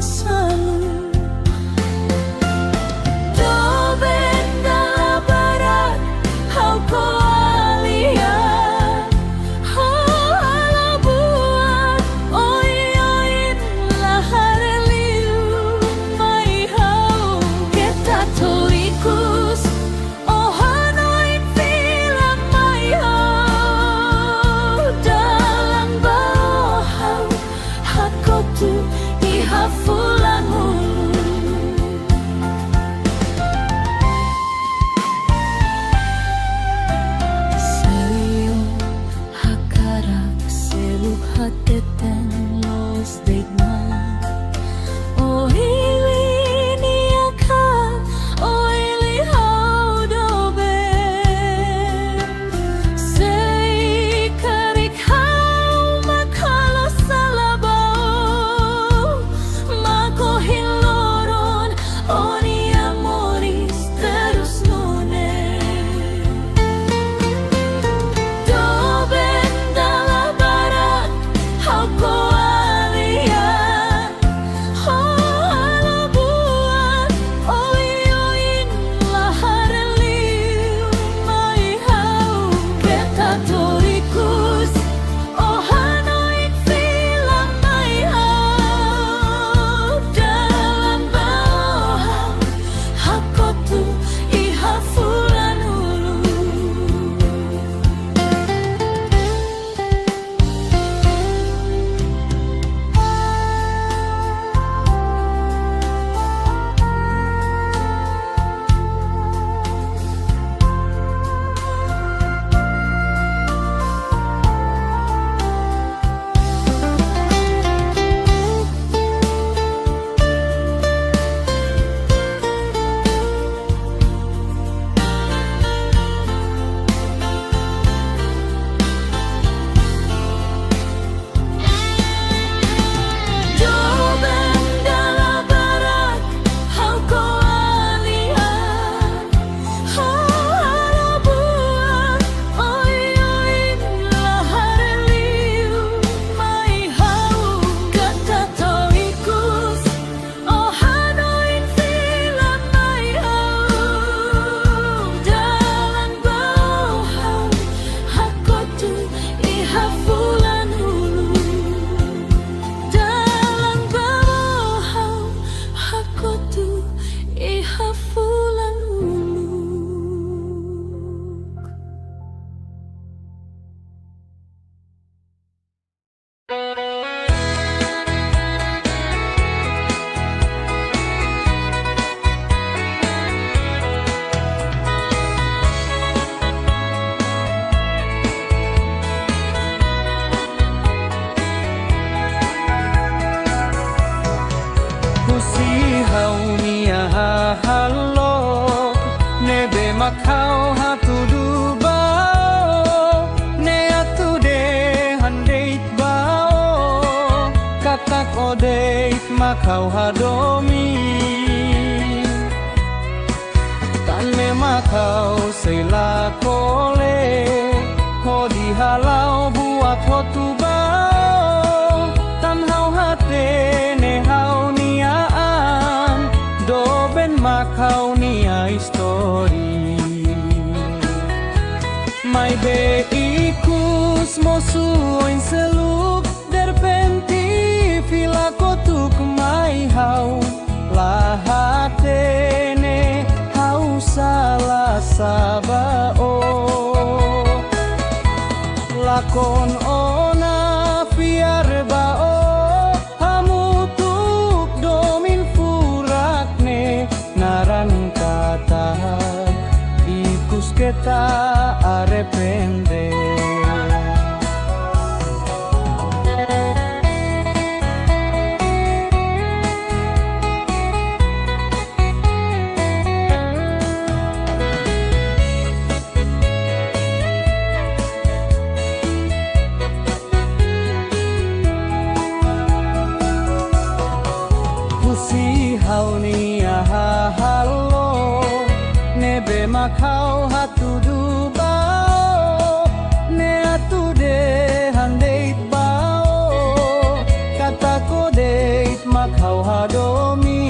selalu. Dobenda barat hau ko alia, hala buat oi oin lahar liu mai hau kita torikus oh hanoin film mai hau dalam bawah hau hakotu ihafulanmu. Hateten los digman o ili niaka o ili haudobe sei karik hau makalo salabao mako hiloron oni amoris terus nune dobenda la barat hau ko alia, hala buat oi oin lahar liu mai hau kita torikus oh hanoin film mai hau dalam bawah hakotu ihafulan ulu. Dobenda la barat hau ko alia, hala buat oi oin lahar liu mai hau kita torikus oh hanoin film mai hau dalam bawah hakotu ihafulan hulu. Dalam bawah hakotu ihafulan ulu. Kusi hau nia halo nebe makau hatudu bao ne atude handeit bao katak odeit makau hadomi tan me makau seila kole hodi halau buat hotu bao tan hau hate ne hau niaan doben makau nia histori mai be ikus mosuoin seluk derpenti fila kotuk mai hau lahatene hau salah sabao lakon ona fiar bao hamutuk domin furakne naran kata ikus kita arepende. makau hatudu bao ne atude handeit bao kata ko deit makau hado domi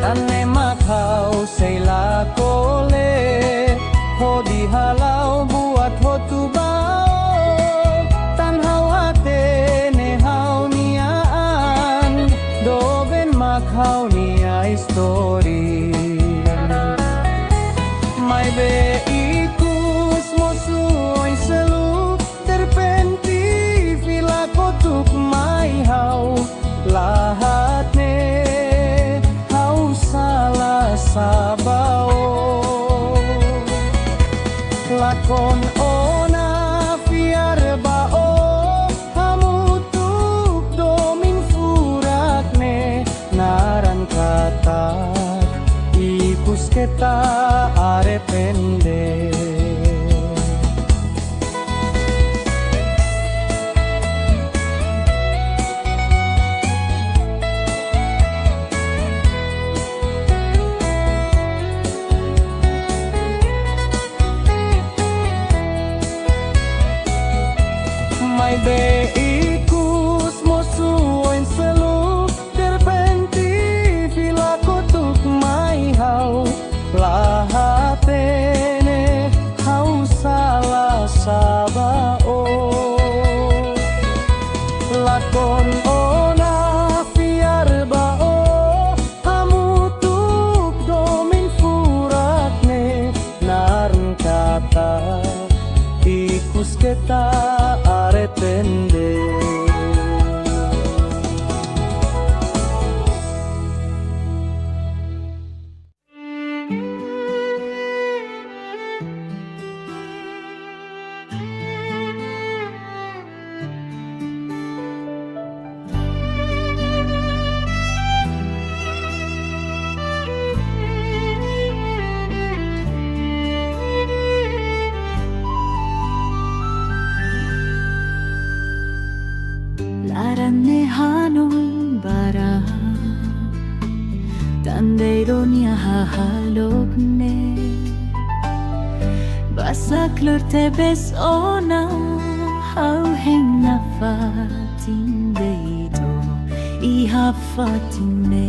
Tane makau say lakole Ho di halau buat ho tubao Tanhau hate ne hau niaan Doben makau nia histori Mai be ikus mosuoy selu Terpenti vila kotuk mai hau Lahat ne hau salah sabao Lakon ona fiar bao Hamutuk domin furak ne Naran kata Ikus kita arepende Mai be ikus mosuoin selu Terpenti vila kotuk mai hau Lahatene hau salah sabao Lakon ona fiar bao Hamutuk domin furakne Naran kata Ikus kita aretende Larane hanon bara Tandeiro niya hahalog ne Basa klur tebes ona Hauheng na fatin deito Iha fatin ne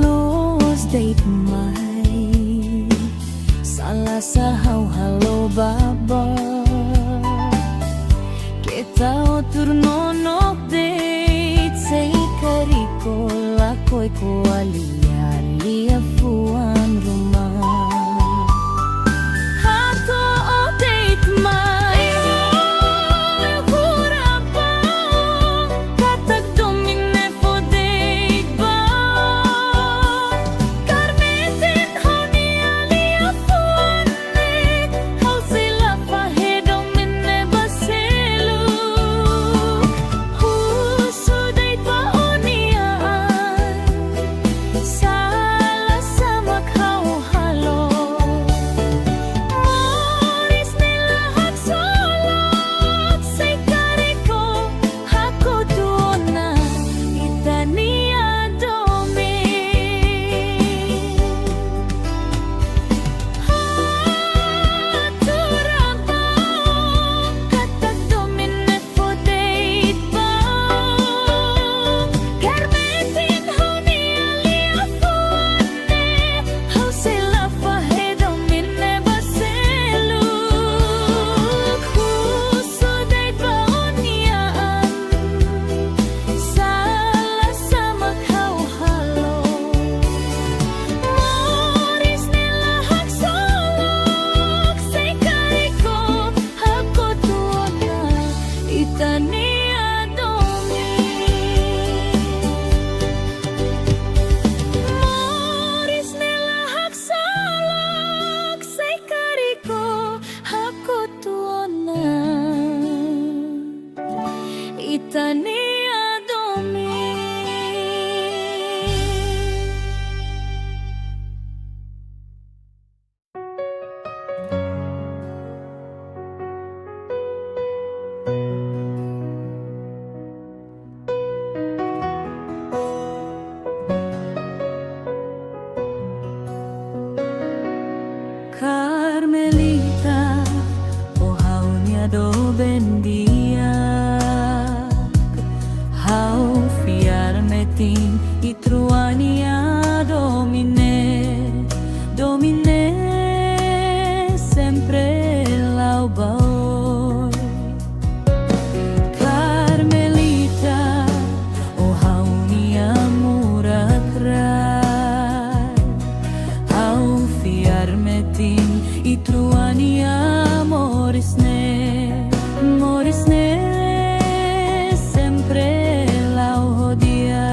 Los date mai Salah sahau halo baba Kita otur nonok date Say kariko lakoy ko alia fuan rumah Hato o date mai Sa Carmelita, o haunia do bendia, hau fiarmetin i truania domine, domine sempre laubaoi. Carmelita, o haunia murakrai, hau fiarmetin i truania morisne, morisne sempre lauhodia.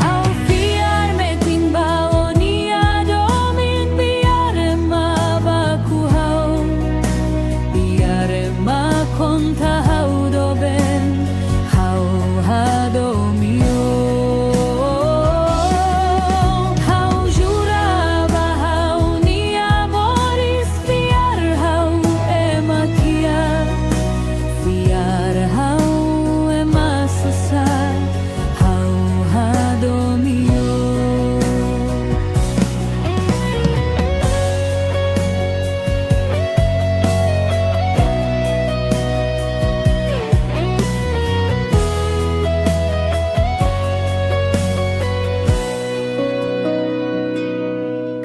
Hau fiarmetin baonia domin biarema baku hau, biarema konta hau doben, hau hadomio.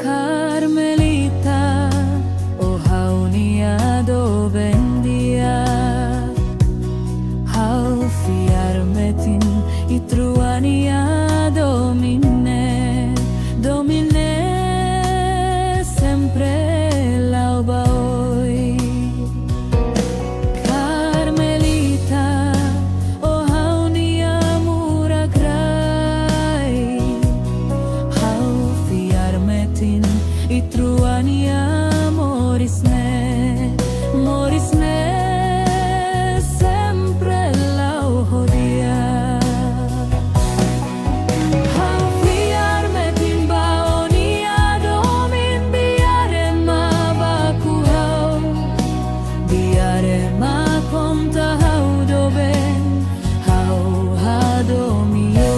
Carmelita, o haunia do bendia, hau fiarmetin i truania domine, domine sempre laubaoi. Carmelita, o haunia murakrai, hau fiarmetin i truania morisne, morisne sempre lauhodia. Hau fiarmetin baonia domin biarema baku hau, biarema konta hau doben, hau hadomio.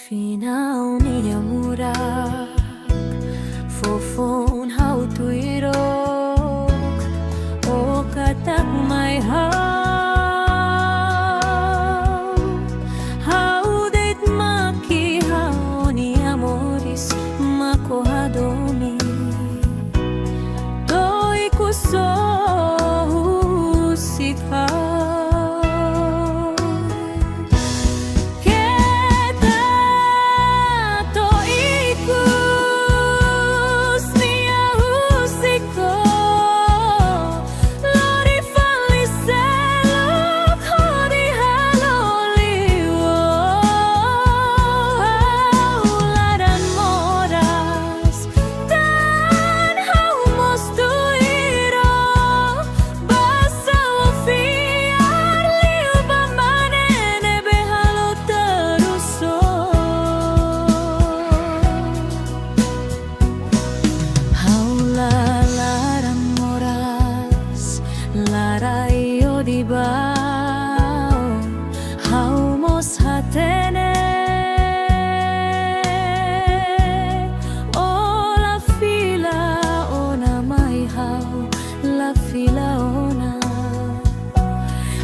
Finaw niya murak, fofon hau tuirok, o katak may hau deit maki hau ni amoris mako hadomi, doi kuso husika.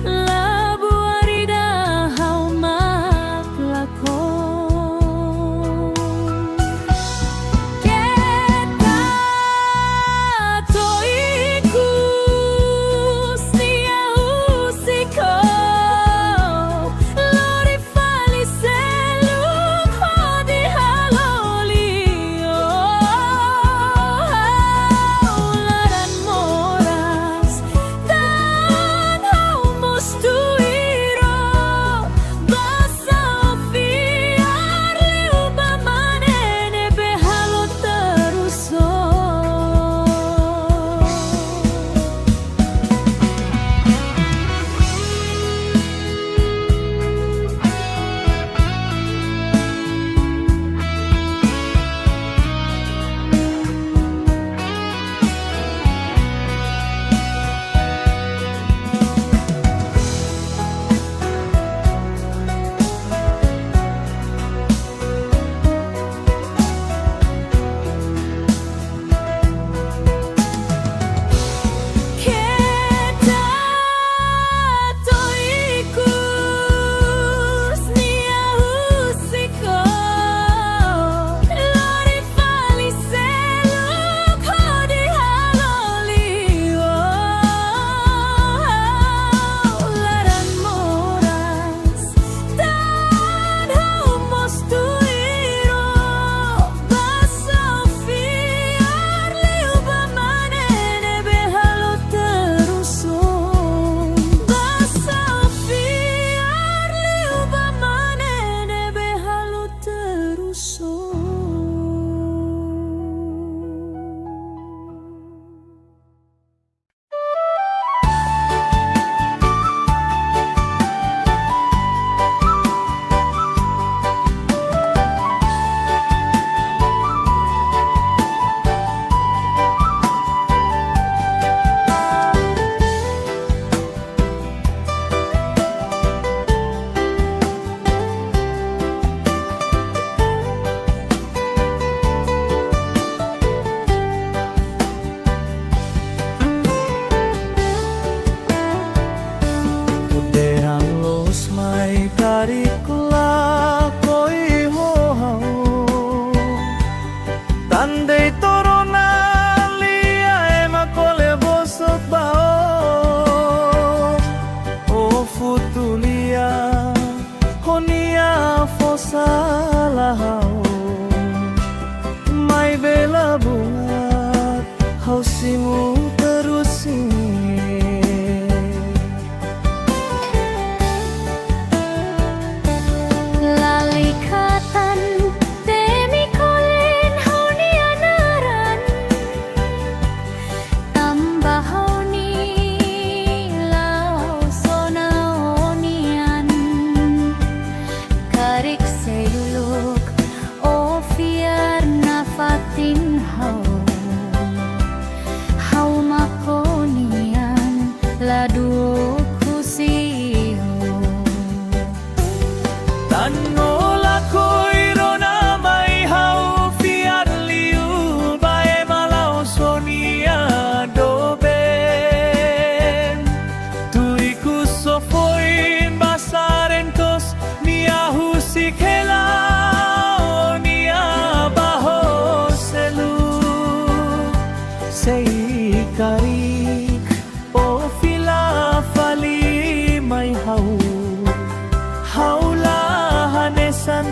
La buarida hau maklako maafo salah hau mai bela bunga hau simu terus Lalikatan demi kolen hauni anaran tambah hauni lau sona onian karik seluluk o fiar nafatin hau makonian ladu Tanola koiro na mai hau fiar liu bae malau sonia doben tuiku sofoin basarentos nia husikela nia baho selu sei karik o fila fali mai hau haula hanesan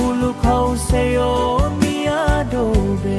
uluk hau seyo miadobe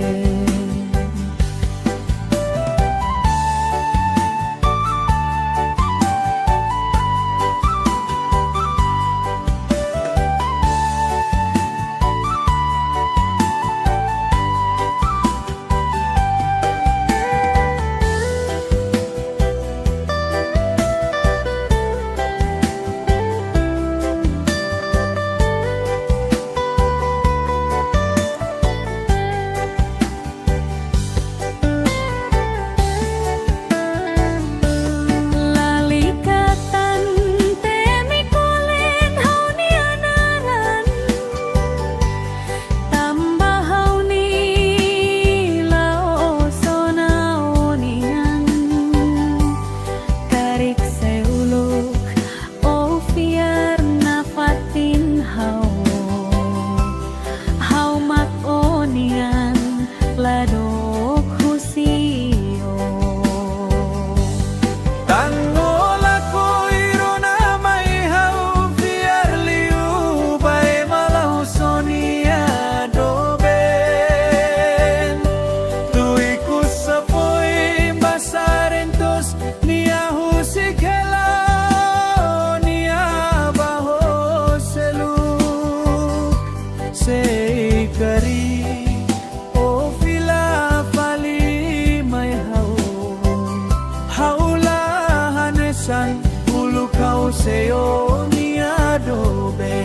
Seo miadobe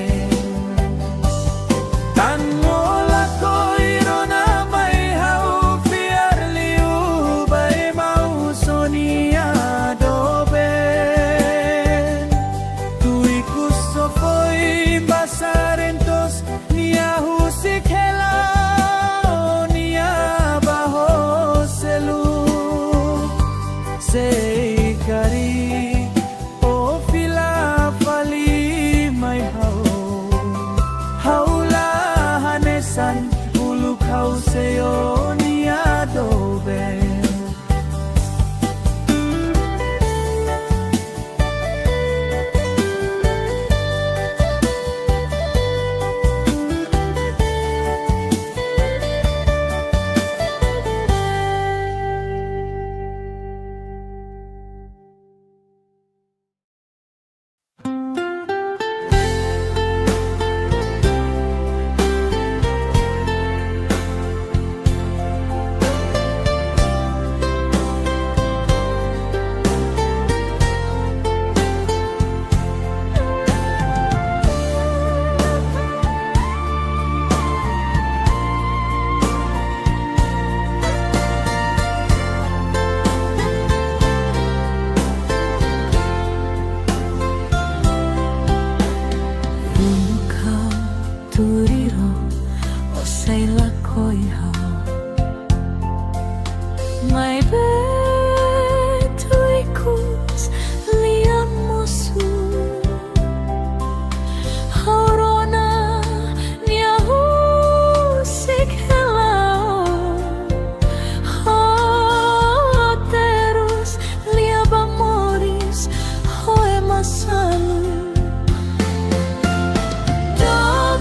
Tanola koiro na mai hau fiar liu bae mau sonia dobe tuiku sofoi basarentos nia husikela nia baho selu sei kari uluk hau seyo niadobe Don't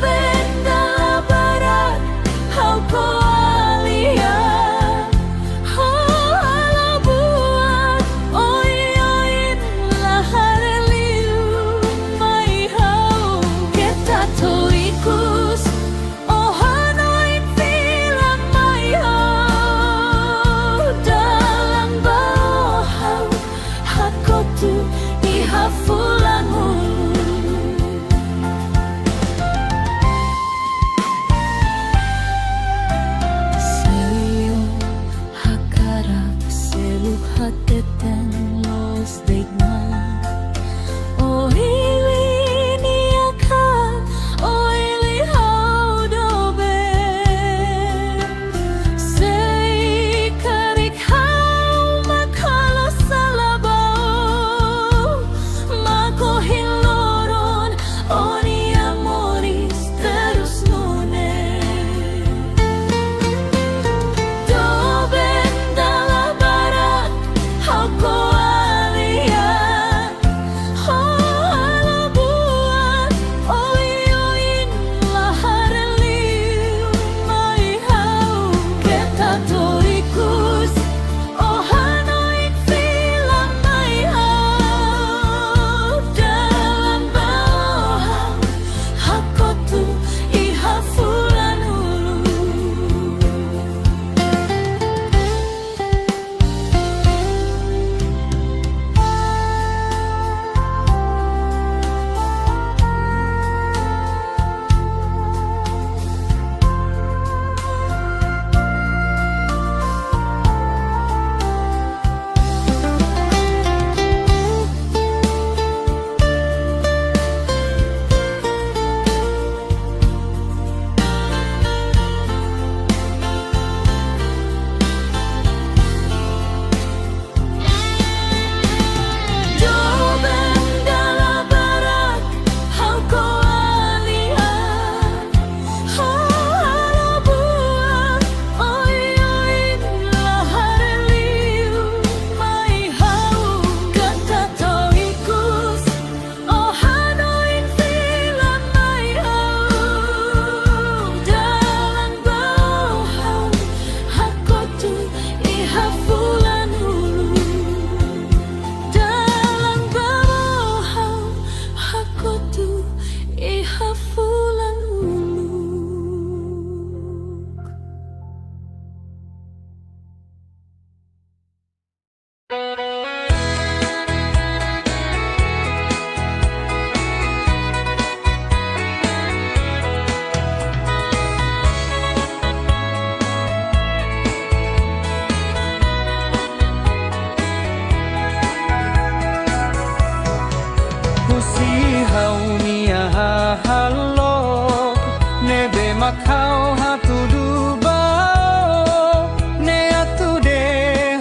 makau hatudu bao ne atude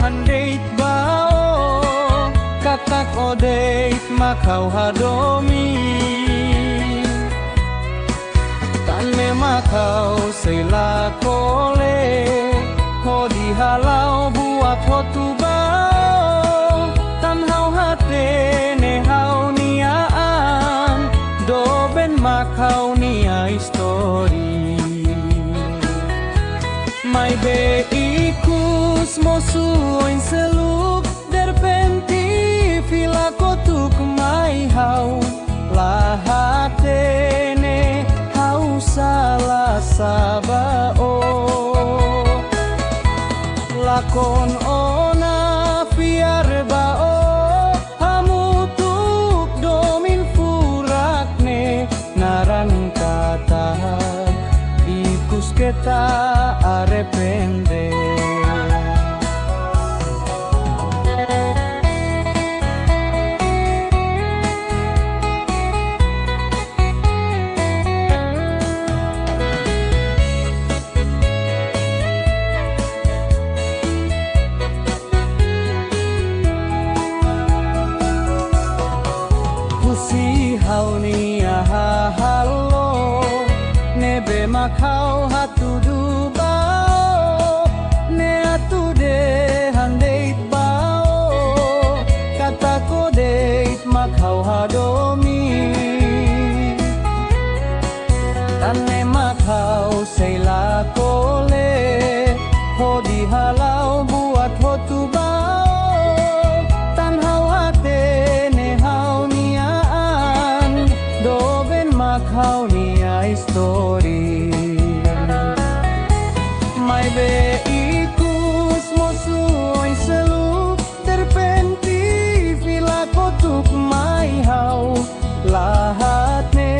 handeit bao katak odeit makau hadomi tanme makau sela kole hodi halau buat hotu bao tan hau hate ne hau niaan doben makau nia histori mai be ikus mosuin seluk derpenti fila kotuk mai hau lahatene hau salah sabao lakon ona fiar bao hamutuk domin furakne naran kata ikus kita arepende si hau nia halo nebe makau hatudu bao ne atude handeit bao kata kodeit makau hadomi tane makau sela kole hodi halau buat hotu bao tan hau hate ne hau niaan doben makau nia histori mai be ikus mosuoi seluk terpenti vila kotuk mai hau lahatne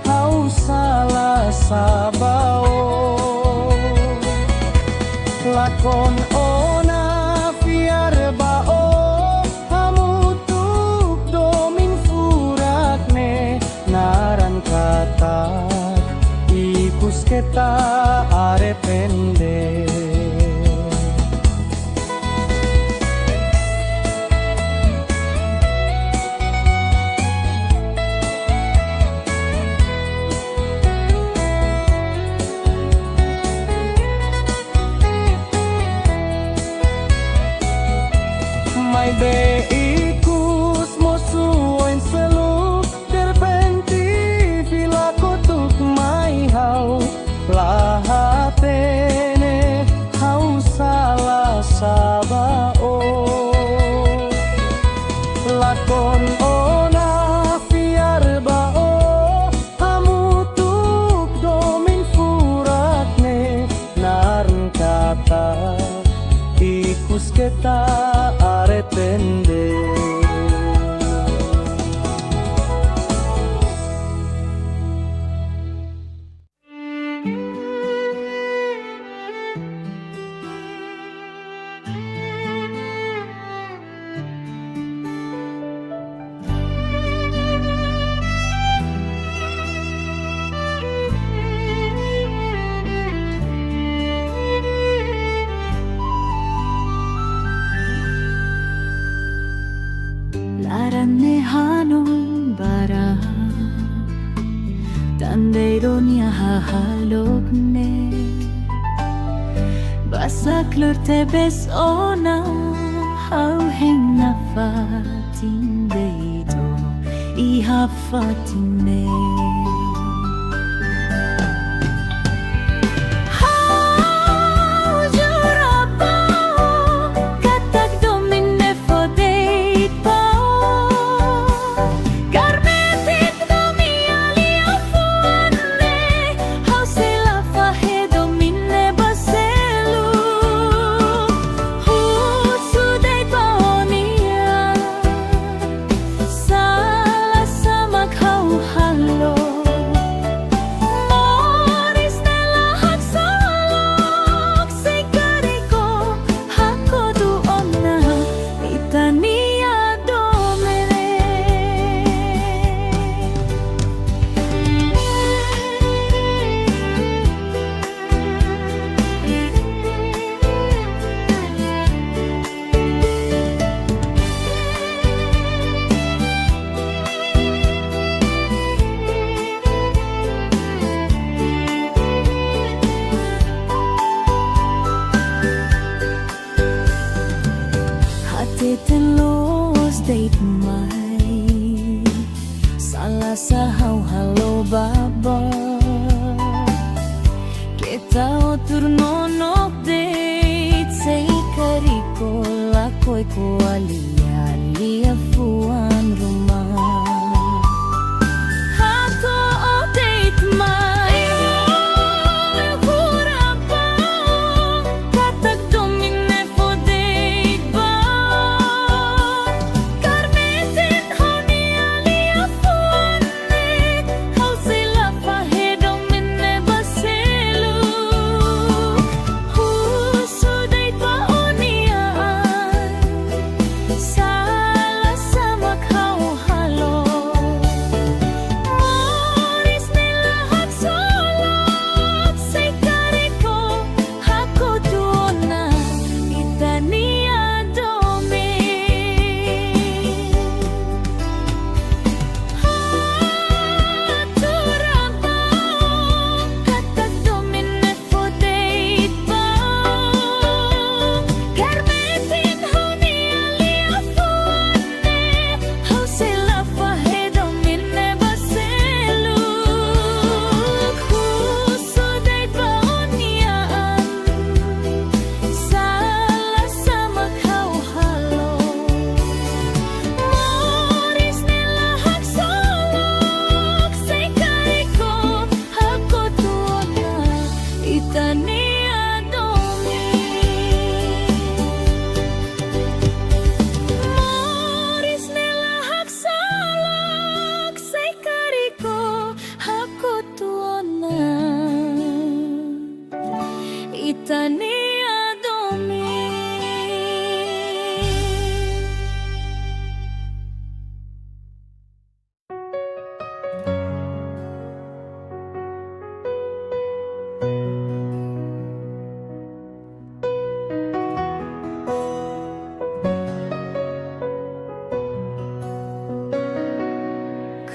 hau salah sabao lakon ona fiar bao hamutuk domin furakne naran kata ikus kita arepende mai be ikus mosuin seluk terpenti vila kotuk mai hau lahatene hau salah sabao lakon ona fiar bao hamutuk domin furakne naran kata ikus kita arepende Laranne hanon bara Tandeironia hahalokne Basaklur tebes ona Hau heng nafatin deito Ihafatine Hello Tao turnonok date say kariko lakoy ko alia fuan rumah Hato o date mai Kurapa Katag domine fo date ba Karmetin honi alia fuan ne Hau sila pahe domine baselu Huso date ba oniaan Sala sa makau halo Moris nila hagsolok Say kariko hako tuona Itania domi Haturaba Katag domine fo date ba Karmetin honi alia fuane Hau sila fahe domine baselu Huso date ba oniaan Sala sa makau halo Moris nila hagsolok Say kariko hako tuona Itania domi Moris nila hagsolok Say kariko hako tuona Itania domi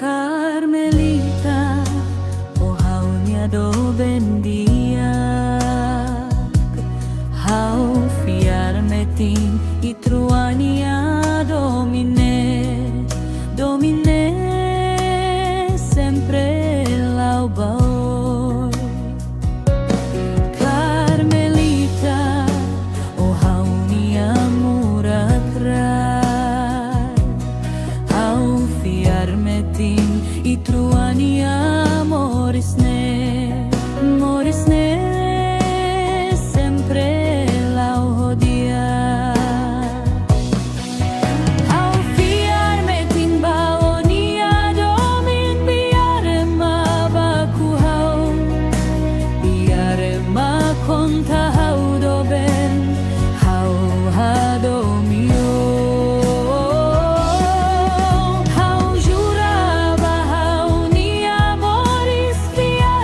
Carmelita, o haunia do bendia Hau fiarmetin itruania domine Domine sempre laubao Carmelita, o haunia muratrai Au fiarmetin itruania morisne sempre lauhodia Au fiarmetin baonia domin biarema bakuhau Biarema konta hau doben hau hadomio Hau juraba hau nia moris fiar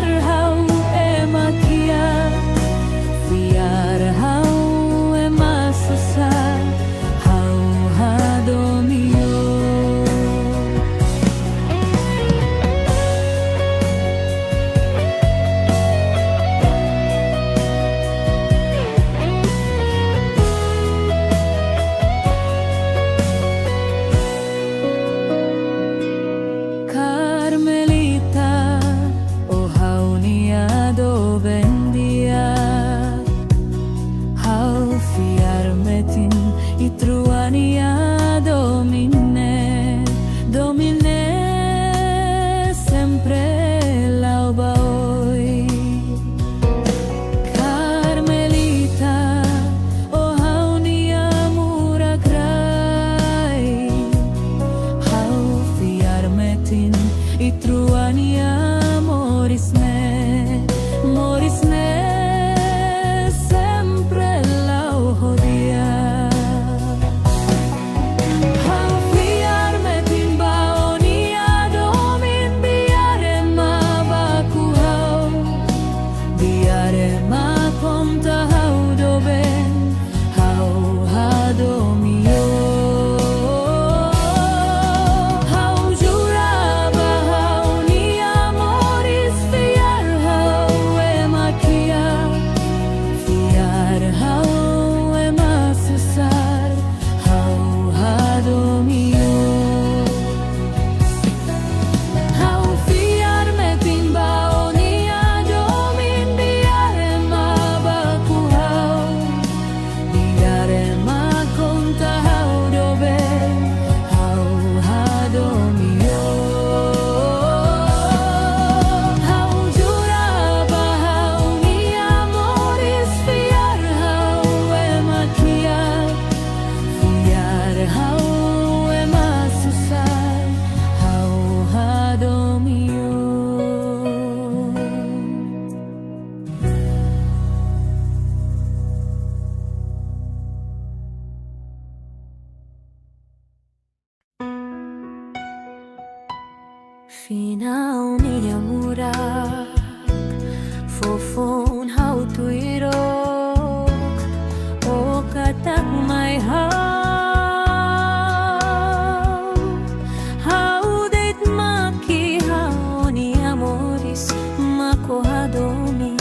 ako hadomi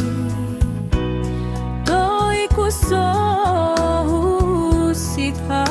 To'y kuso sikha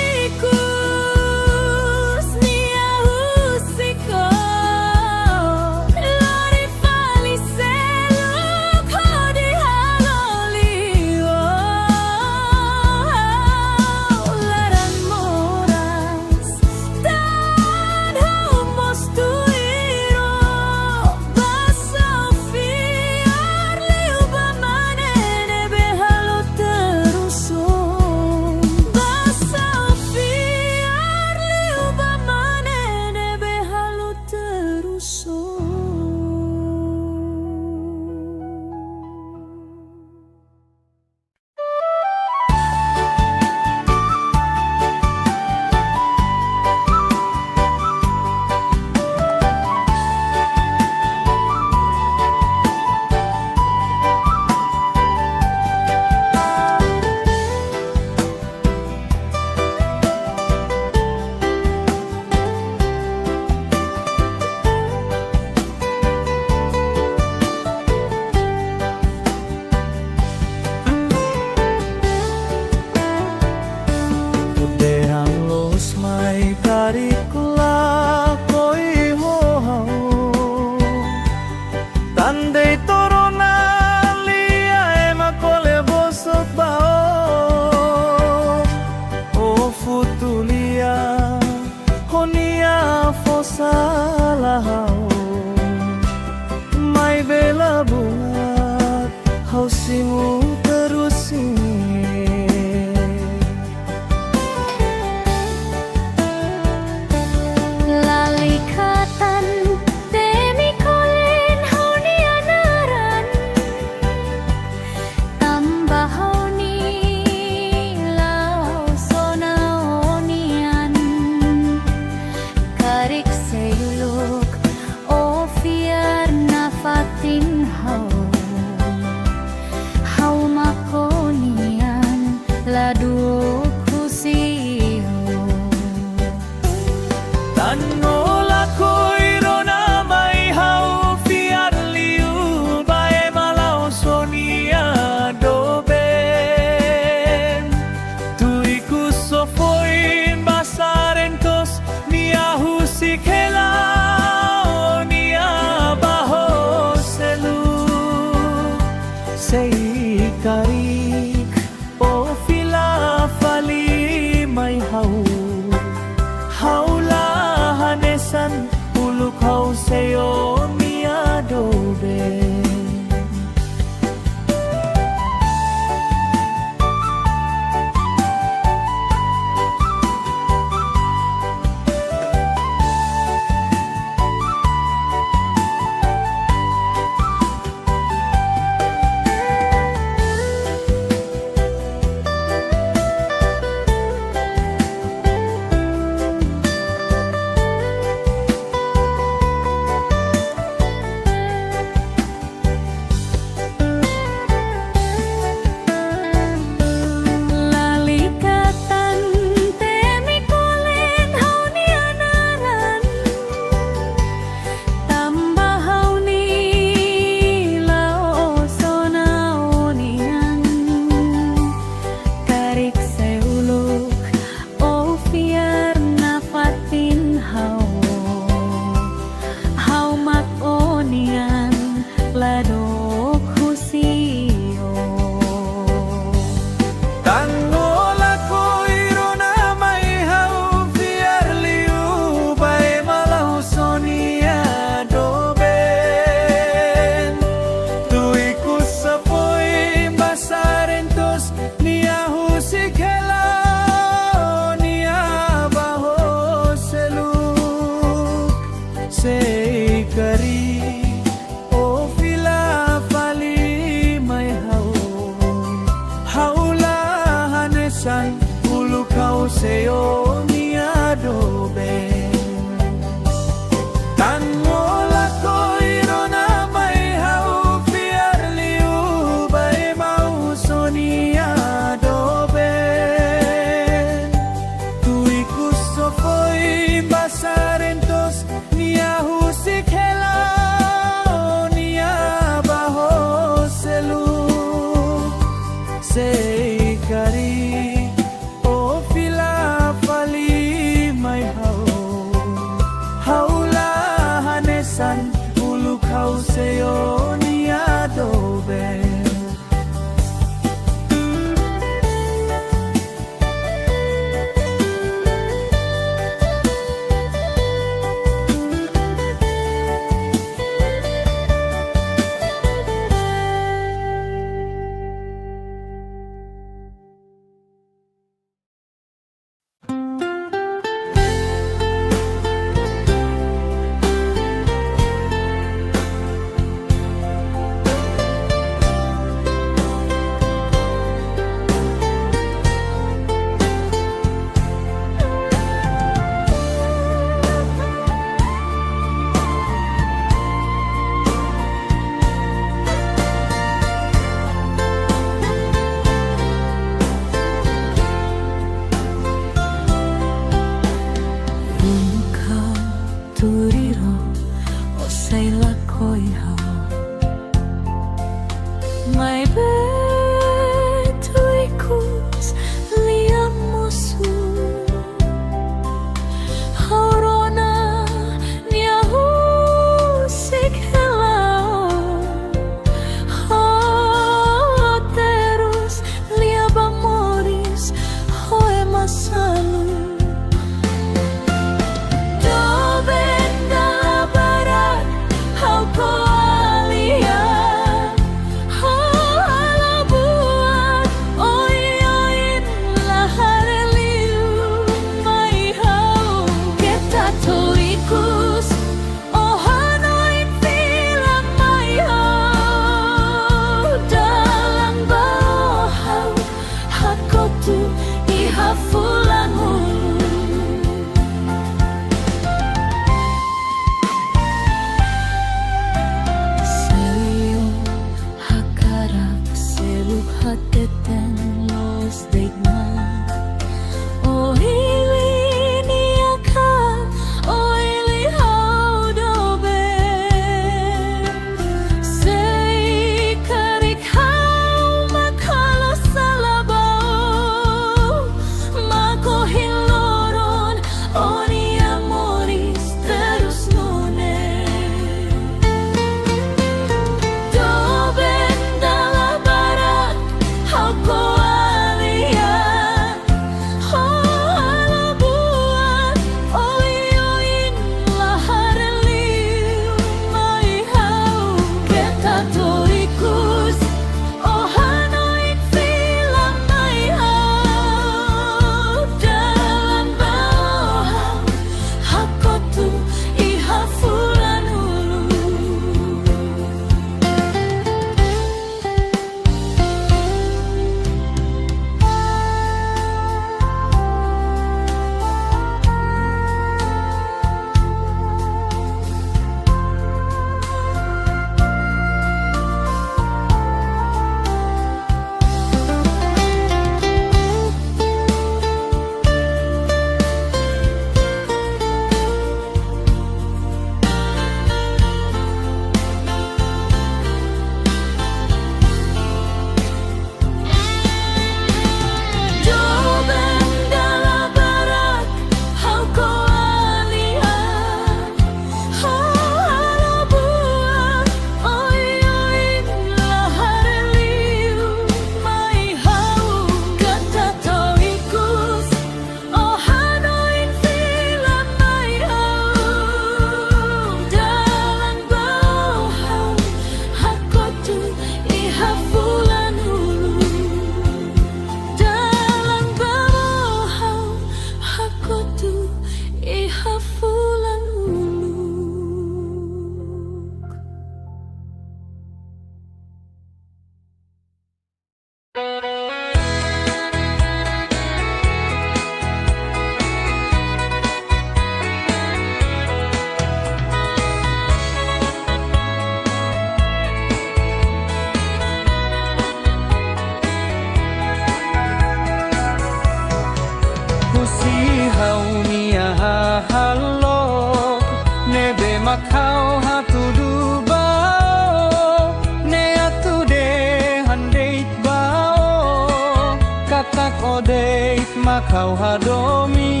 makau hadomi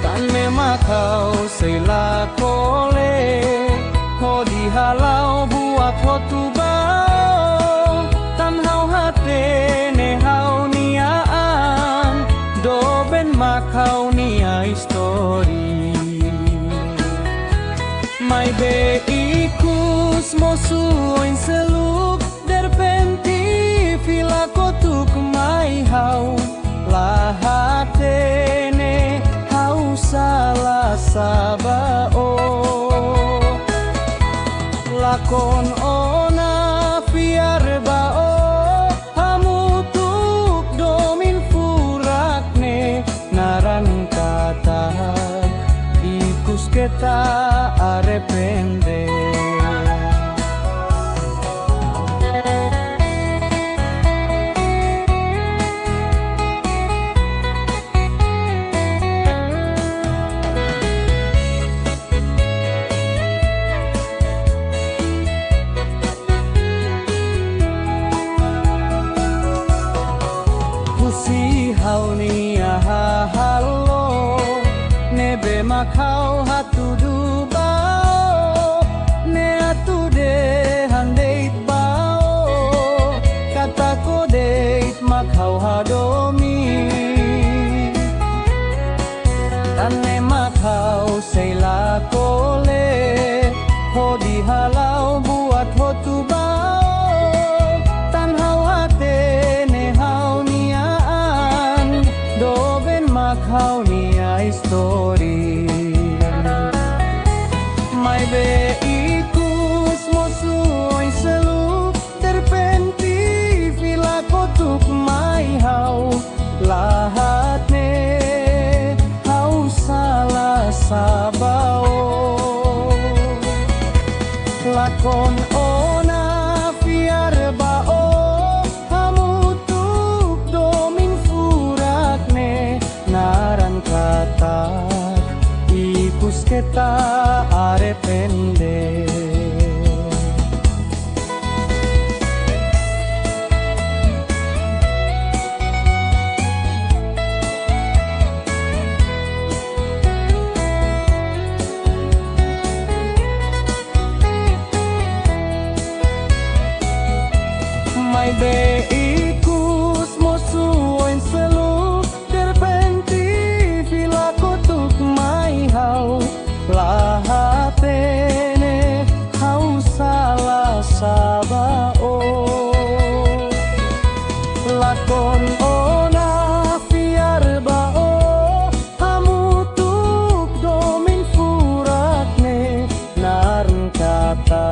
tan me makau sela kole ho di halau buat ho tu bao tan hau hate ne hau niaan do ben makau nia histori mai be ikus mosuin seluk derpenti fila kotuk mai hau lahatene hau salah sabao lakon ona fiar bao hamutuk domin furakne naran kata ikus kita arepende hau nia halo nebe makau hatu du bao ne atu de handeit bao kata ko deit makau hadomi tane makau sela kole ho di halau buat ho tu bao tan hau hate ne hau makau nia histori mai be ikus mosuoi selu terpenti vila kotuk mai hau lahatne hau salah sabao lakon ona fiar bao hamutuk domin furakne naran kata ikus kita arepende mai be ikus mosuin seluk terpenti vila kotuk mai hau lahatene hau salah sabao lakon ona fiar bao hamutuk domin furakne naran kata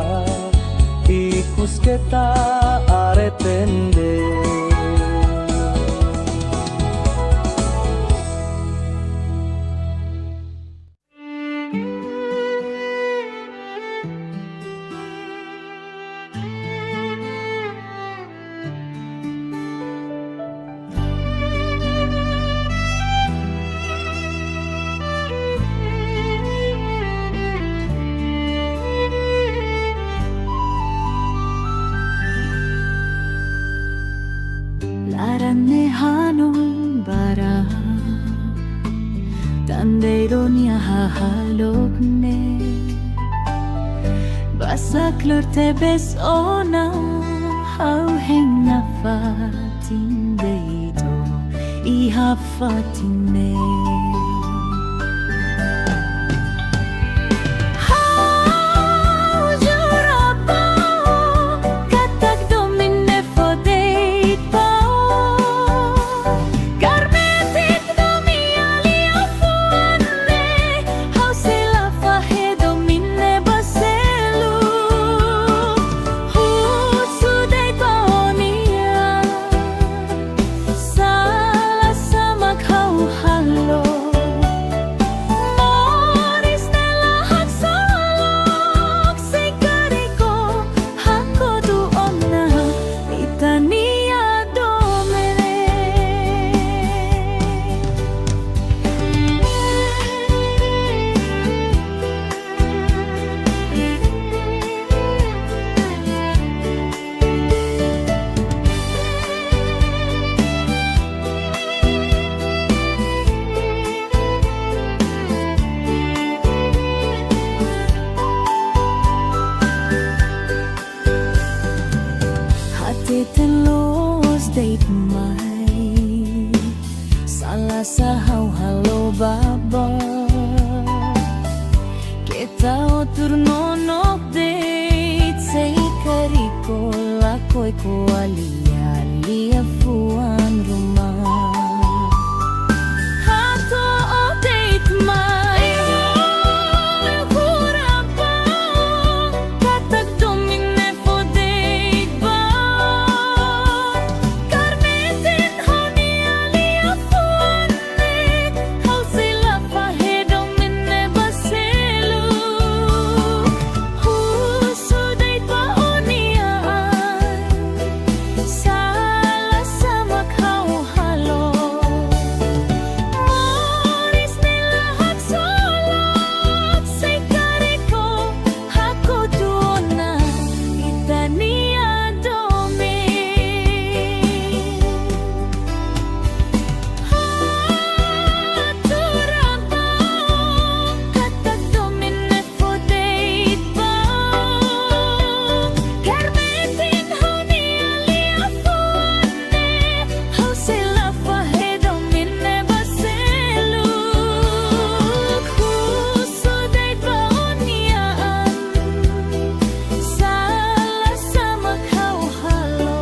ikus kita aretende Laranne hanon bara Tandeironia hahalokne Basaklor tebes ona Hau henga fatin deito Iha fatine Halo kualia fuan rumah. Hato otet mayo kurapa katak domine fodeit ba karmetin honi alia fuan hau sila fahe domine baselu husudait ba oniaan salah sama kau halo Moris nilahak solok say kariko hako tuona itania domi haturaba katak domine fodeit ba karmetin honi alia fuane hau sila fahe domine baseluk husudait ba oniaan salah sama kau halo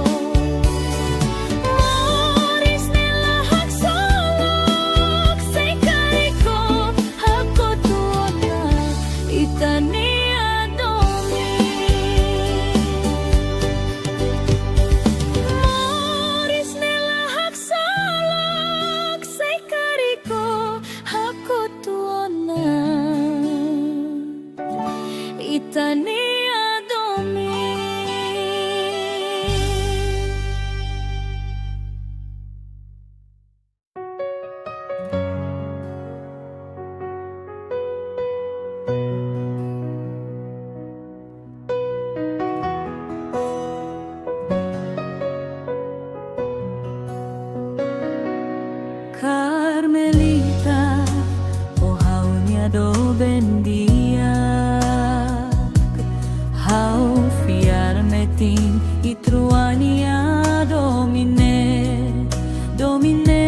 Moris nilahak solok say kariko hako tuona itania domi Moris nilahak solok say kariko hako tuona itania domi Carmelita, oh haunya do bendia, hau fiar metin itruania domine, domine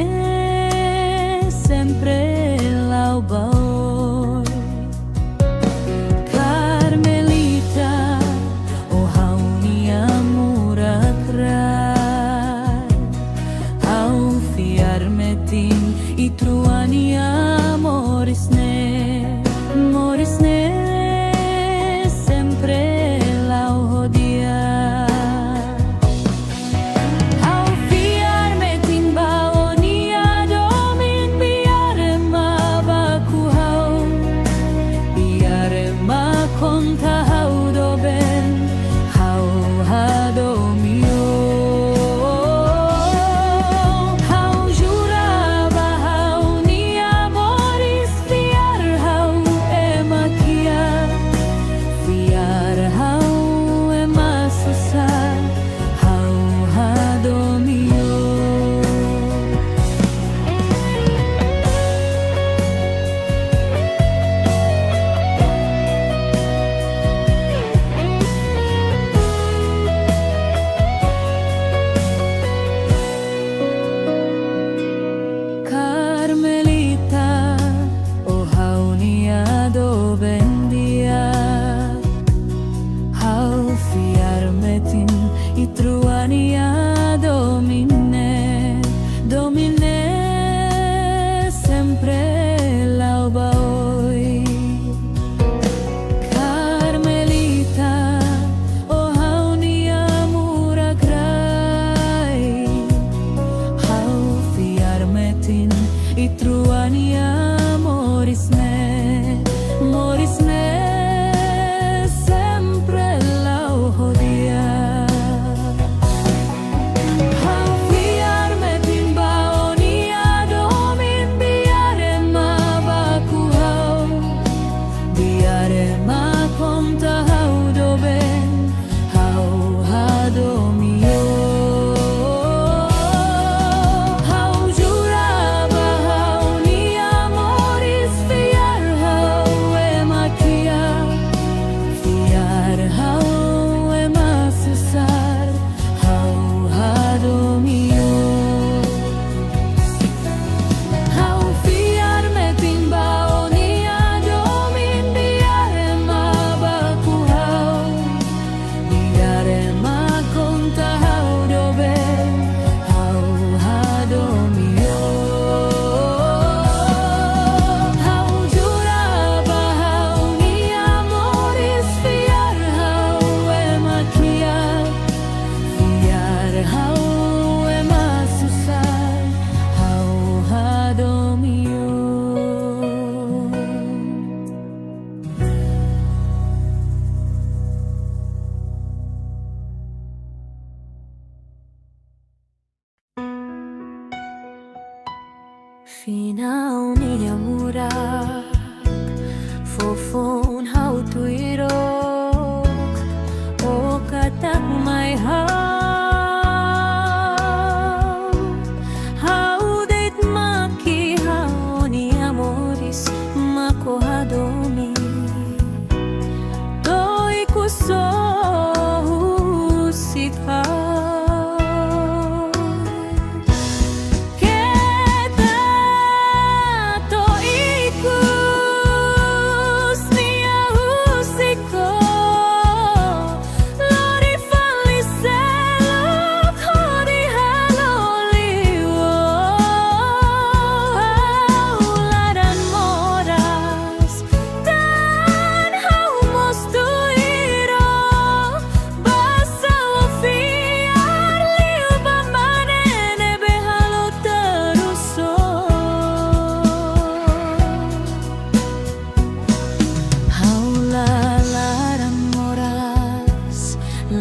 sempre lau baoi. Carmelita, oh haunya murah rai, hau fiar metin itruania morisne, morisne sempre lau hodia. Hau fiar metin baonia domin biare ma baku hau, biare ma konta hau doben, hau hadomio. Hau juraba hau nia moris fiar hau emakia, fiar hau ema susah, hau hadomio. Carmelita, oh hau nia do bendia, hau fiar metin itruania domine, domine sempre lau baoi. Carmelita, oh hau nia murah rai, hau fiar metin itruania morisne, morisne sempre lau hodia. Finaunia murak Fofon hau tuirok O katak may hau deit maki hau ni amoris makohadomi Doi kuso husikau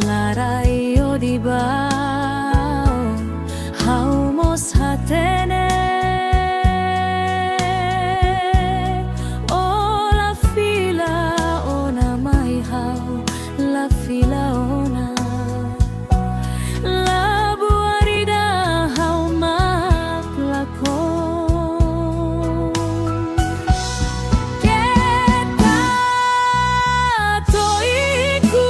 Laraio di bao haumos hatene O la fila ona mai hau la fila ona La buarida hau mak lakon Kita toiku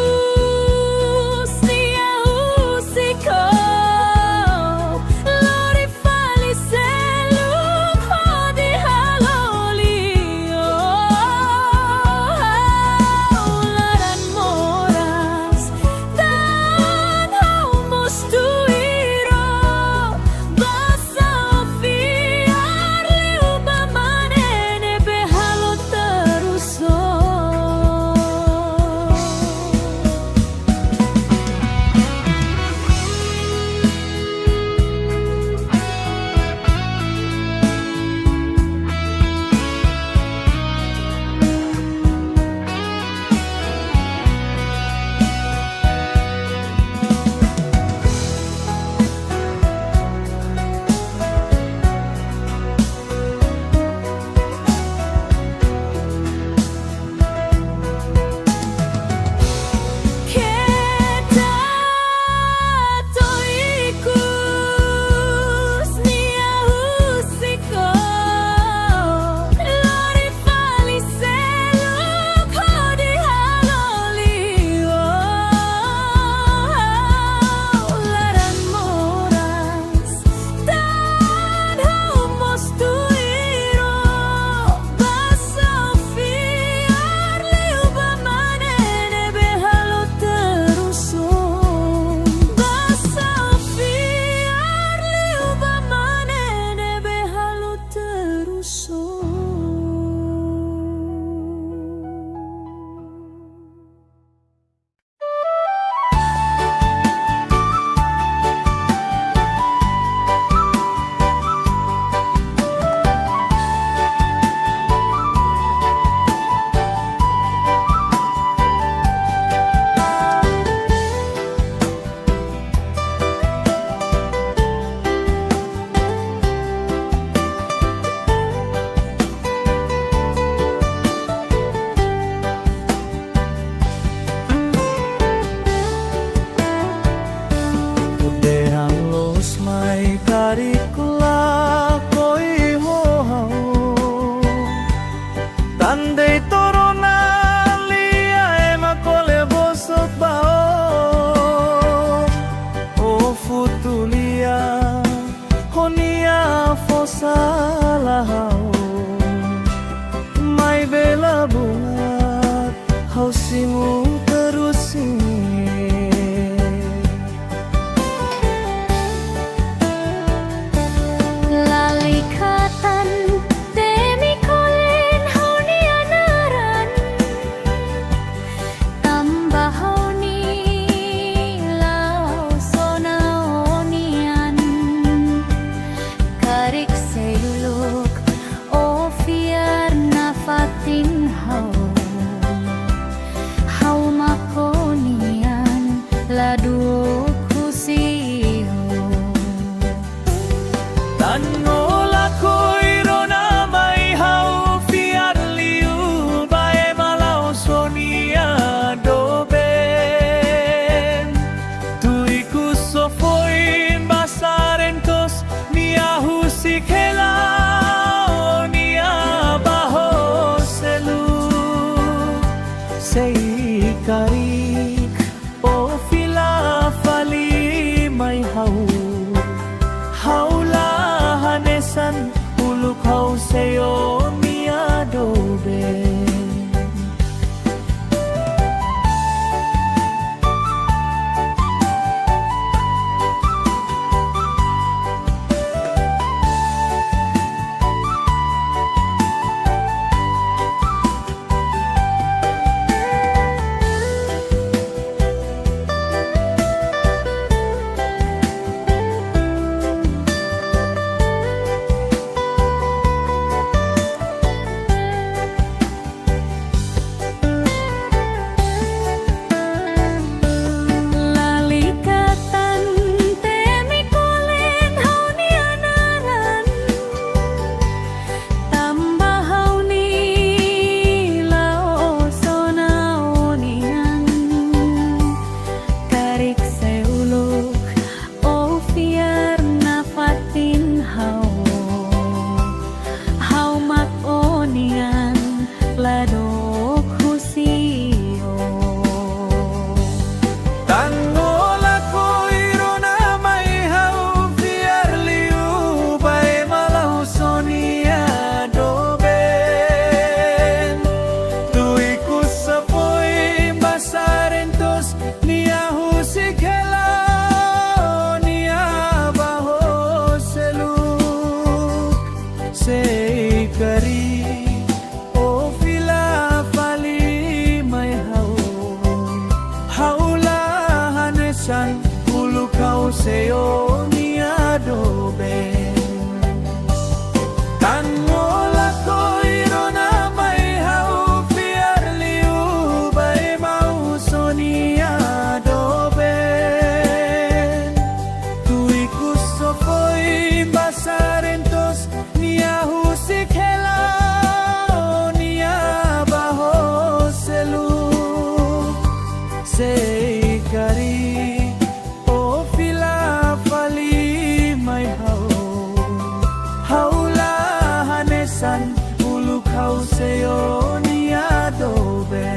hanesan ulu kau seo ni adobe tan ngola koi rona mai hau fiar liu bai mau soni adobe tui kuso foi basarentos ni ahusik hela ni abaho selu sei kari o fila fali mai haula hanesan ulu kau seo ni adobe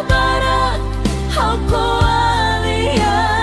Barat, hau ko alia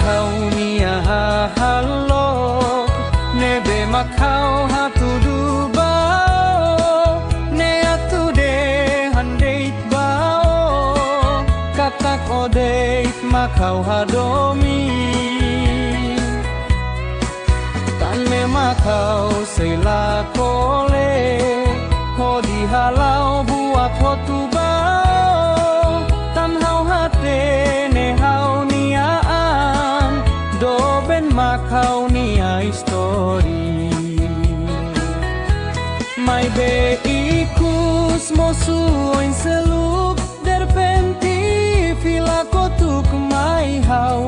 kau nia halok nebe makau hatudu bao ne atude handeit bao katak odeit makau hadomi tan me makau seila kole hodi halau buat hotu bao tan hau hate ne hau niaan do ben makau nia histori mai be ikus mosuoin seluk derpenti fila kotuk mai hau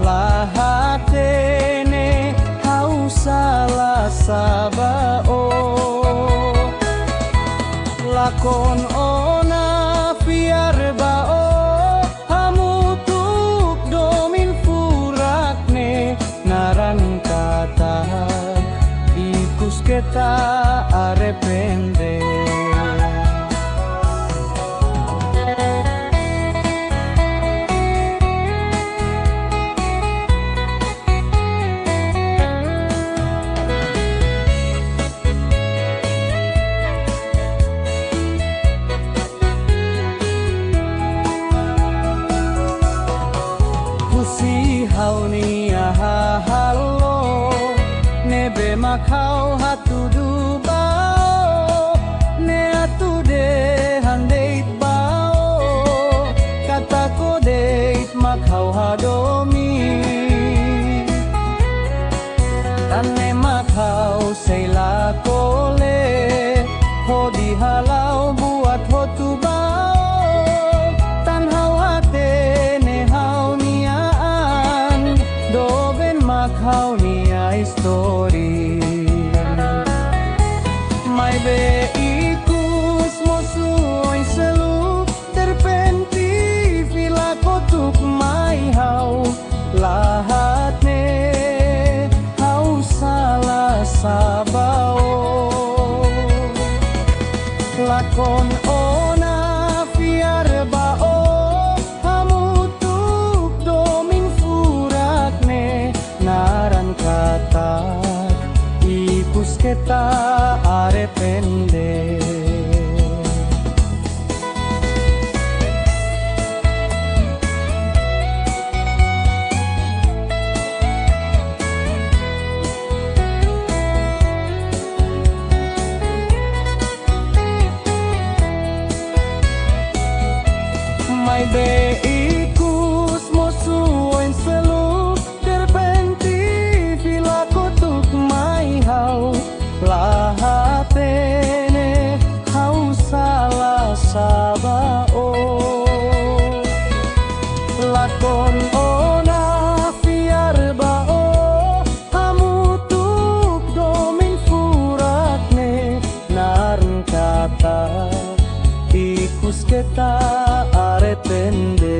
lahatene hau salah sabao lakon ona fiar bao hamutuk domin furakne naran kata ikus kita arepende hau nia halo nebe makau hatudu bao ne atude handeit bao kata kodeit makau hadomi tane makau seila kole hodi halau buat hotu bao tan hau hate ne hau makau nia histori mai be ikus mosuoin seluk terpenti fila kotuk mai hau lahatne hau salah sabao lakon ona fiar bao hamutuk domin furakne naran kata ipus kita arepende mai be ikus mosuoin seluk lahatene hau salah sabao lakon ona fiar bao hamutuk domin furakne naran kata ikus kita arepende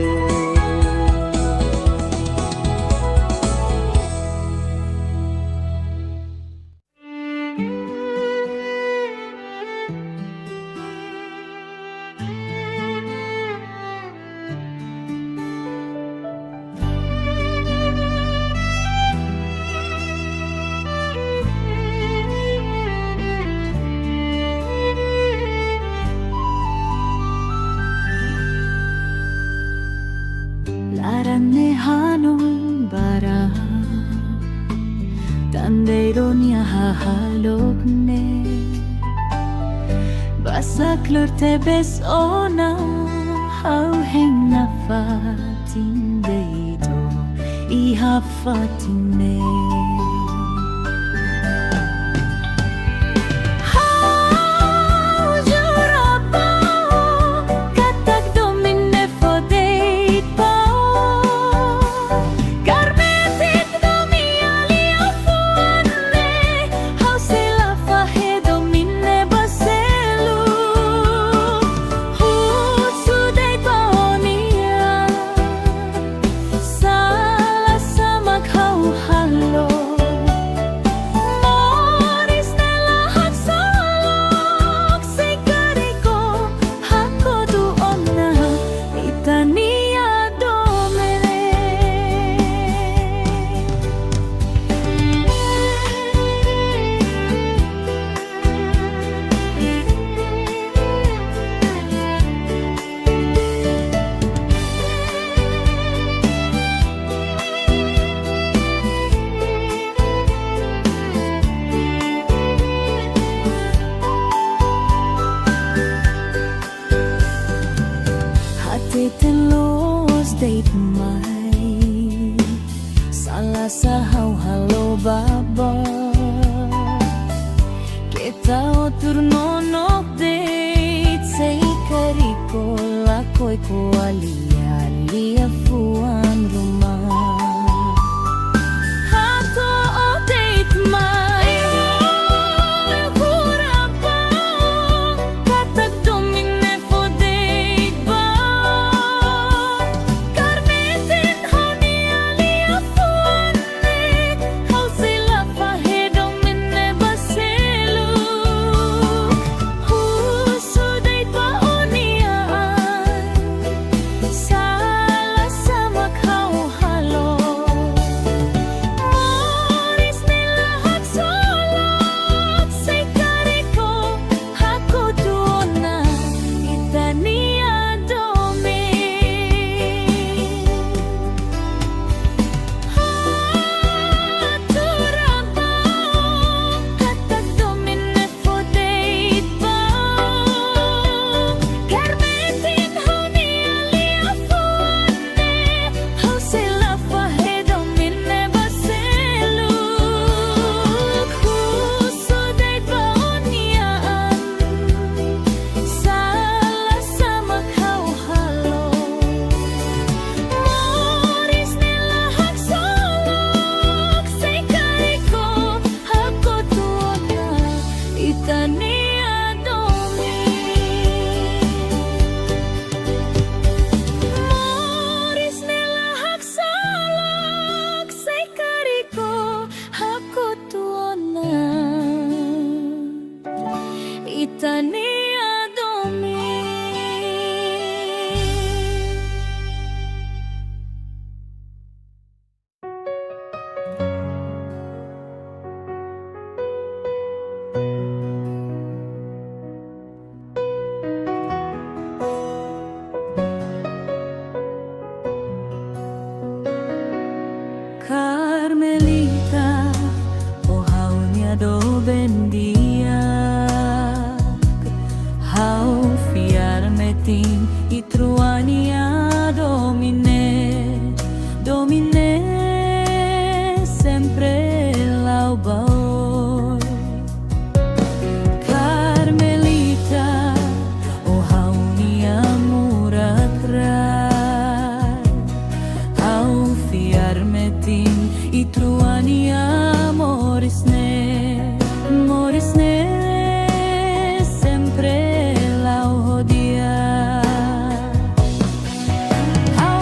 Laranne hanong bara Tandeiro niya hahalokne Basaklor tebes ona Hau henga fatin deito Iha fatine los date mai salah sahau halo baba kita turno nok date say kariko lakoy ko alia fuan rumah hato o date mai Itania Domi. Carmelita, oh haunya do bendia hau fiarme tin i truania domine sempre lau baoi Carmelita o haunia muratrai hau fiarme tin i truania morisne sempre la odia. Au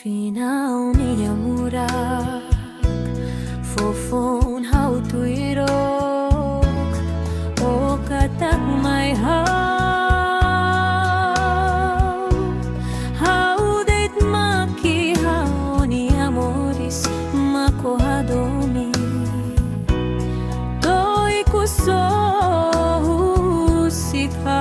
Finaumiamurak Fofon hautuirok O katak may Haudit makihao ni amoris makohadomi To'y kusohusika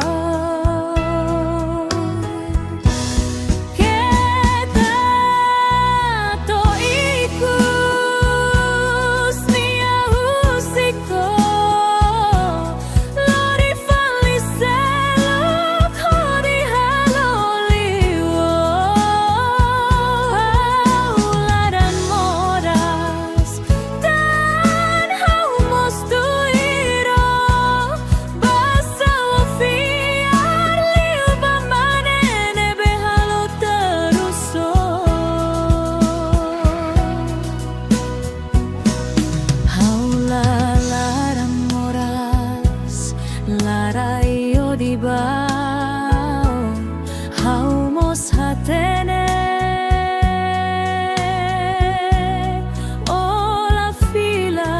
Larayo di bao haumos hatene o la fila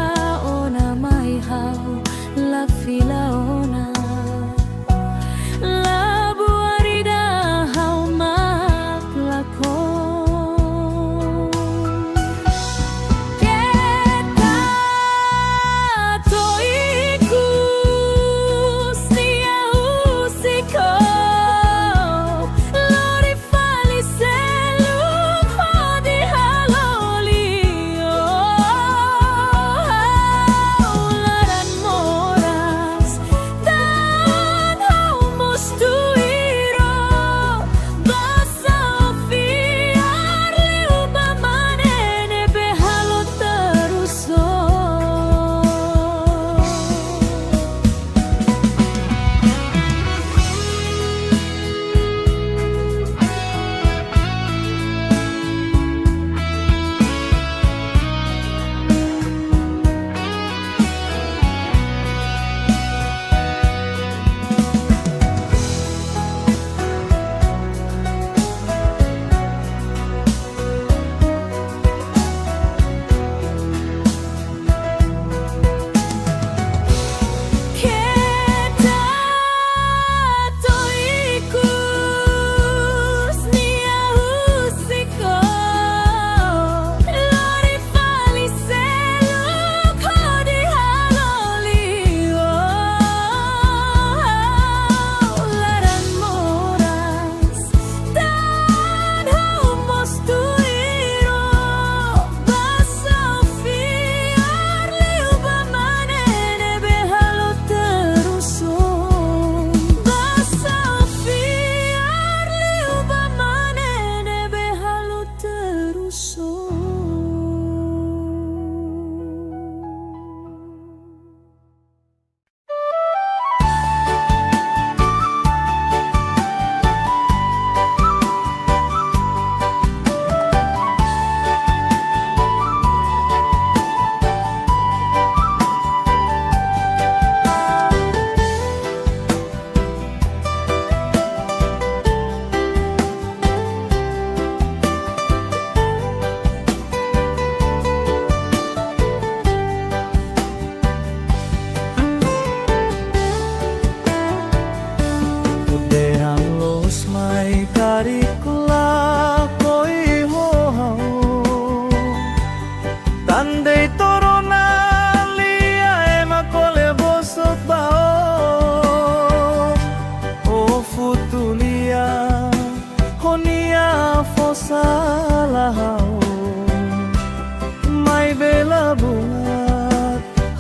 ona mai hau la fila ona la buarida hau mak lakon Kita toiku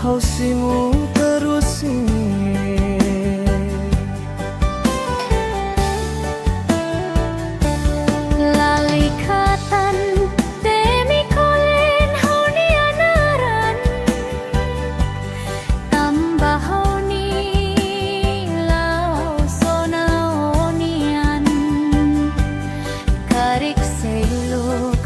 Hausimu terus ini Lalikatan demi kolen haunianaran Tambah hauni lau sona honian Karik seluk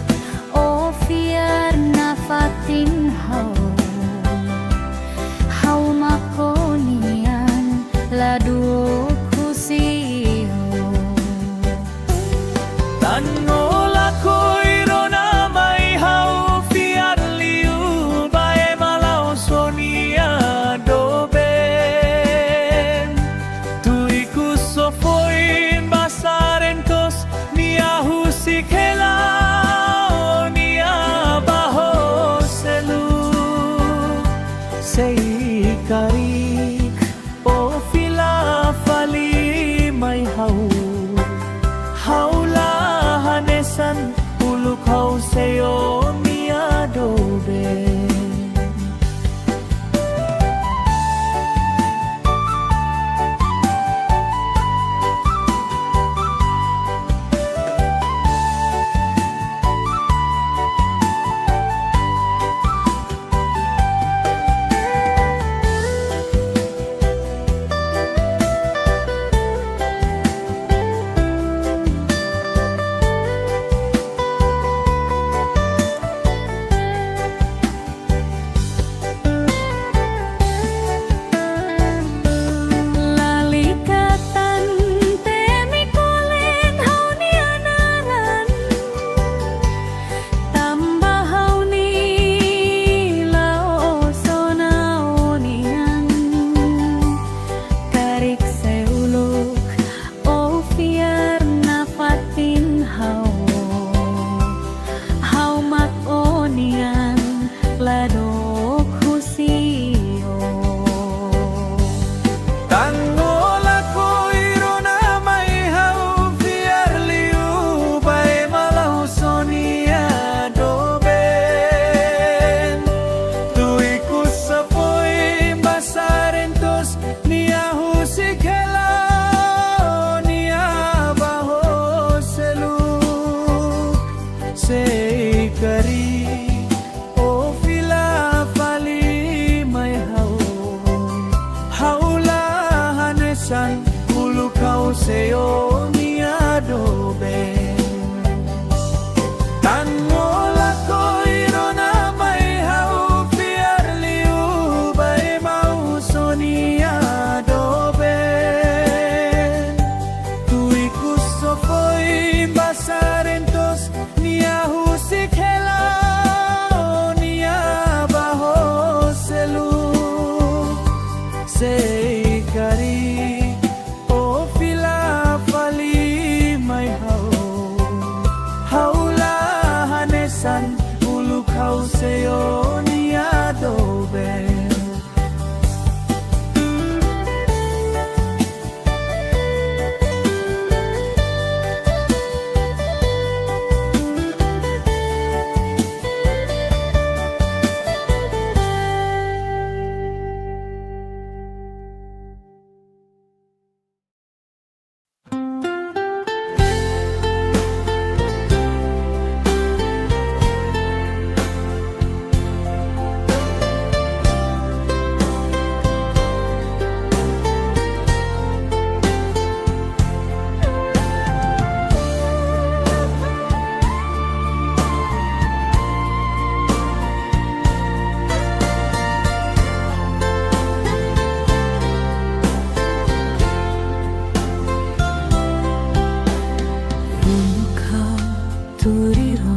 turiro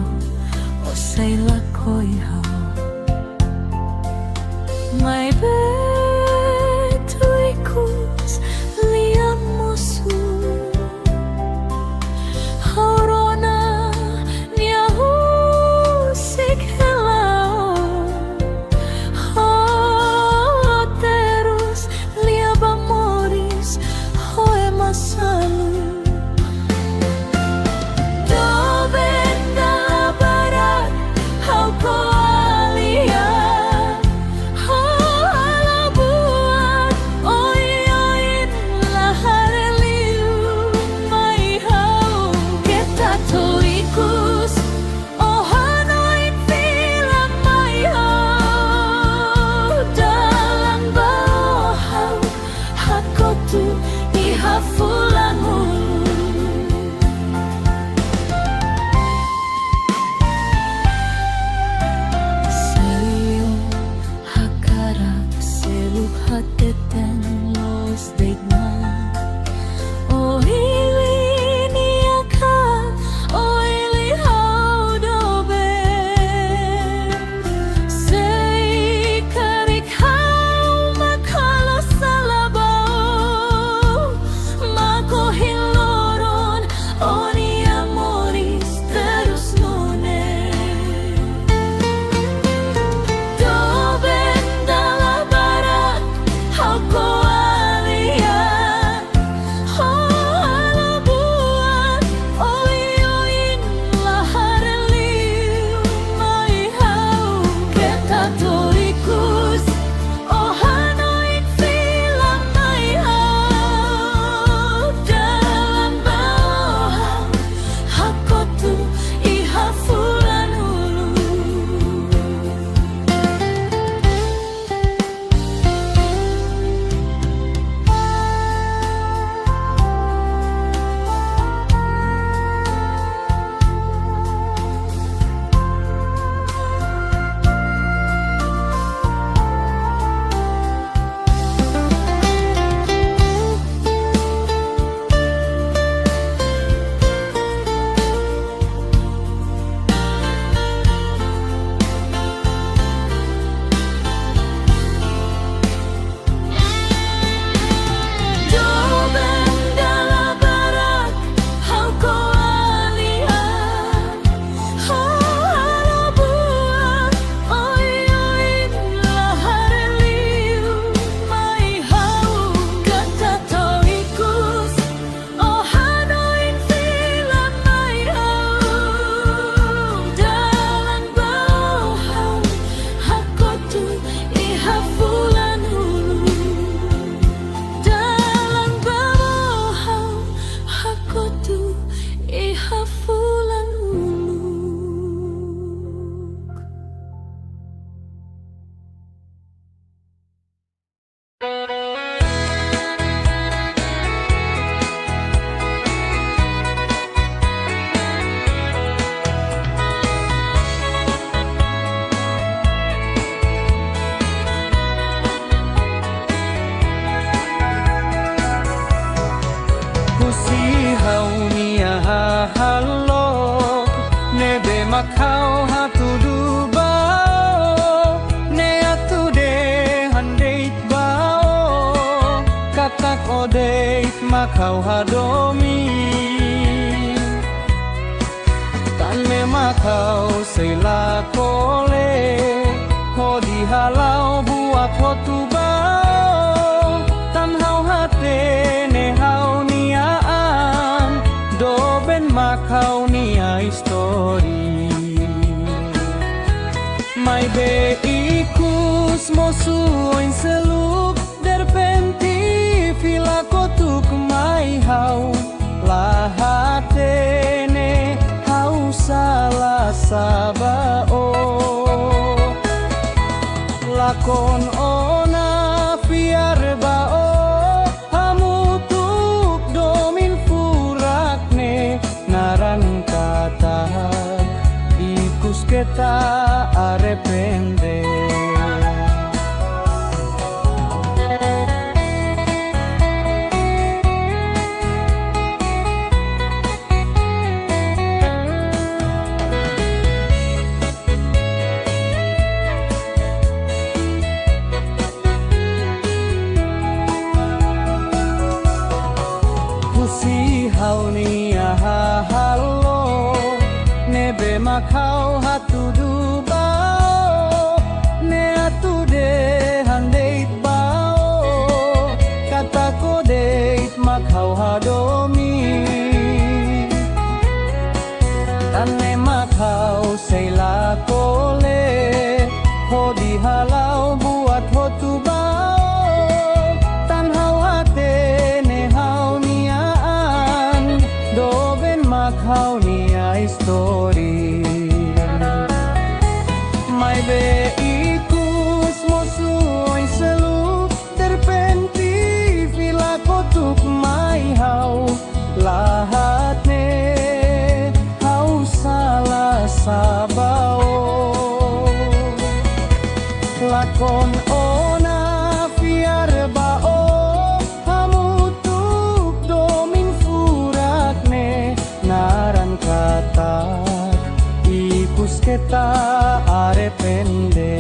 o sei la koi hao mai be tuikus liam mosu Horona niahu sikhelao Hoterus liabamoris hoe masalu Makau hatudu bao ne atude handeit bao katak odeit makau hadomi tan me makau seila kole hodi halau buat hotu bao tan hau hate ne hau niaan do ben makau nia histori mai be ikus mosuin seluk derpenti fila kotuk mai hau lahatene hau salah sabao lakon ona fiar bao hamutuk domin furakne naran kata ikus kita arrepende makau hatudu bao ne atude handeit bao kata ko deit makau hadomi tane makau seila kole hodi halau buat hotu bao tan hau hate ne hau niaan doben makau nia story mai be ikus mosuoi selu terpenti vila kotuk mai hau lahat ne hau salah sabao lakon ona fiar bao hamutuk domin furak ne naran kata ikus kita arepende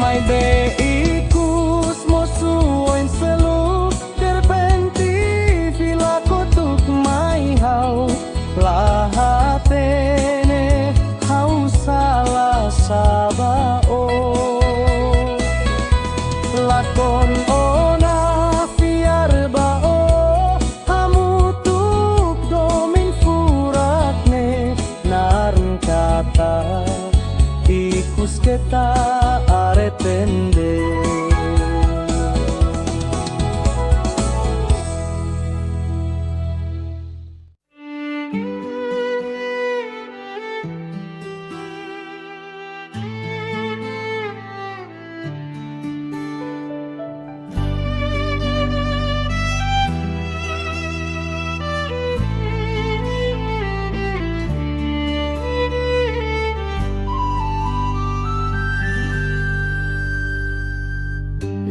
mai be ikus mosuoin selu terbenti vila kotuk mai hau lahatene hau salah sabao lakon ona fiar bao hamutuk domin furakne naran kata ikus kita aretende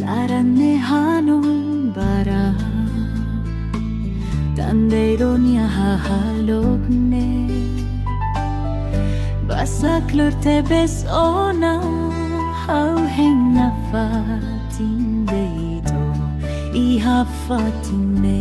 Larane hanon bara Tandeiro niya hahalog ne Basaklor tebes ona Hauheng na fatin deito Iha fatin ne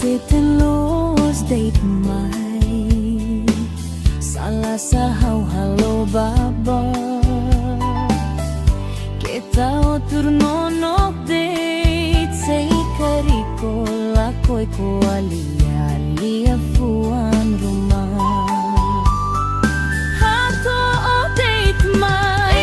Titelos date mai Salah sahau halo baba Kita otur nonok date Say kariko lakoy ko alia fuan rumah Hato o date mai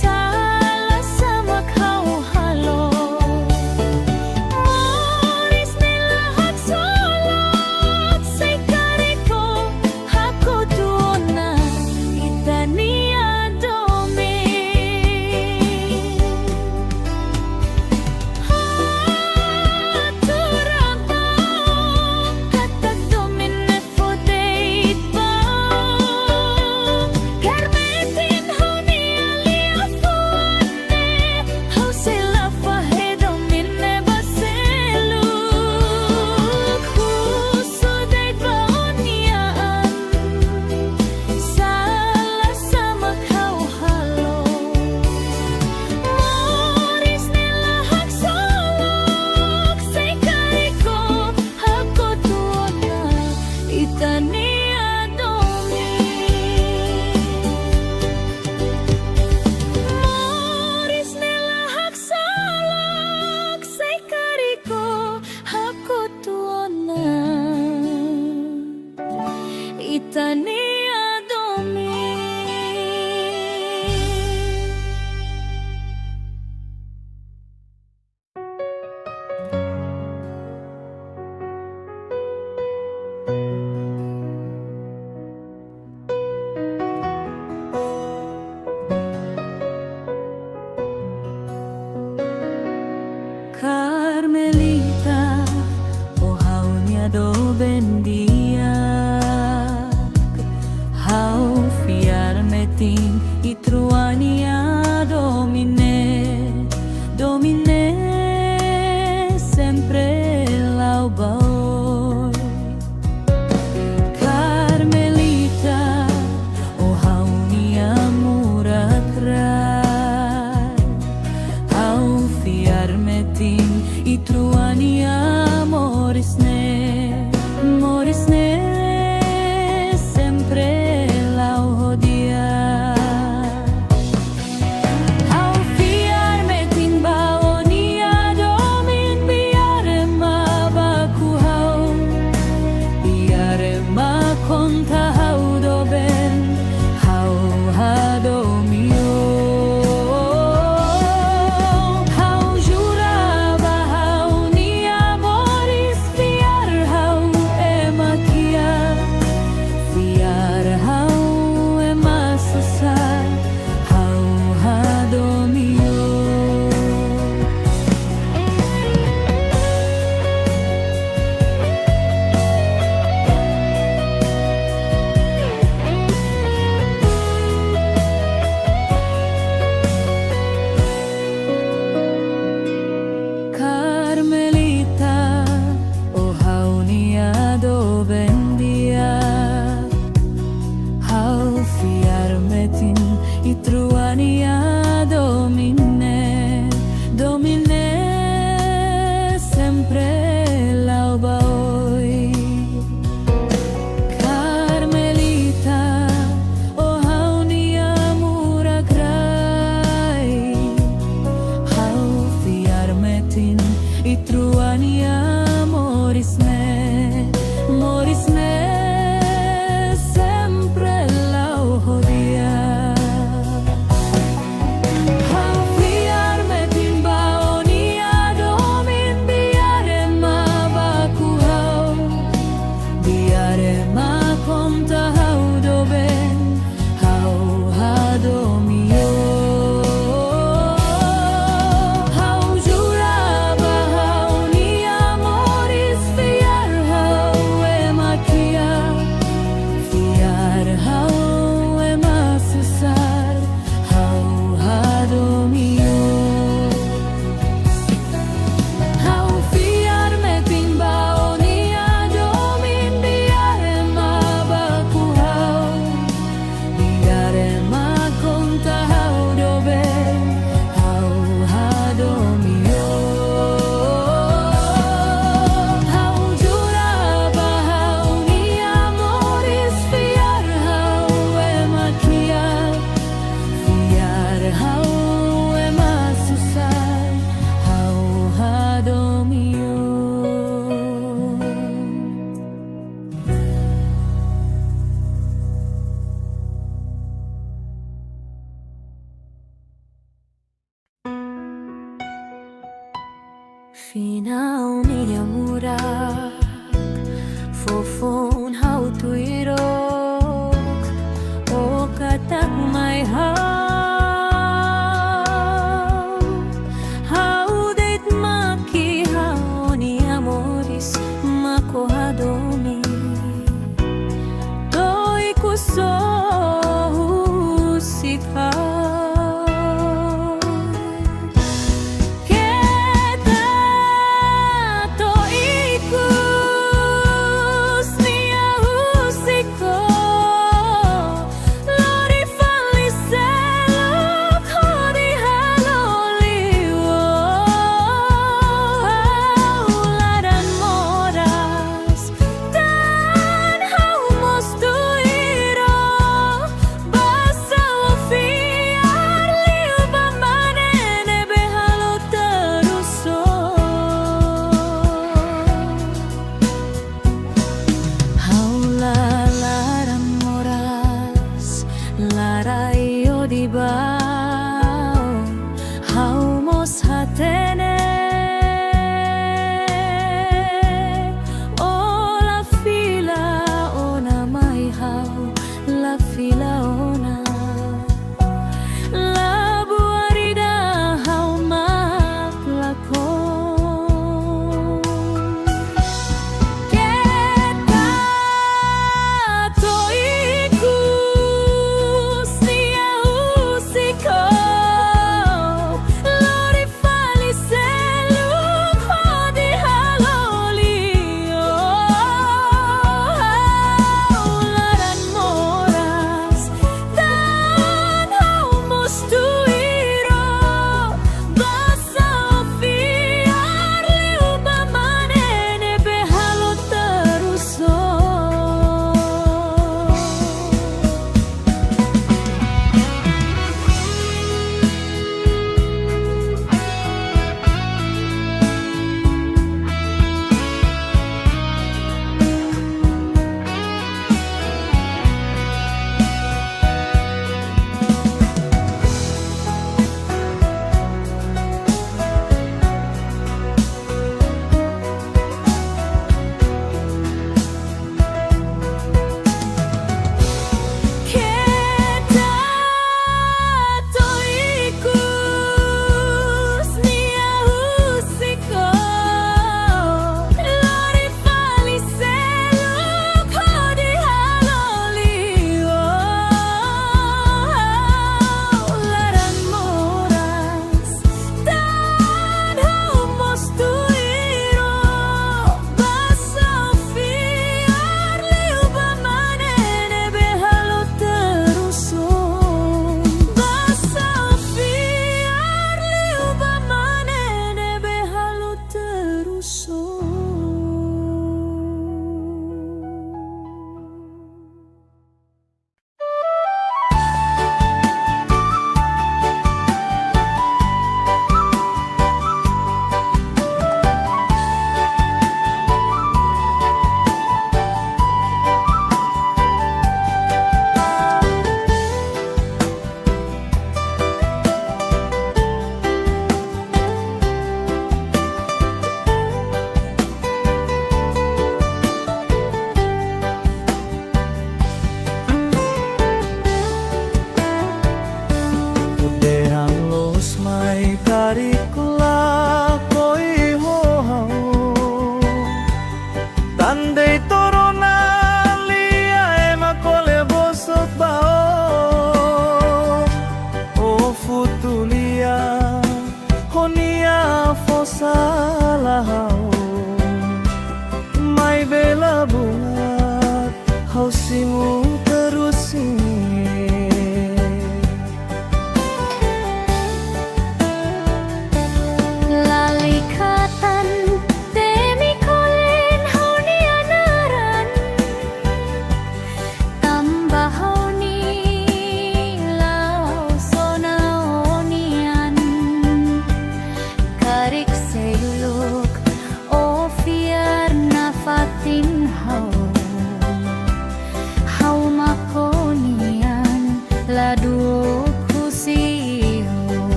Sa Carmelita, o haunia do bendia, hau fiarmetin i truania domine, domine sempre laubaoi. Carmelita, o haunia murakrai, hau fiarmetin i truania morisne, morisne sempre lauhodia. Hau fiarmetin baonia domin biarema baku hau, biarema konta hau doben, hau hadomio. Carmelita, o haunia do bendia, hau fiarmetin i truania domine, domine sempre laubaoi. Carmelita, o haunia murakrai, hau fiarmetin i truania morisne, morisne sempre lauhodia. Hau fiarmetin baonia domin biarema baku hau, biarema konta hau doben, hau hadomio. Finaw niya murak, fofon hau tuirok, o katak may hau deit maki hau ni amoris mako hadomi, doi kuso husika. Good.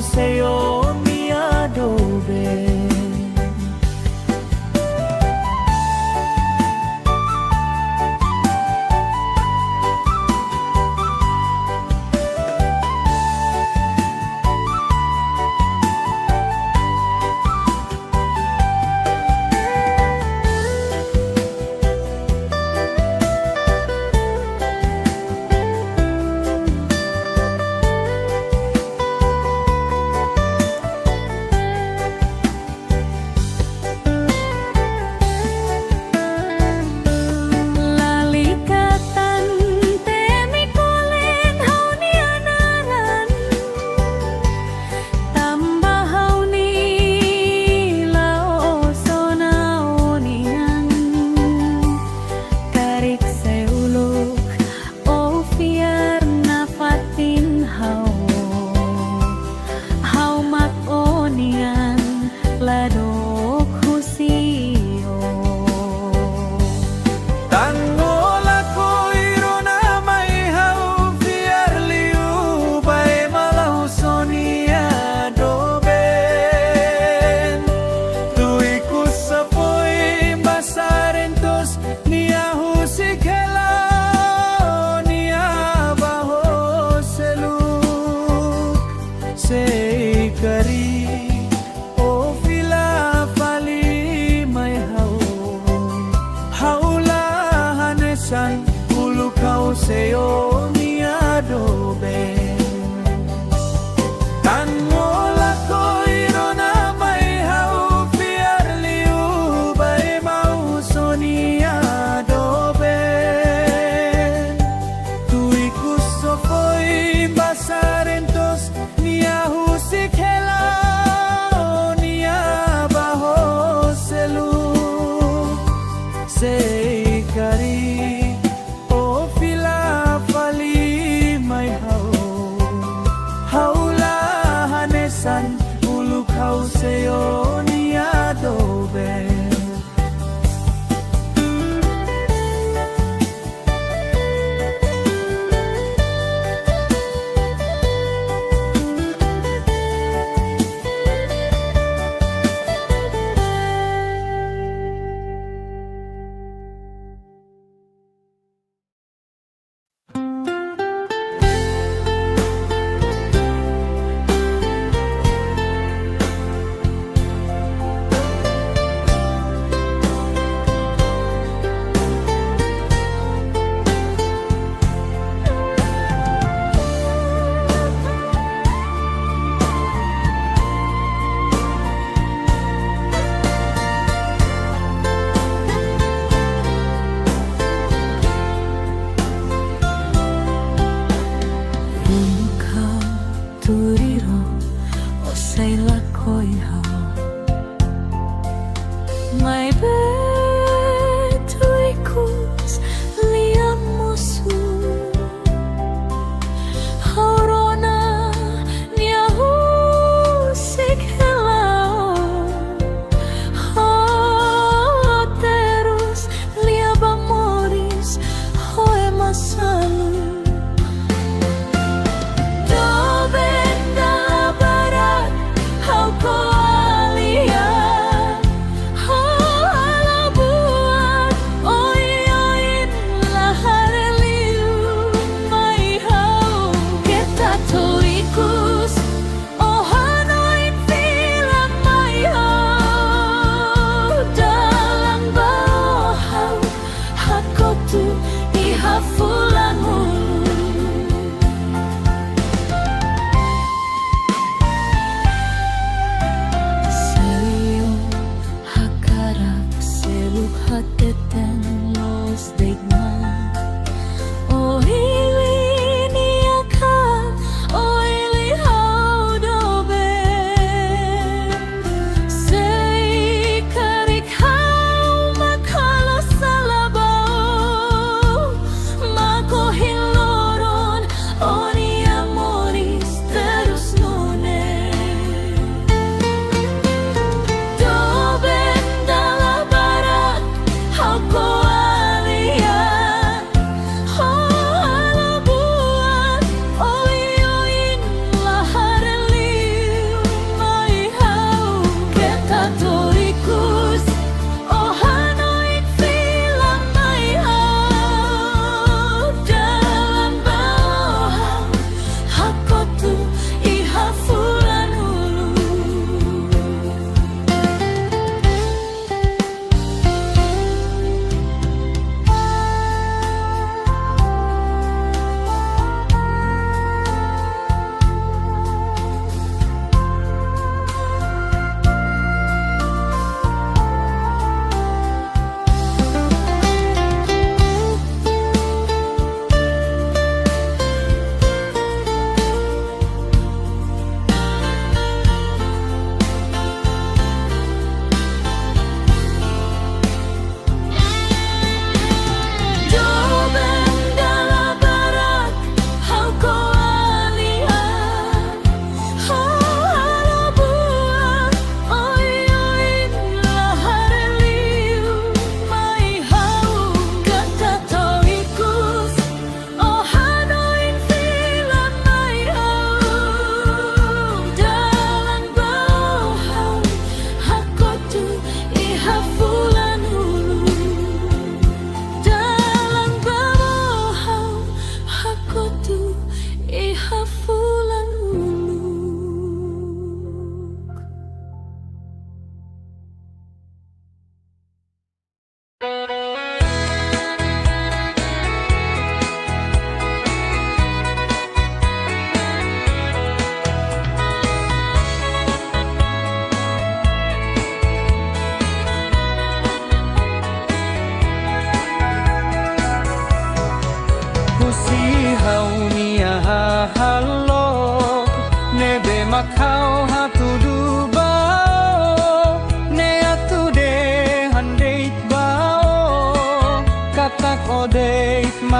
sa'yo mi adobe. Sa'yo mi adobe. Tangola ko'y na may haupi arliu bay mauso ni adobe. Tui kuso ko'y basarentos ni ahusik helao ni abaho selu say kari. Ulukau sa'yo ni adobe.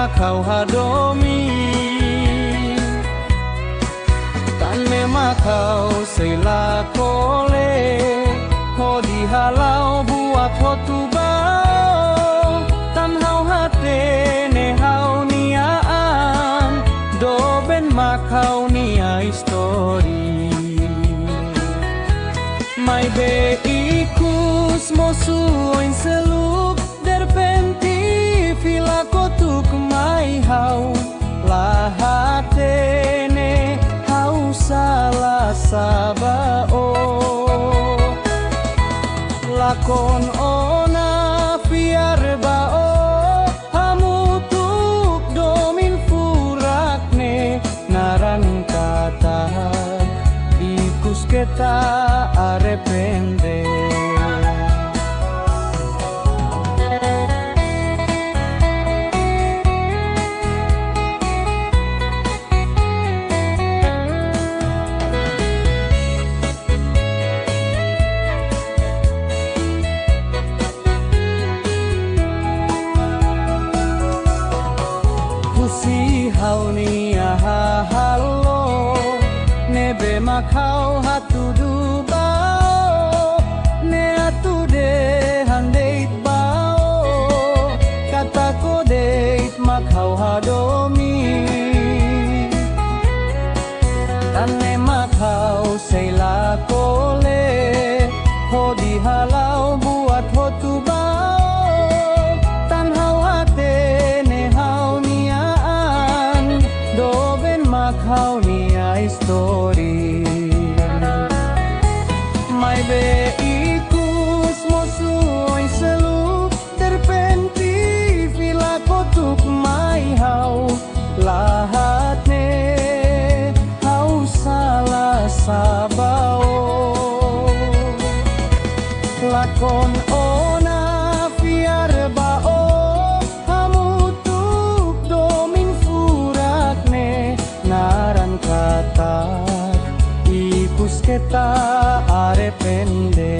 makau hadomi tan me makau sela kole ho di halau buat ho tu bao tan hau hate ne hau niaan do ben makau nia histori mai be ikus mosuin seluk derpenti fila kotuk mai hau lahatene hau salah sabao lakon ona fiar bao hamutuk domin furakne naran kata ikus kita arepende si hau ni halo nebe makau hatu du bao ne atu de handeit bao kata ko deit makau hadomi tane makau sela kole ho di halau buat ho tu bao tan hau hate ne hau makau nia histori mai be ikus mosuin seluk terpenti fila kotuk mai hau lahatne hau salah sabao lakon ona fiar bao hamutuk domin furakne naran kata ikus kita arepende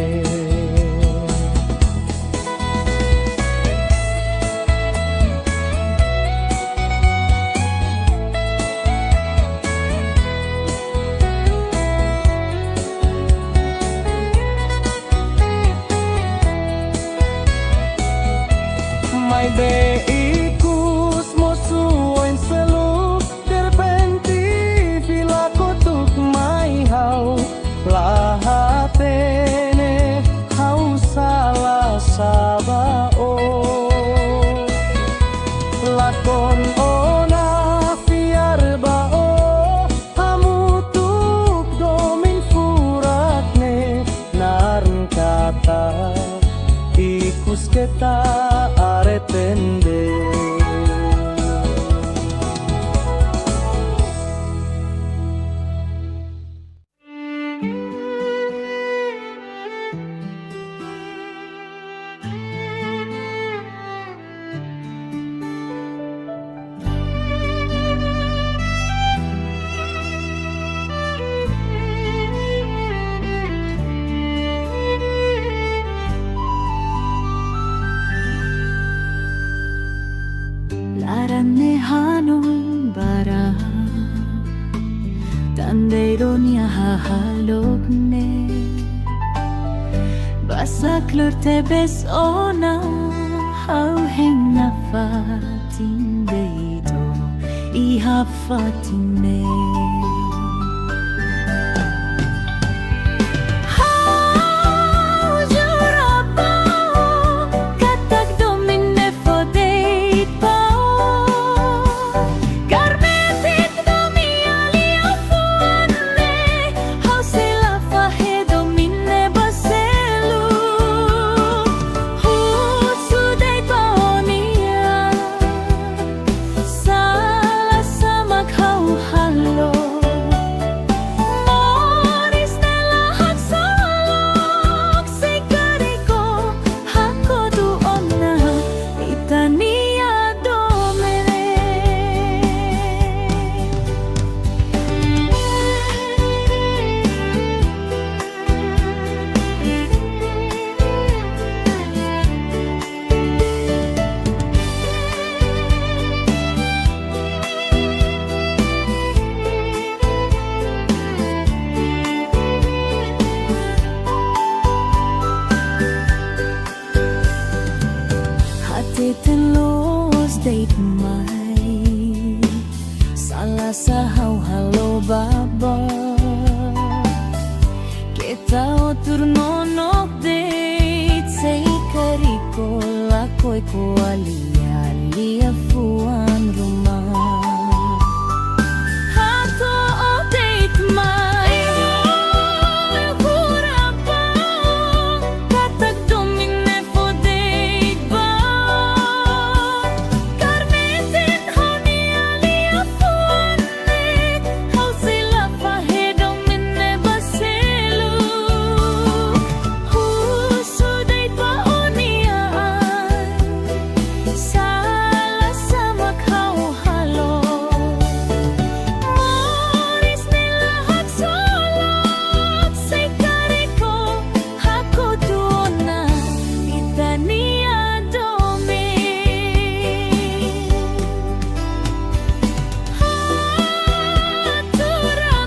mai be ikus mosuin seluk terpenti fila kotuk mai hau lahatene hau salah sabao lakon ona fiar bao hamutuk domin furakne naran kata ikus kita aretende Laranne hanun bara Tandeironia hahalogne Basaklur tebes ona Hau henga fatin deito Iha fatine Salah sama kau halo Tao turnonok deit sei kariko lakoy ko alia fuan rumah. Hato o deit mai hurapang katag domine fo deit ba karmetin honi alia fuan ne hau sila pahedong minne baselu huso deit ba oniaan sala sama kau halo moris nila hagsolok say kariko hako tuona itania domi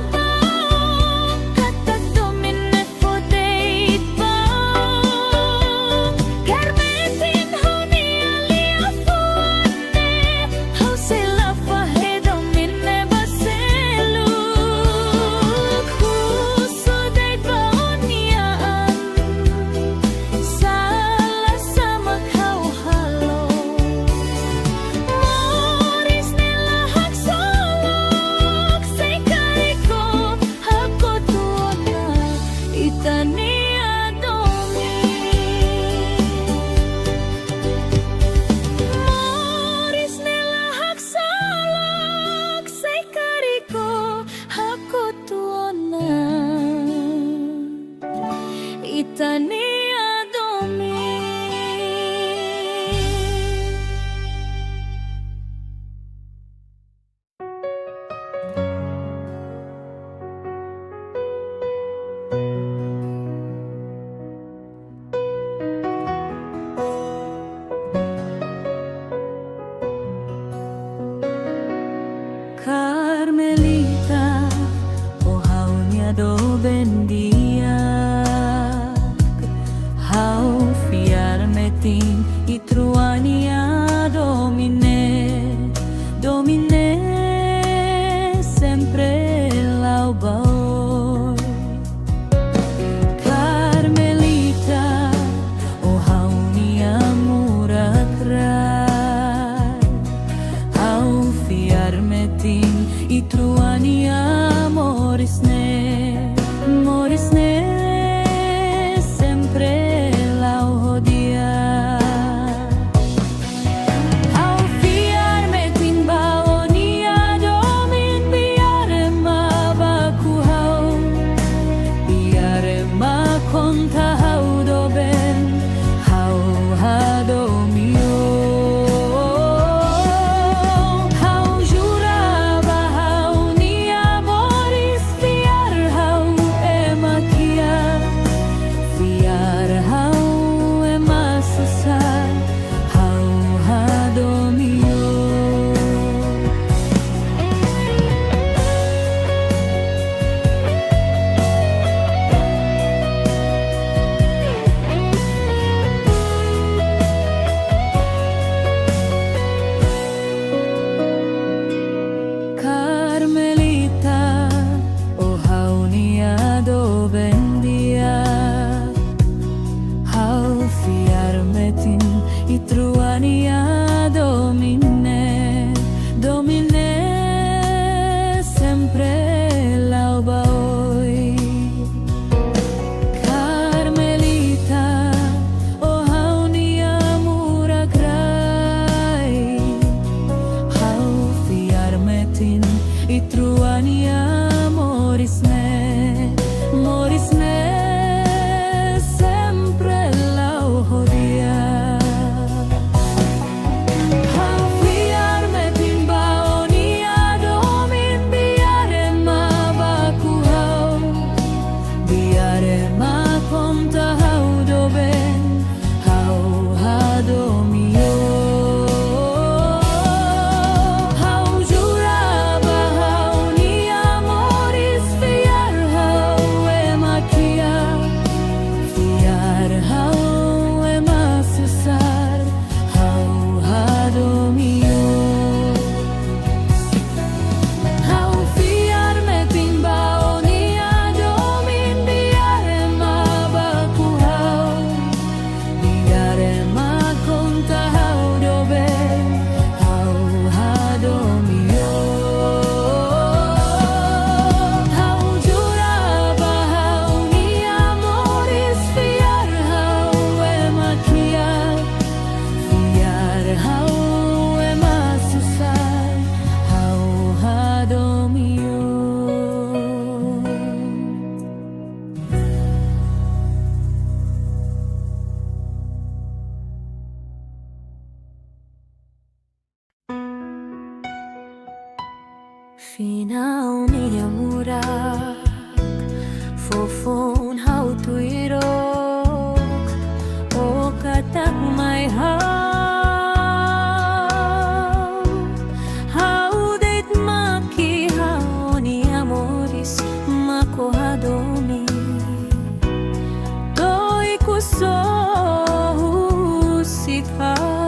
haturabang katag domine fo deit ba karmetin honi alia fuane hau sila pahedong minne baseluk huso deit ba oniaan sala sama kau halo moris nila hagsolok say kariko hako tuona itania domi moris nila hagsolok say kariko hako tuona itania domi. Carmelita, oh haunya do bendia, hau fiar metin itruania domine, domine sempre lau baoi. Carmelita, oh haunia murakrai, hau fiar metin itruania morisne, morisne sempre lau hodia. Hau fiar metin baonia domin biare ma baku hau, biare ma konta hau doben, hau hadomio. Hau juraba hau nia moris fiar hau emakia, fiar hau ema susah, hau hadomio. Carmelita, oh hau nia do bendia, hau fiar metin itruania domine, domine sempre lau baoi. Carmelita, oh hau nia murakrai, hau fiar metin itruania morisne, morisne sempre lau hodia. Hau fiar metin baonia domin biare ma baku hau, biare ma konta hau doben, hau hadomio. Hau juraba hau nia moris fiar hau emakia, fiar hau ema susar, hau hadomio. Hau fiar metin baonia domin biare Finaw niya murak Fofon how to irok O katak may how date makihaw ni amoris makohadomi To'y kuso husikaw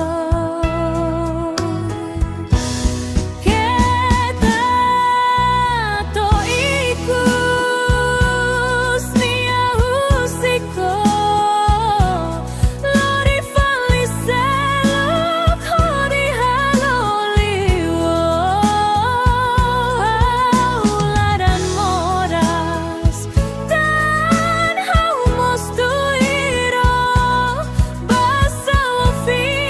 Feel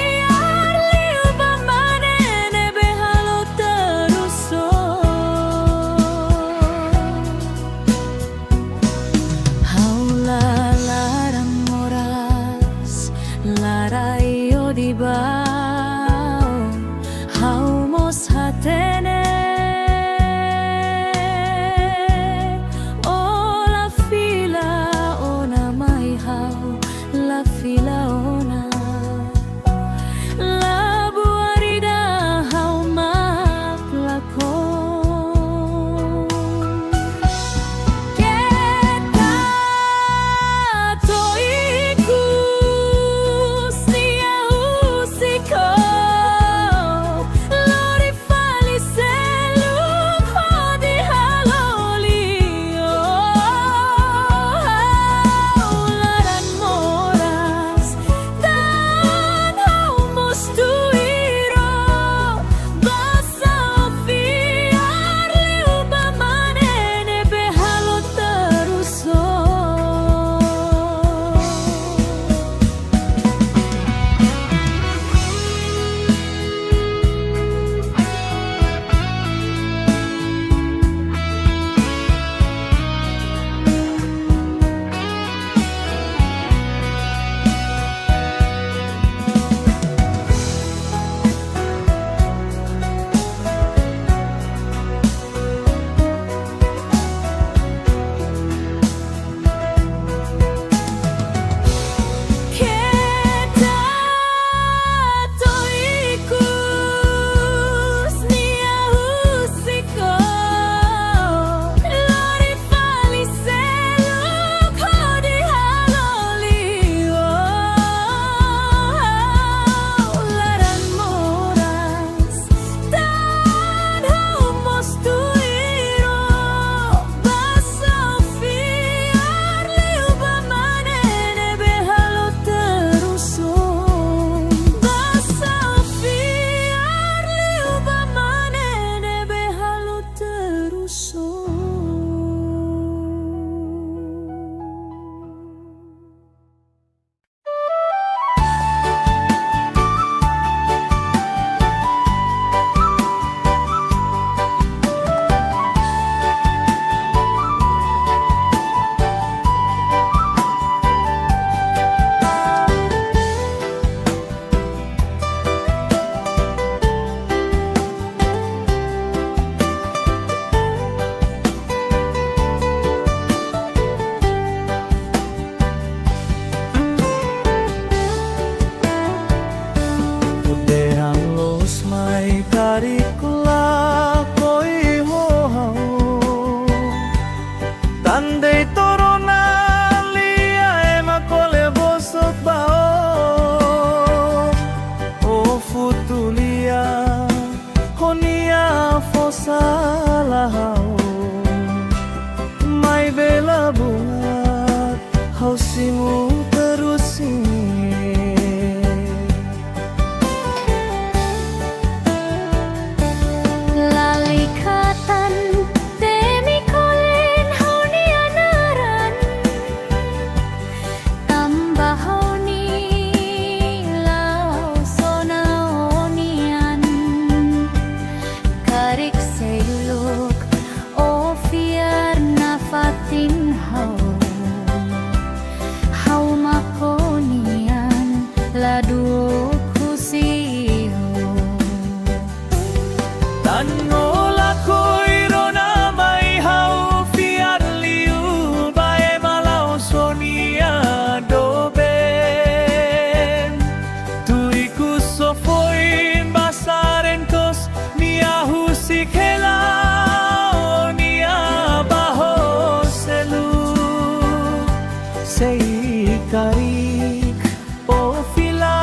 say karik o fila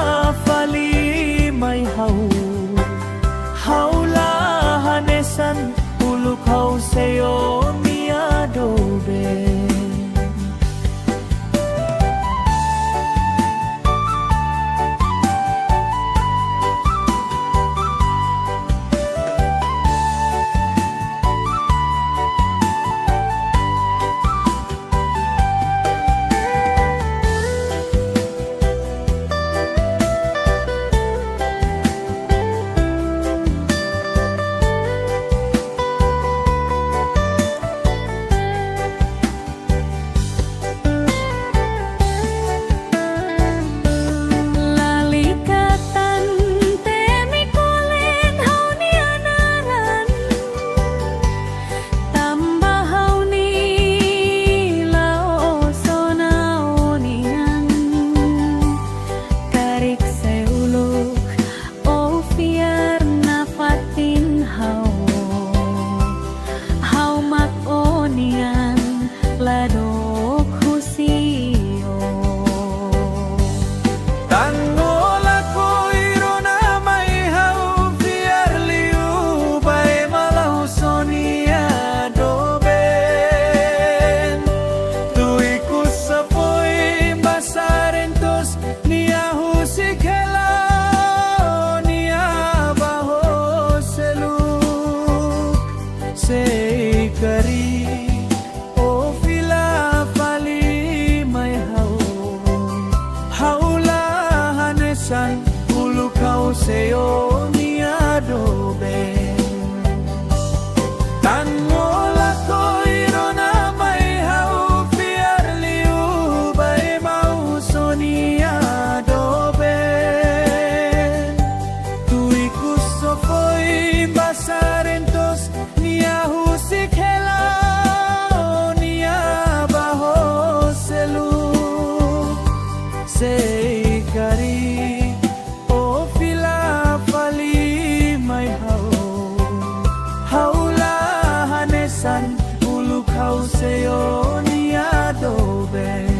fali may haula hanesan uluk hau seyo mi adobe. Seo mi adobe tan ngola ko irona may hau fiar liu bay mau soni adobe tuiku sofoi basarentos nia husik hela nia baho selu sei kari uluk hau seyo ni adobe.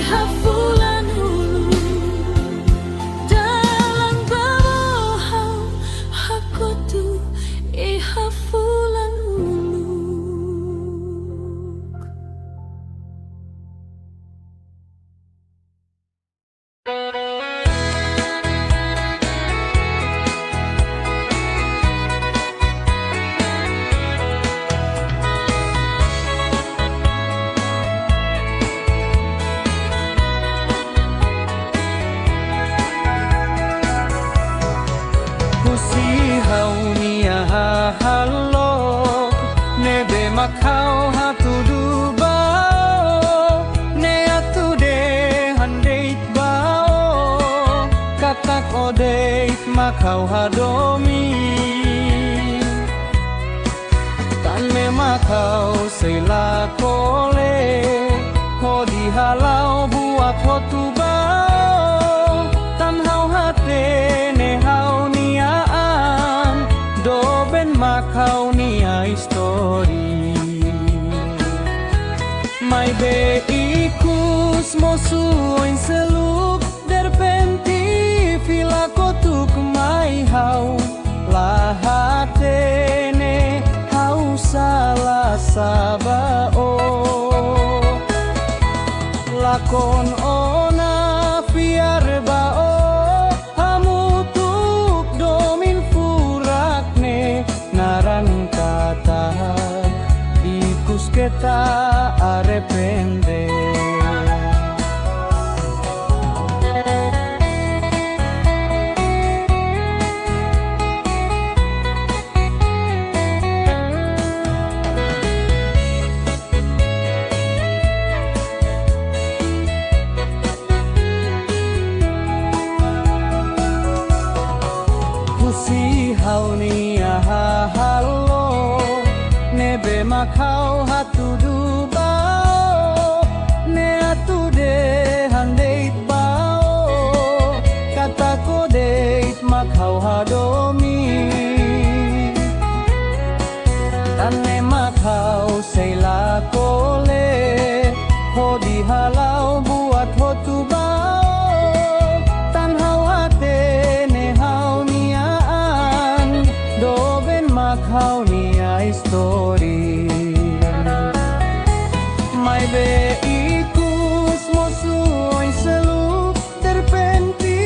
ihafulan hulu dalam bawah aku tuh ihafulan hulu. Kusihau nia halok nebe makau hatudu bao ne atude handeit bao katak odeit makau hadomi tan me makau seila kole hodi halau buat hotu bao tan hau hate ne hau niaan doben makau nia histori mai be ikus mosuin seluk derpenti fila kotuk mai hau lahatene hau salah sabao lakon ona fiar bao hamutuk domin furakne naran kata ikus kita arepende. Kusihau nia halo nebe makau hatudu bao ne atude handeit bao kata kodeit makau hadomi tane makau seila kole hodi halau buat hotu bao tan hau hate ne hau niaan doben makau nia histori mai be ikus mosuin seluk terpenti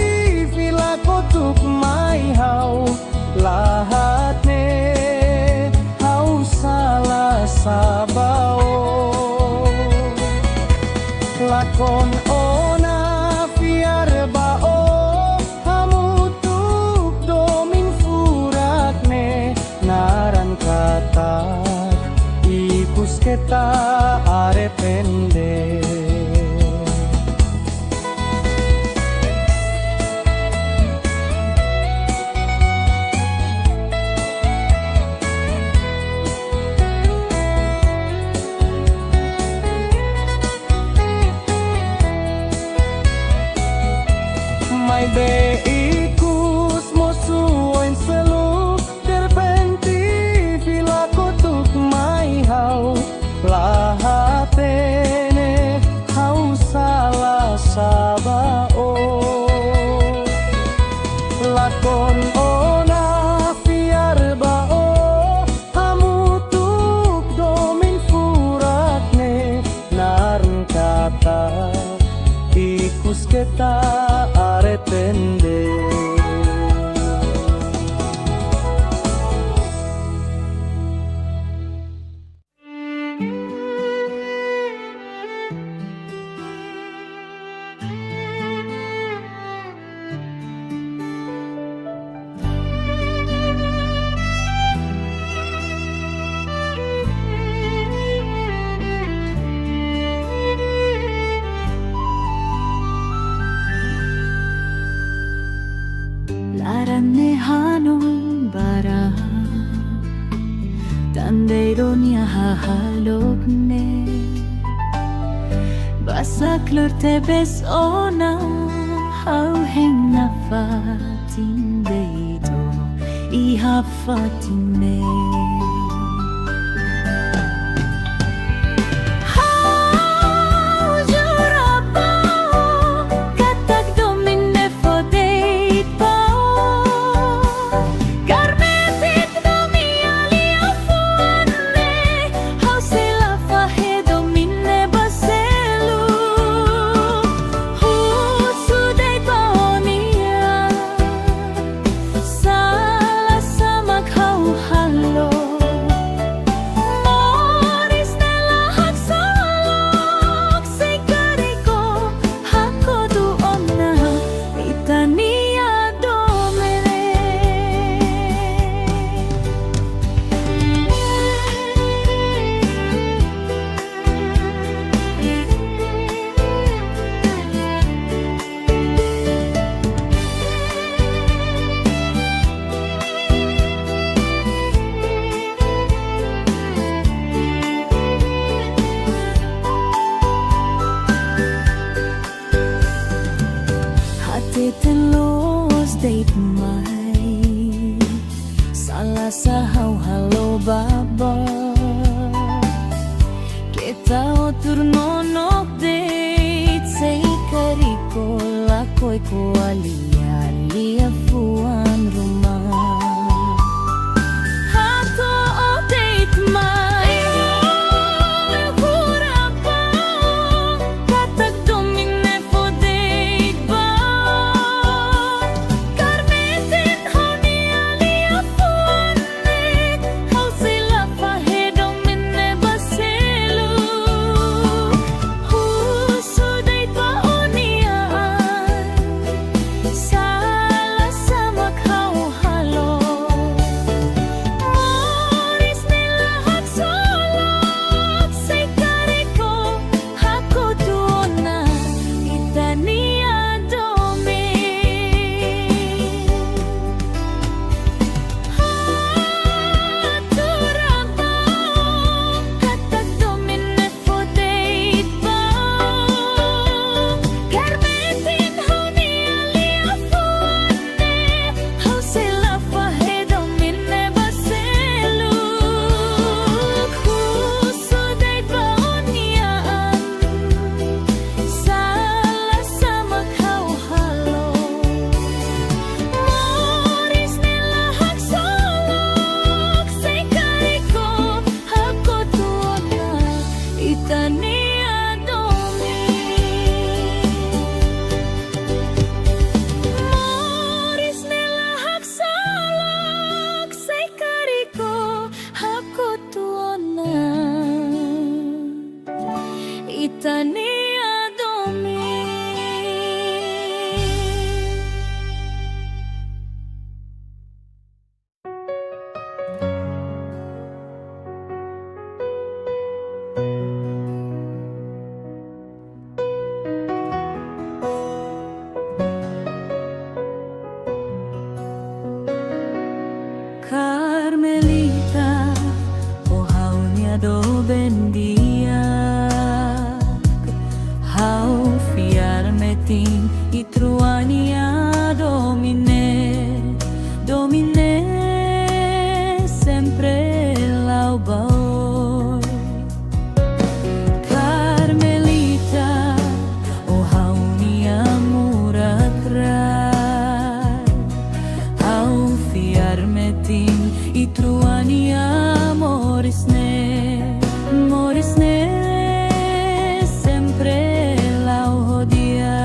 fila kotuk mai hau lahatne hau salah sabao lakon ona fiar bao hamutuk domin furakne naran kata ikus kita arepende. Mai be ikus mosuin seluk terpenti fila kotuk mai hau lahatene hau salah sabao lakon ona fiar bao hamutuk domin furakne naran kata ikus kita arepende. Laranne hanon bara Tandeironia hahalokne Basaklor tebes ona Hau hengna fatin deito Iha fatine Hau jurapa date mai salah sahau halo baba kita otur nonok date say kariko lakoy ko alia fuan rumah hato o date mai Itania Domi. Carmelita, o jaunia do bendia, hau fiarme tin y truania domine, domine sempre laubaoi. Carmelita, o jaunia muratrai, hau fiarme tin y truania morisne, morisne sempre lau hodia.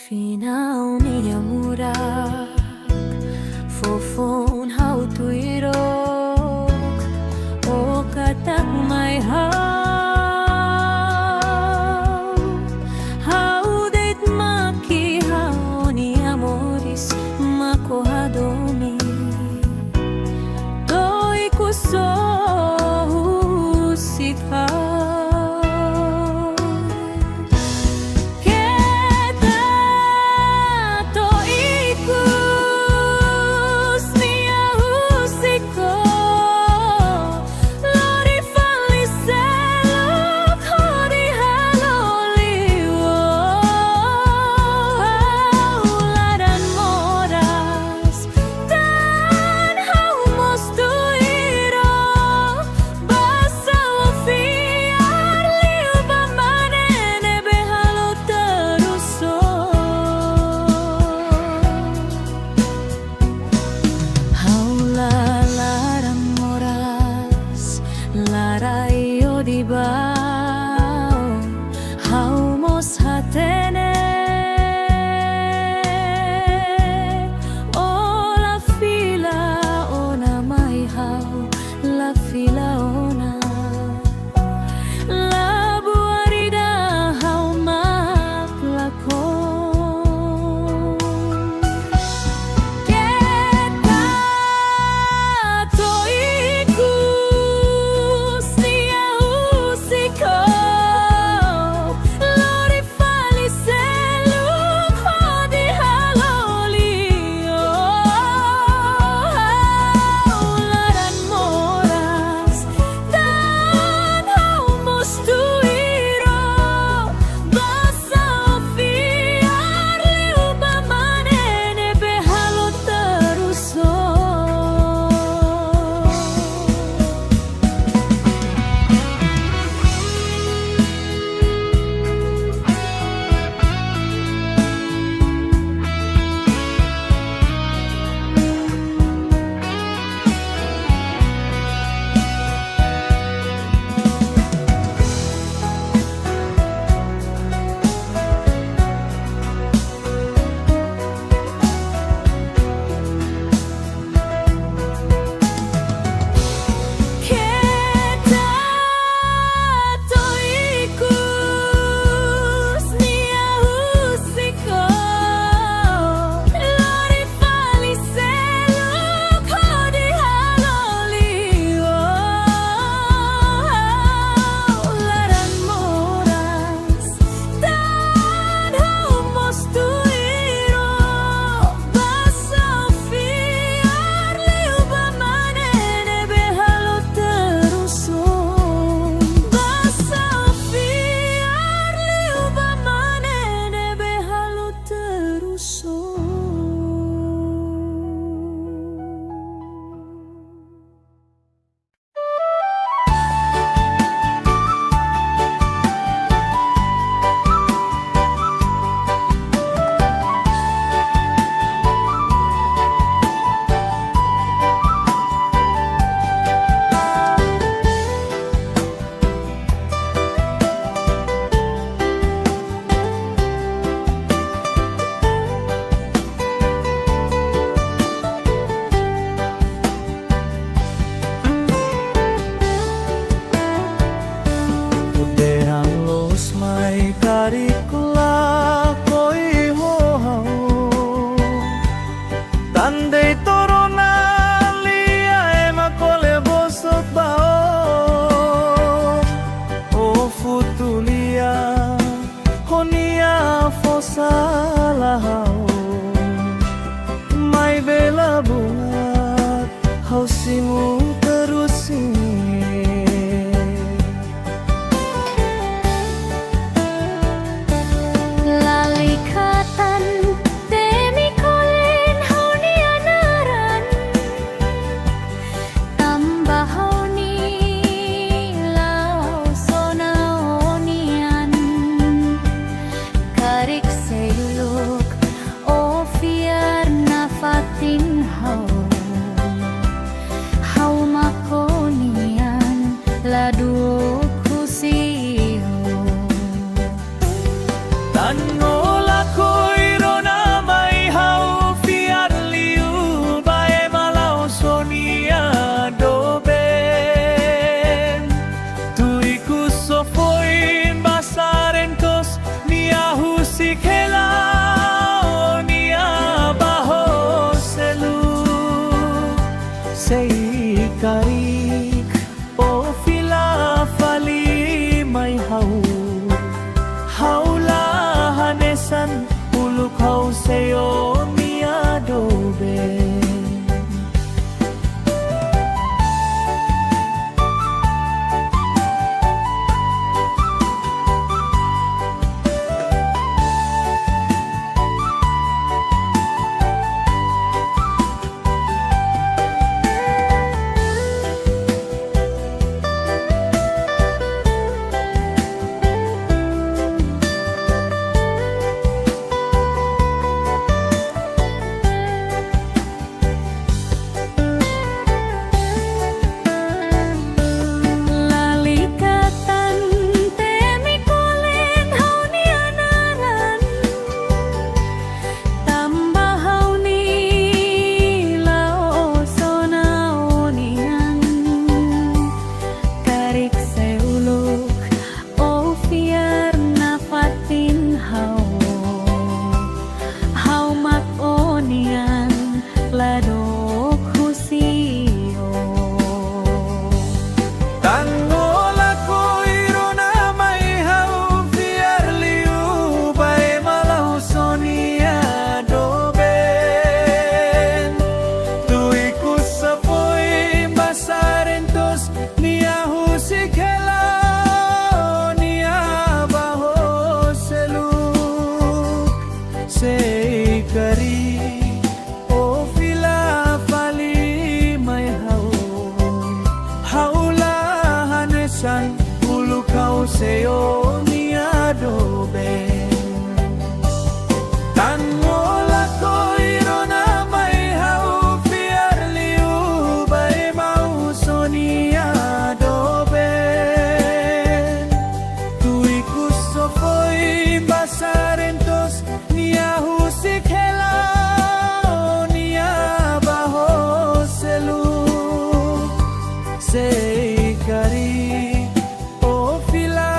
Finauni amurak Fofon hau tuirok O katak may hau deit maki hau ni amoris makohadomi Doi kuso sikha Larayo di bao haumos hatene o la fila ona mai hau la fila ona la buarida hau mak lakon Kita toiku Andei torona lia ema cole bosot bao O futulia honia fosa lahau Mai bela buat hausimu terusi Tannola koira hanesan ulu kau seo ni adobe tan ngola koiro na may hau fiar liu bay mau soni adobe tui kuso foi basarentos ni ahusik helao ni abaho selu sei kari o fila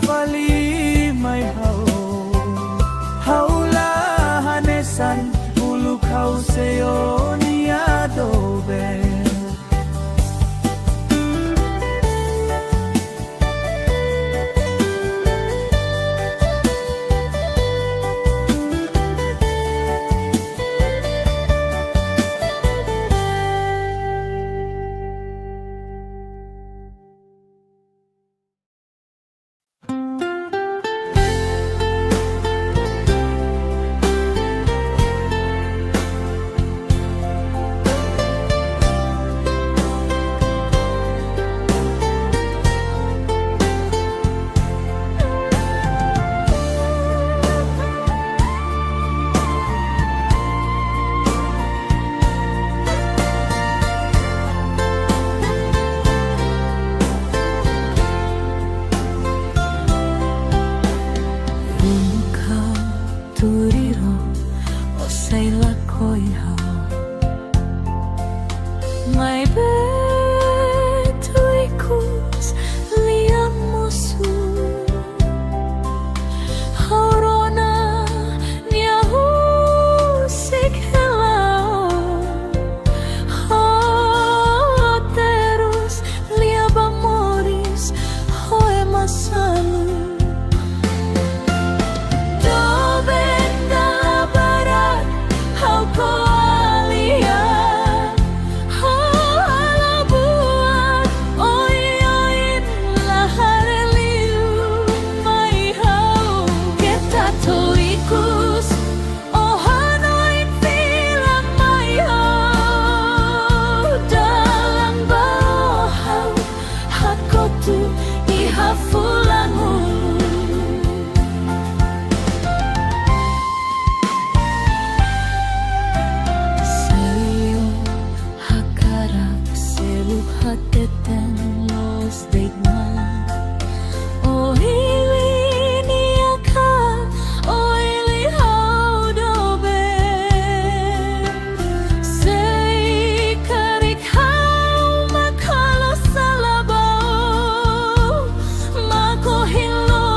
fali mai haula hanesan ulu kau seo ni adobe Hello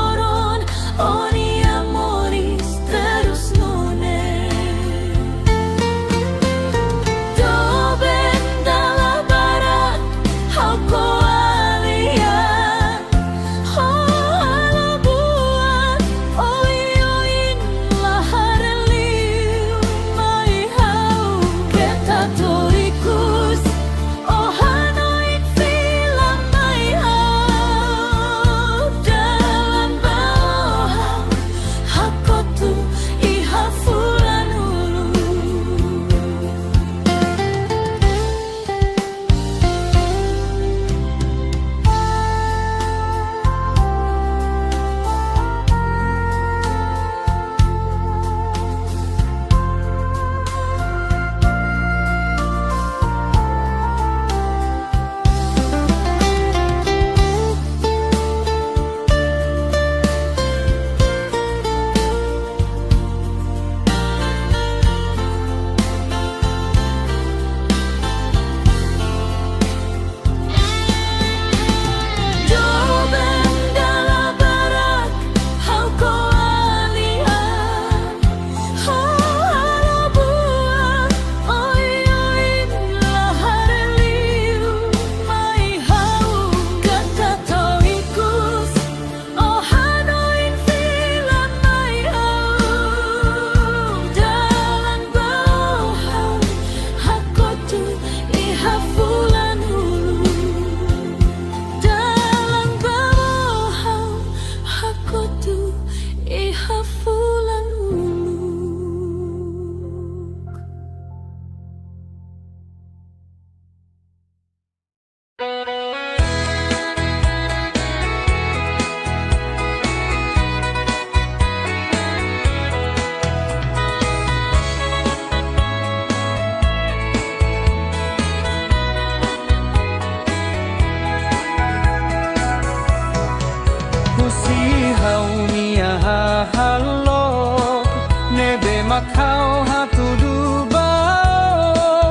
makau hatudu bao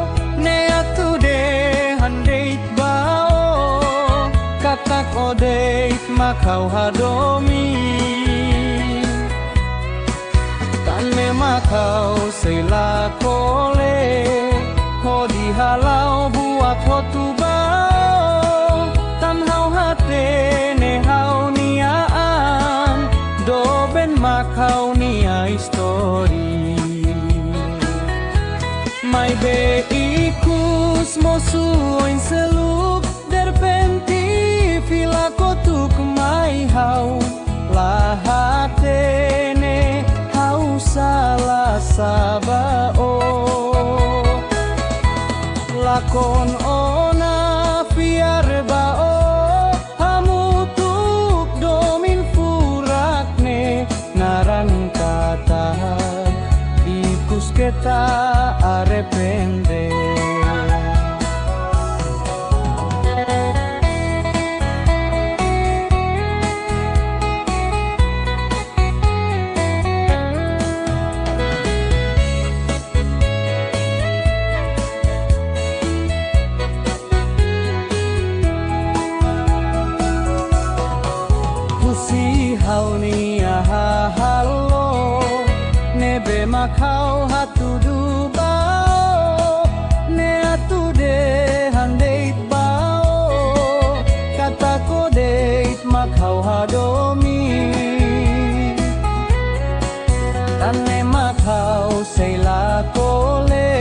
ne atude handeit bao katak odeit makau hadomi tan me makau seila kole hodi halau buat hotu bao tan hau hate ne hau niaan do ben makau nia histori mai be ikus mosuoin seluk derpenti fila kotuk mai hau lahatene hau salah sabao lakon ona fiar bao hamutuk domin furakne naran kata ikus kita arepende makau hatudu bao ne atude handeit bao kata kodeit makau hadomi tane makau seila kole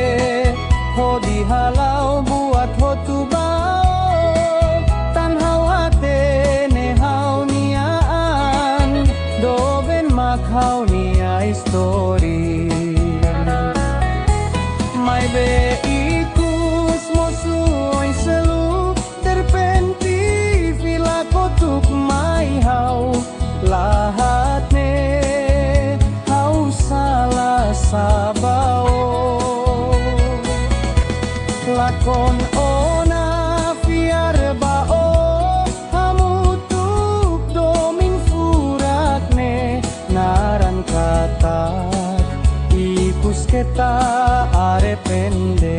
hodi halau buat hotu bao tan hau hate ne hau niaan doben makau nia histori mai be ikus mosuoin seluk terpenti vila kotuk mai hau lahatne hau salah sabao lakon ona fiar bao hamutuk domin furakne naran kata ikus kita arepende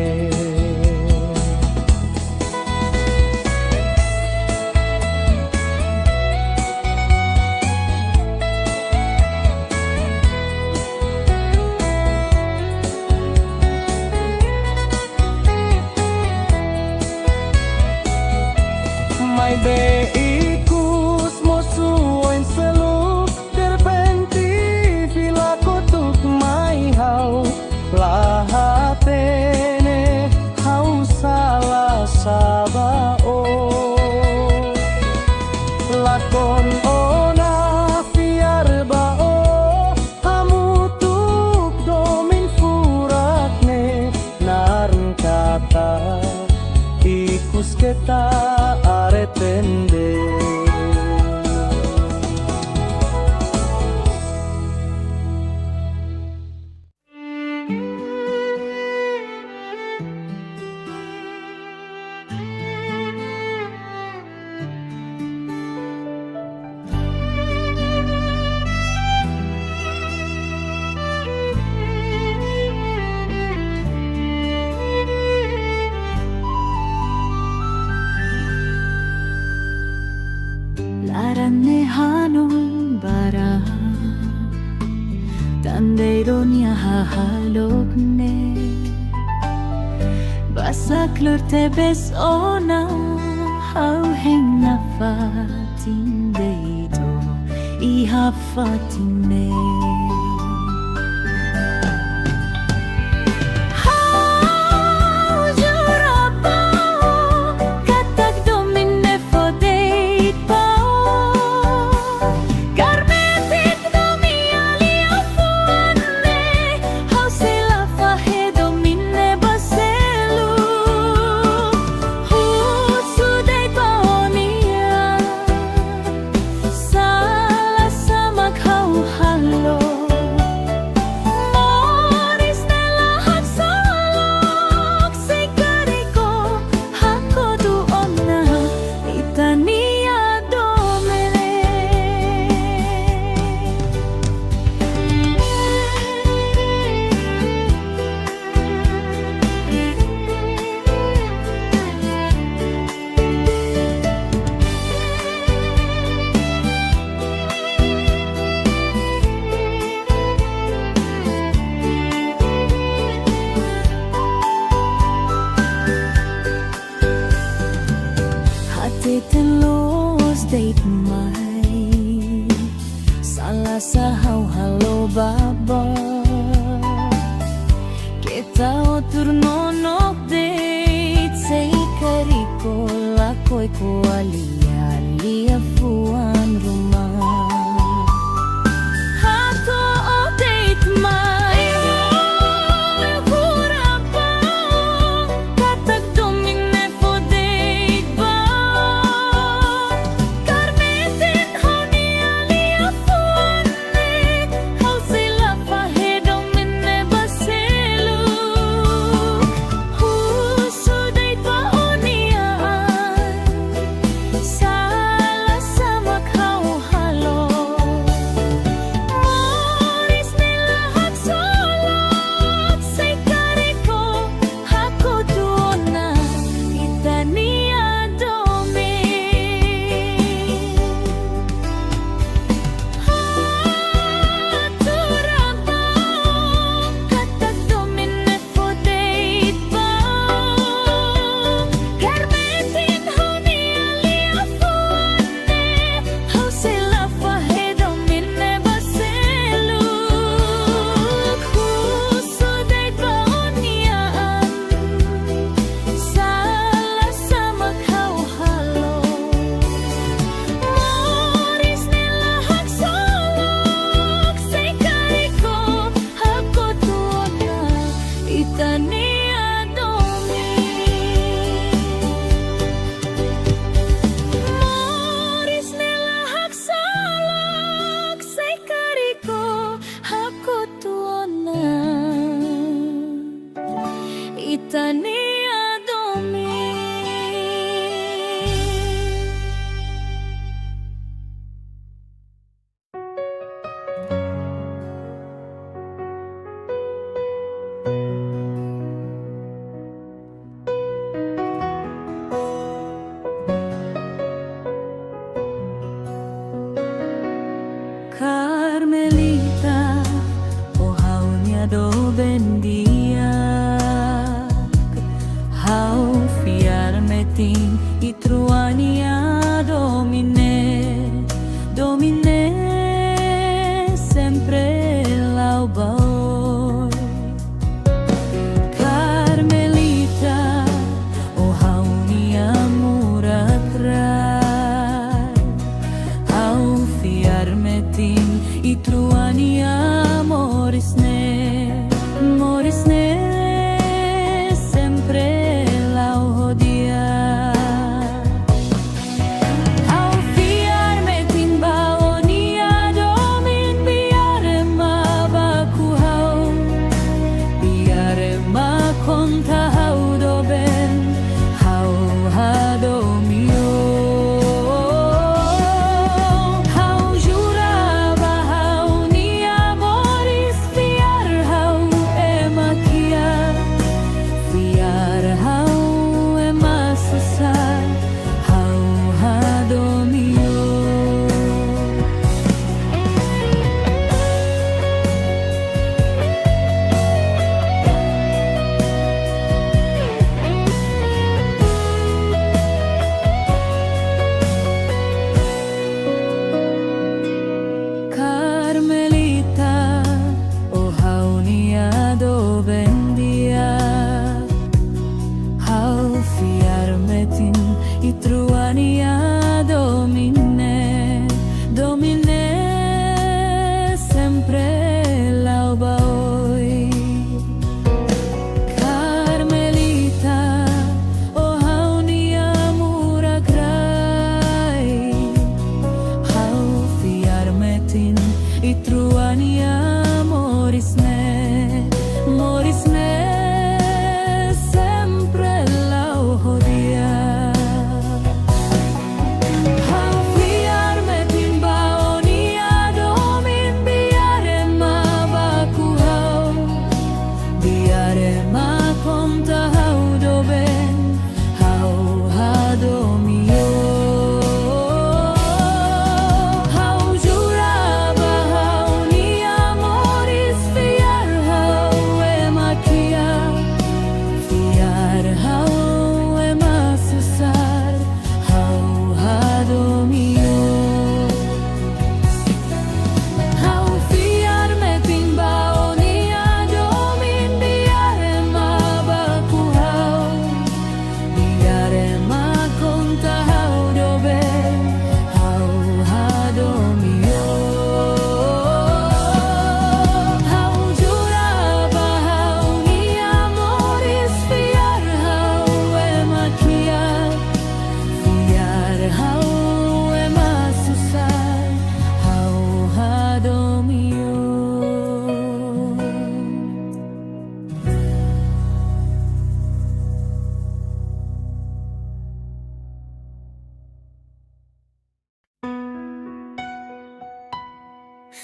mai be ikus mosuoin seluk terpenti vila kotuk mai hau lahatene hau salah sabao lakon ona fiar bao hamutuk domin furakne naran kata ikus kita aretende Laranne hanun bara Tandeironia hahalogne Basaklur tebes ona Hau henga fatin deito Iha fatine Salah sama kau halo date mai salah sahau halo baba kita otur nonok date say kariko lakoy ko alia fuan rumah hato o date mai Itania Domi. Carmelita, oh haunya do bendia hau fiarme tin i truania domine sempre lau baoi Carmelita o haunia muratrai hau fiarme tin i truania morisne sempre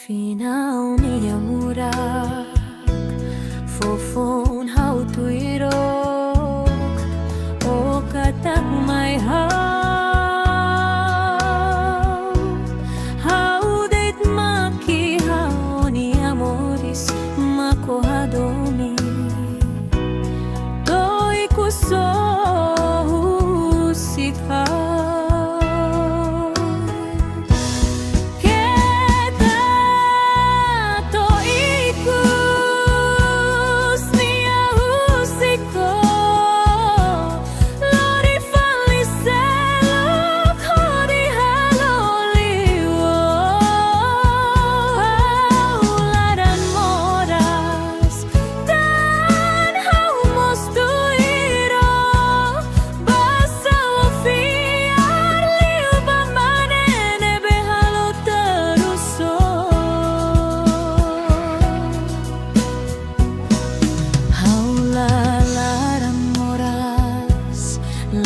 Finauni amurak Fofon hau tuirok O katak may hau deit maki hau ni amoris makohadomi Doi kuso husika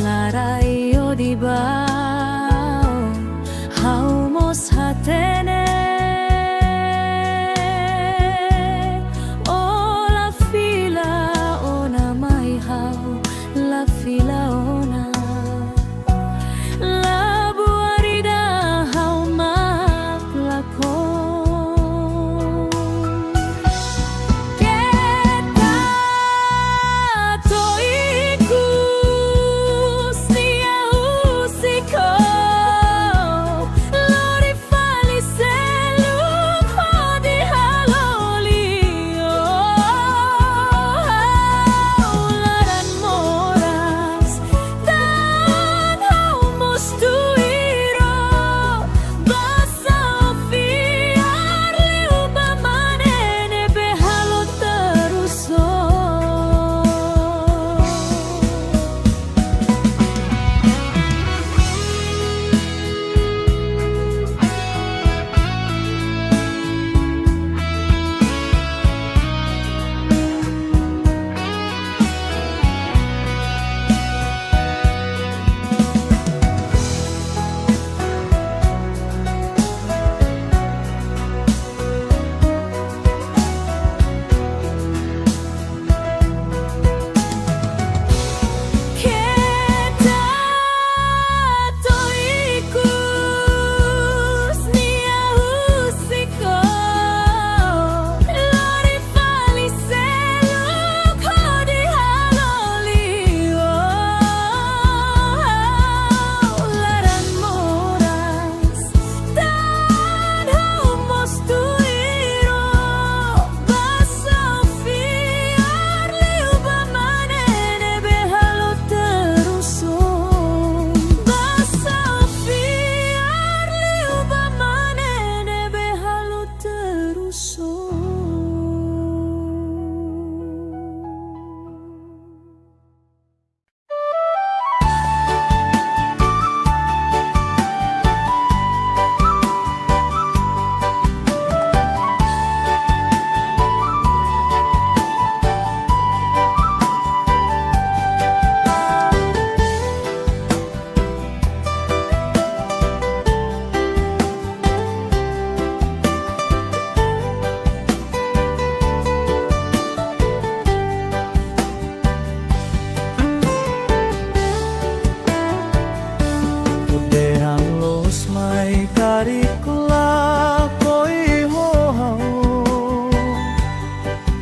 Larayo di bao haumos hatene o la fila ona mai hau la fila ona la buarida hau mak lakon Kita to iku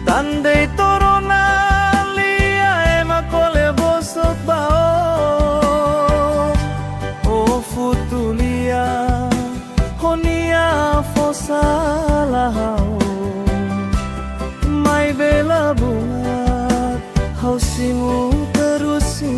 Tandai torona lia ema kole bosok bao O futulia honia fosa lahau Mai bela buat hausimu terusi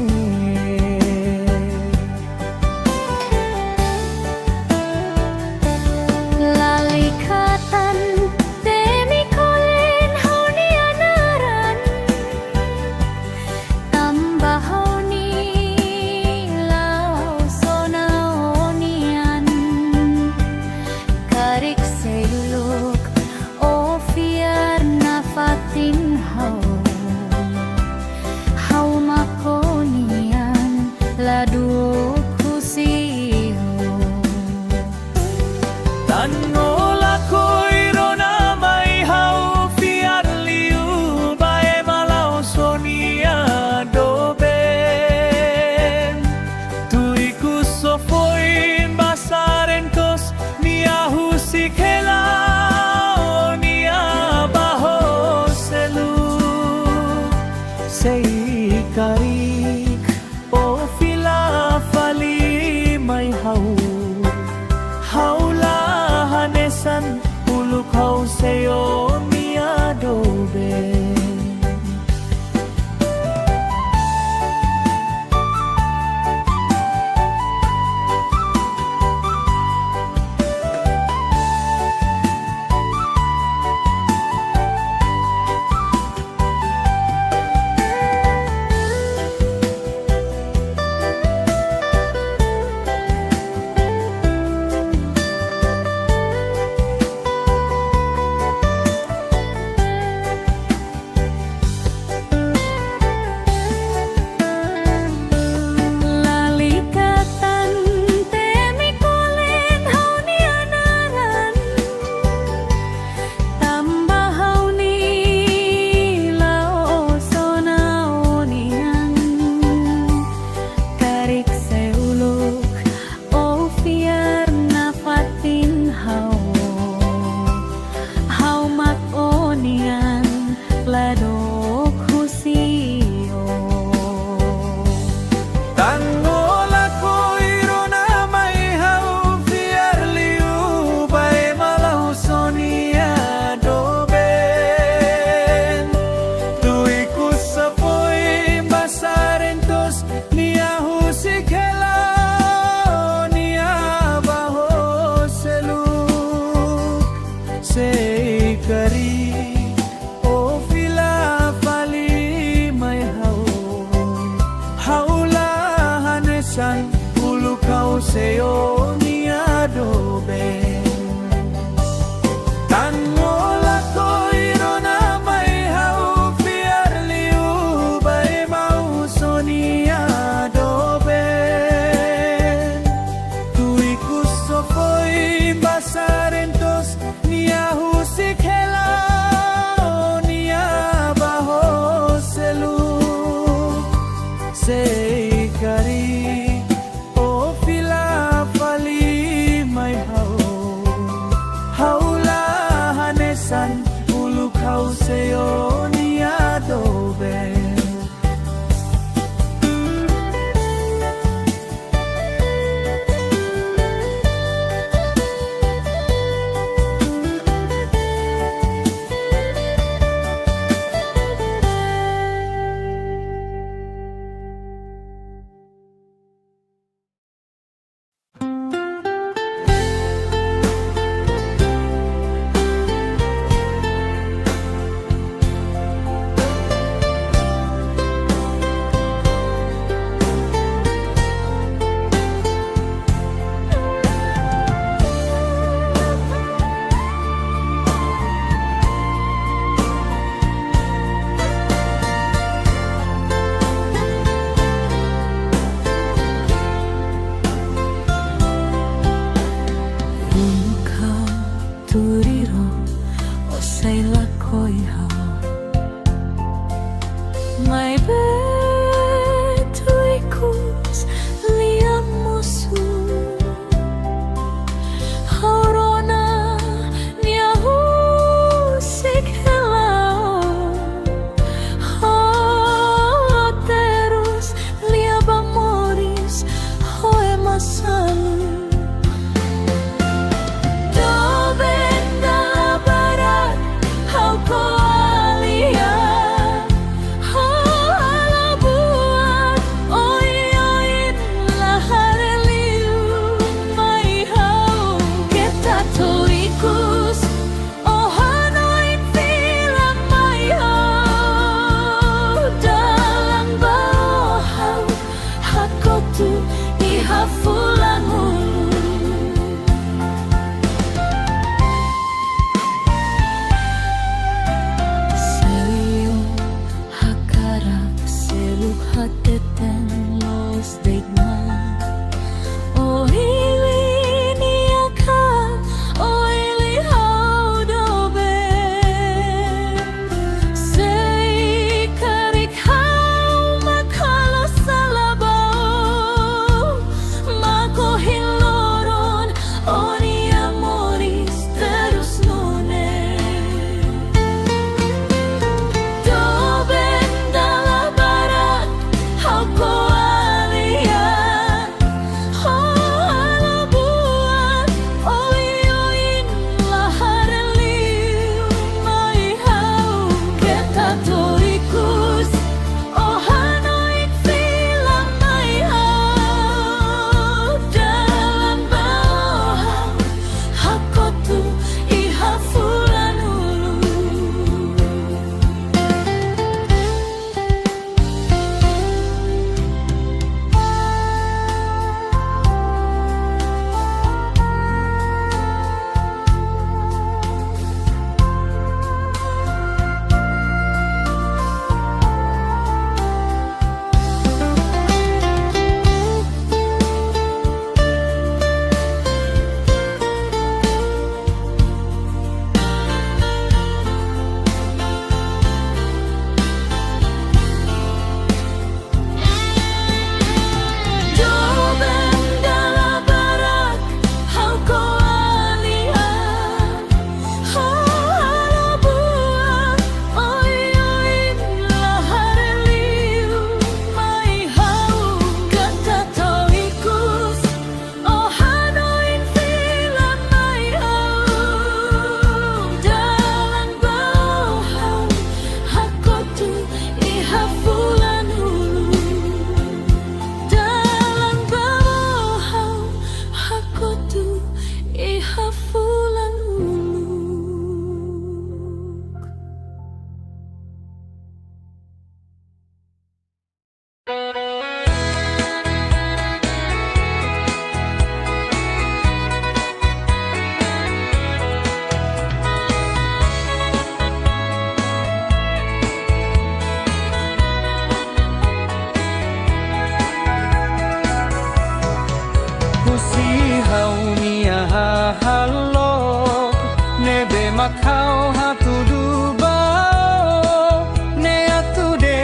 makau hatudu bao ne atude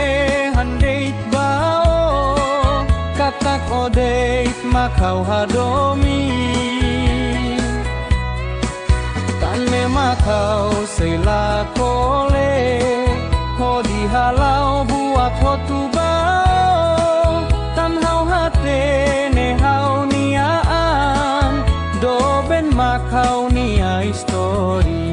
handeit bao katak odeit makau hadomi tanme makau sela kole hodi halau buat hotu bao tan hau hate ne hau niaan doben makau nia histori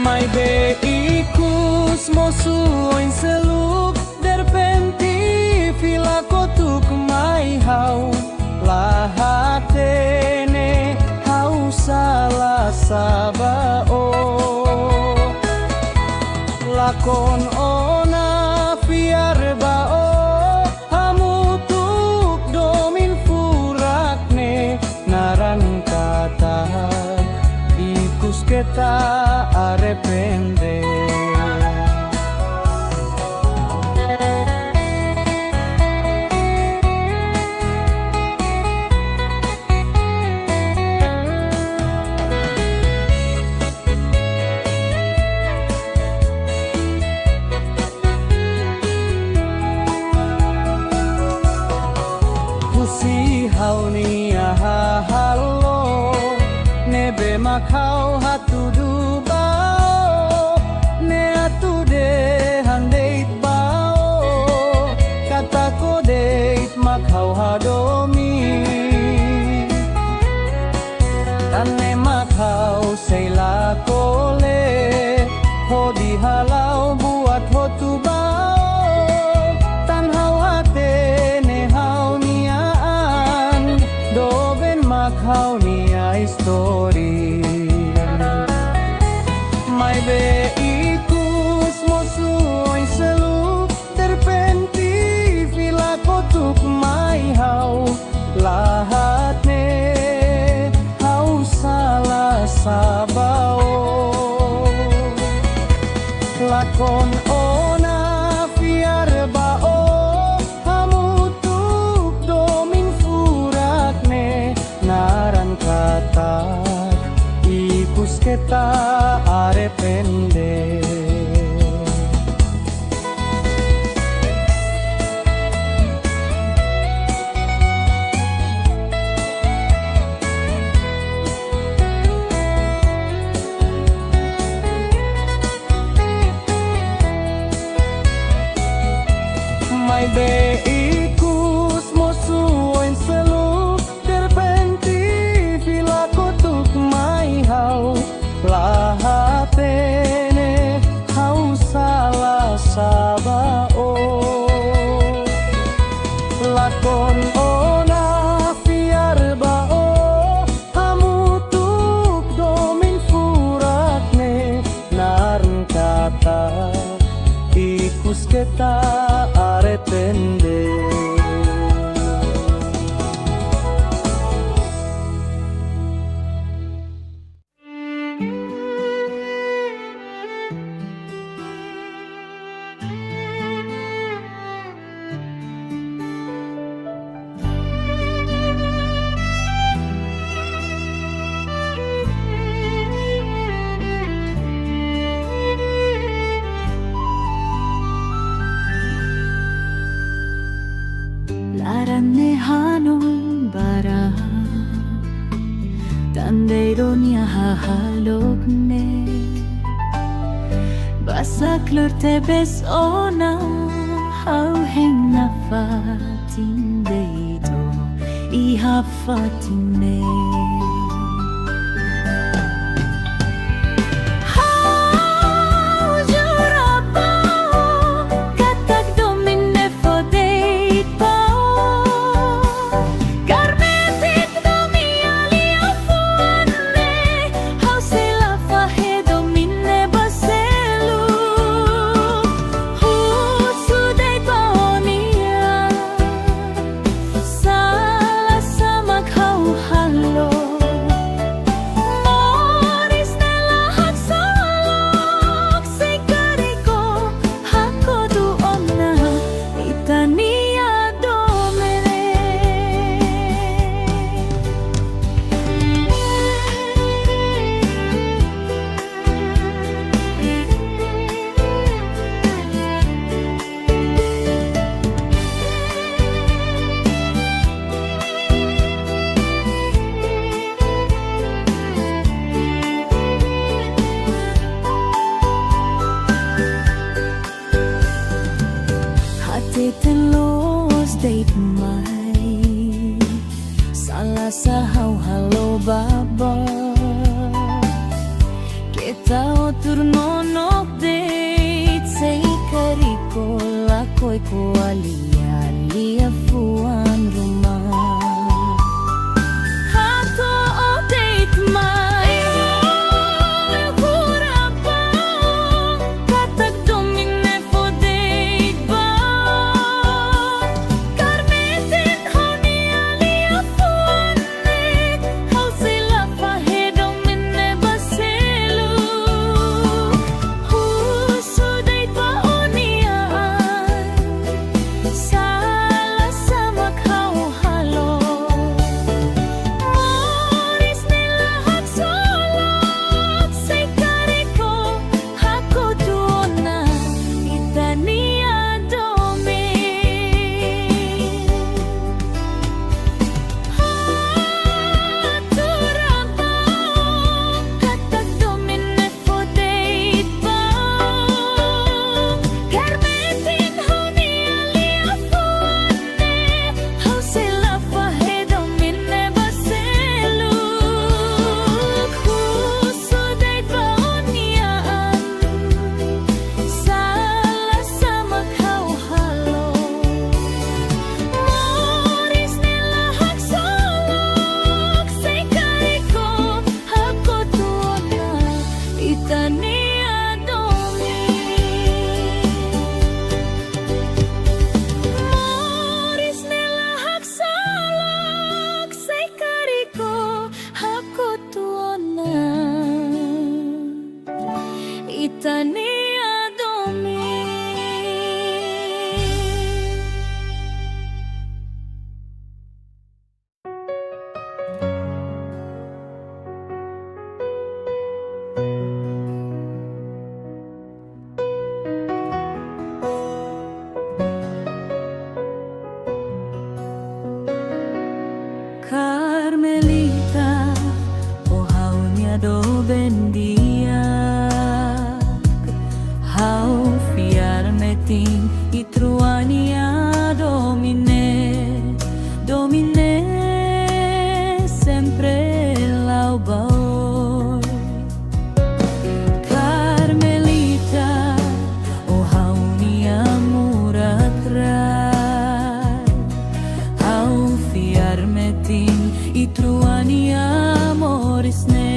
mai be ikus mosuin seluk derpenti fila kotuk mai hau lahatene hau salah sabao lakon ona fiar bao hamutuk domin furakne naran kata ikus kita arepende si hau nia halo nebe makau hatudu bao ne atude handeit bao kata kodeit makau hadomi tane makau sela kole hodi halau buat hotu bao tan hau hate ne hau niaan doben makau nia histori mai be ikus mosuoi selu terpenti vila kotuk mai hau lahatne hau salah sabao lakon ona fiar bao hamutuk domin furakne naran kata ikus kita arepende mai be ikus mosuin selu terpenti vila kotuk mai hau lahatene hau salah sabao lakon ona fiar bao hamutuk domin furakne naran kata ikus kita arepende Laranne hanon bara Tandeironia hahalokne Basaklur tebes ona Hau heng nafatindeito Ihafatine Salah sama kau halo o baba Kita o turno date Say kariko lakoy ko alia fuan rumah Hato o date mai Katag domine fo date ba Karmetin honi alia fuan Hau sila pahedong minne baselu Huso date ba oniaan Sala sa makau halo Moris nila hagsolok Say kariko hako tuona Itania domi Haturaba Katag domine fo date ba Karmetin honi alia fuane Hau sila pahedong minne baseluk Huso date ba oniaan Sala sa makau halo Moris nila hagsolok Say kariko hako tuona Itania domi Moris nila hagsolok Say kariko hako tuona Itania domi Carmelita, o haunia do bendia Hau fiarmetin itruania domine Domine sempre laubaoi Carmelita, o haunia muratrai Hau fiarmetin itruania morisne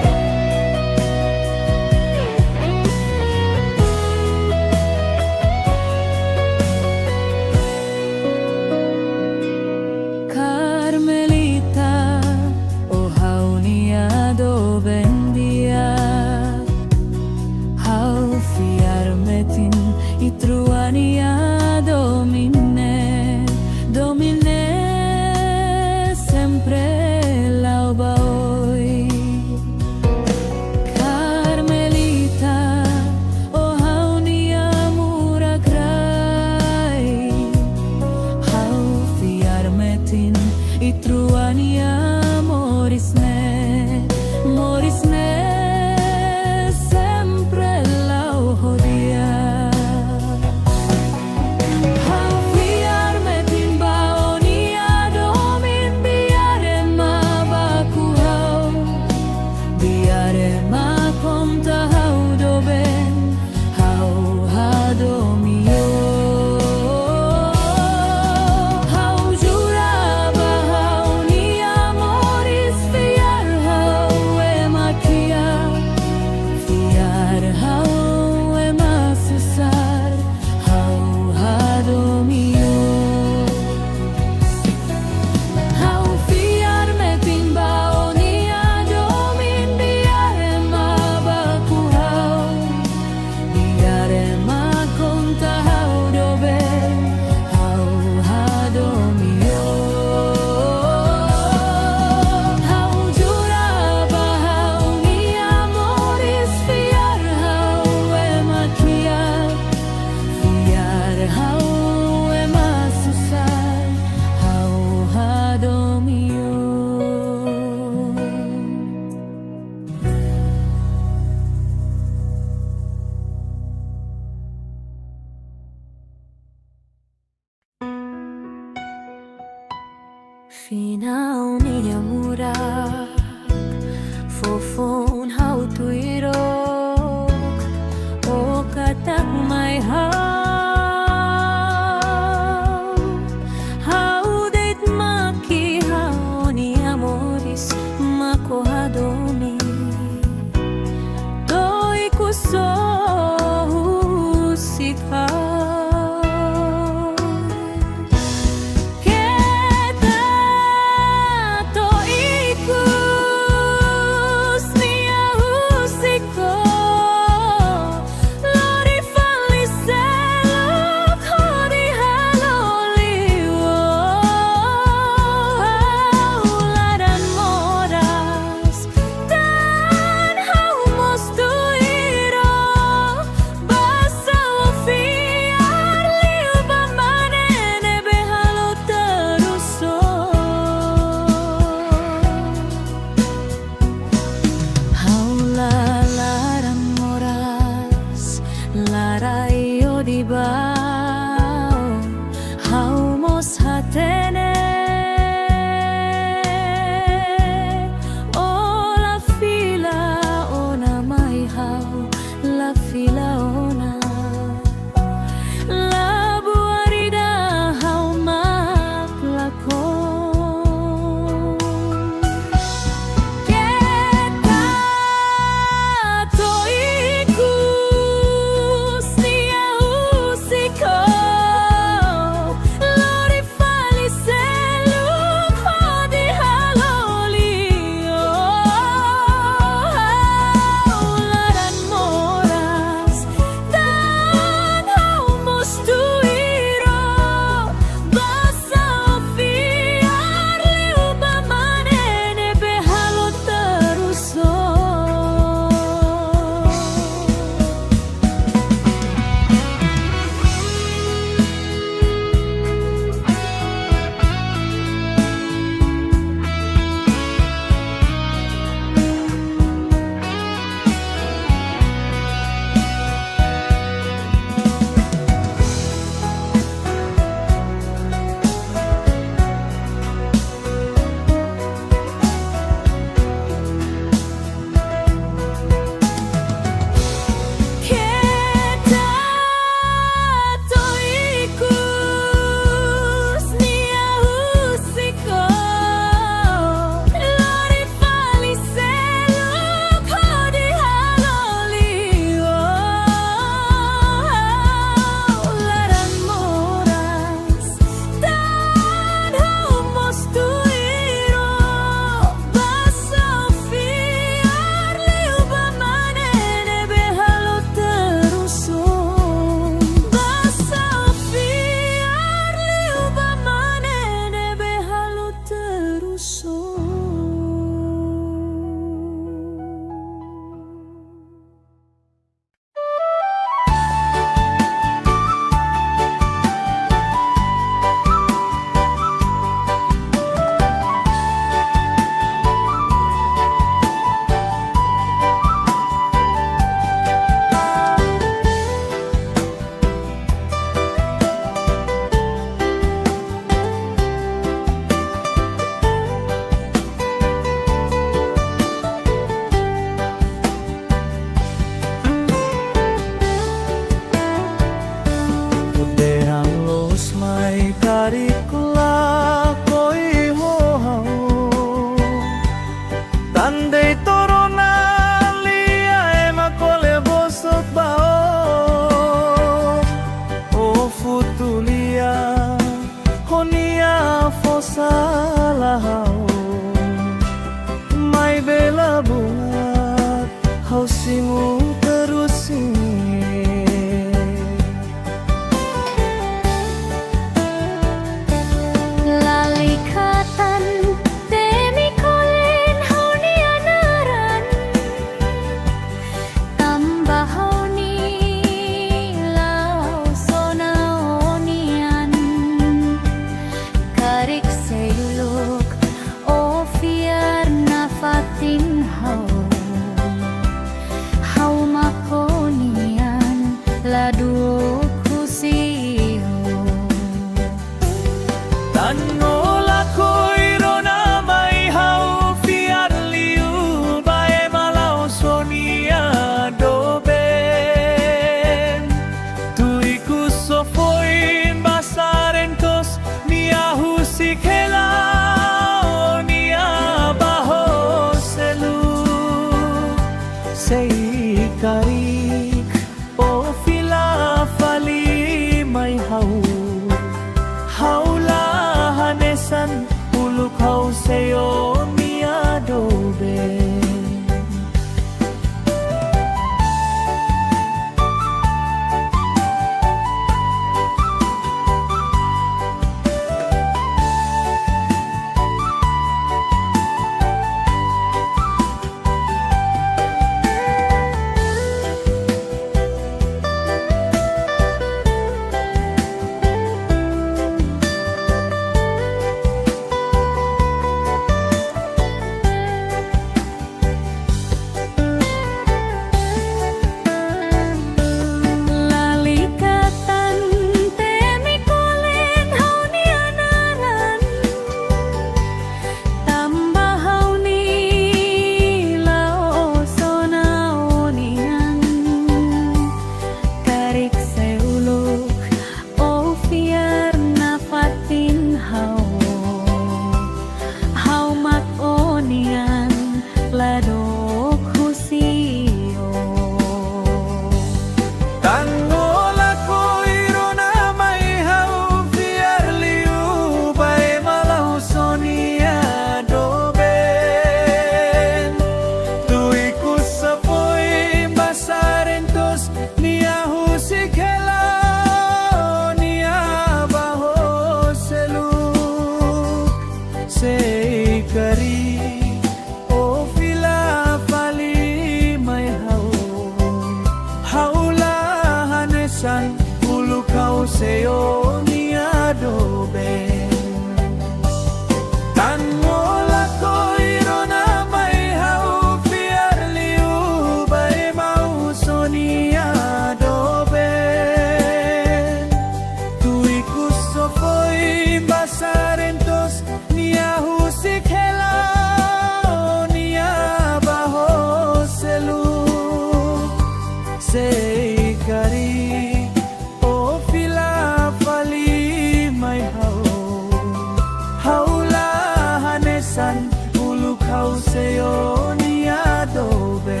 seo ni adobe.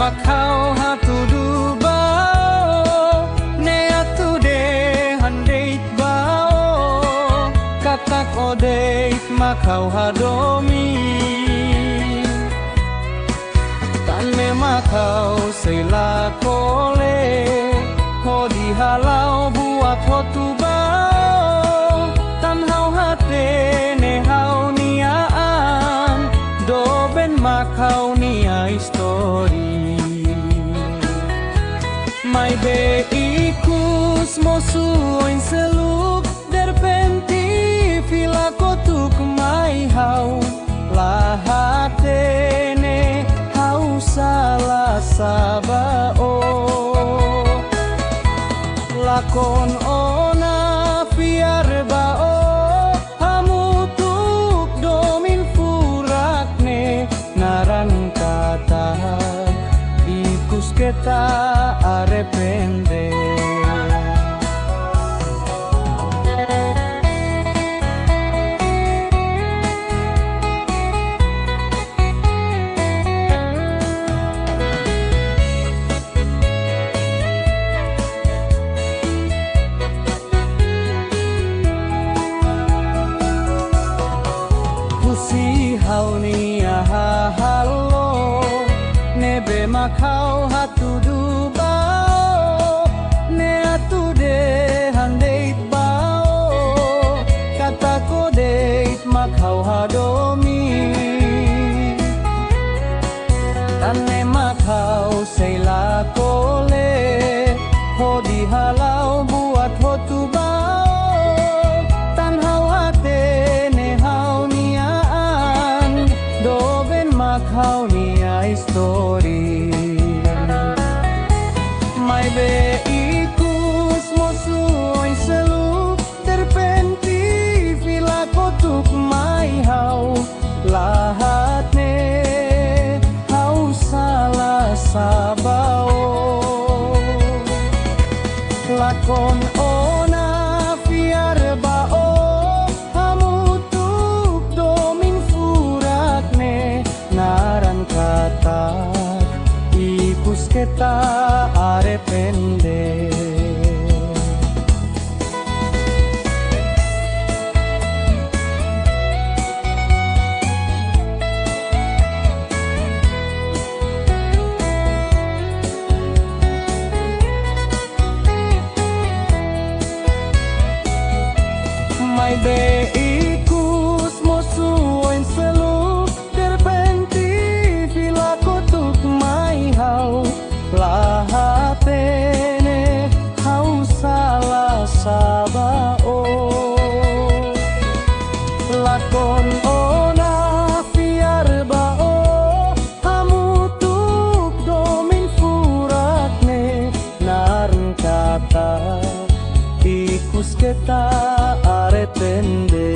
Makau hatudu bao ne atude handeit bao katak odeit makau hadomi tan me makau sei la kole May beikus mosuoin seluk derpenti fila kotuk mai hau lahatene hau salah sabao lakon ona fiar bao hamutuk domin furakne naran kata ikus kita arepende Kusi hauni halo nebe makau hatudu bao ne atude handeit bao kata kodeit makau hadomi tane makau seila kole hodi halau buat hotu bao tan hau hate ne hau niaan doben makau nia story mai beikus mosuoin seluk terpenti vila kotuk mai hau lahatne hau salah sabao lakon ona fiar bao hamutuk domin furakne naran kata ikus kita arepende mai beikus mosuoin seluk terpenti vila kotuk mai hau lahatene hau salah sabao lakon ona fiar bao hamutuk domin furakne naran kata ikus kita arepende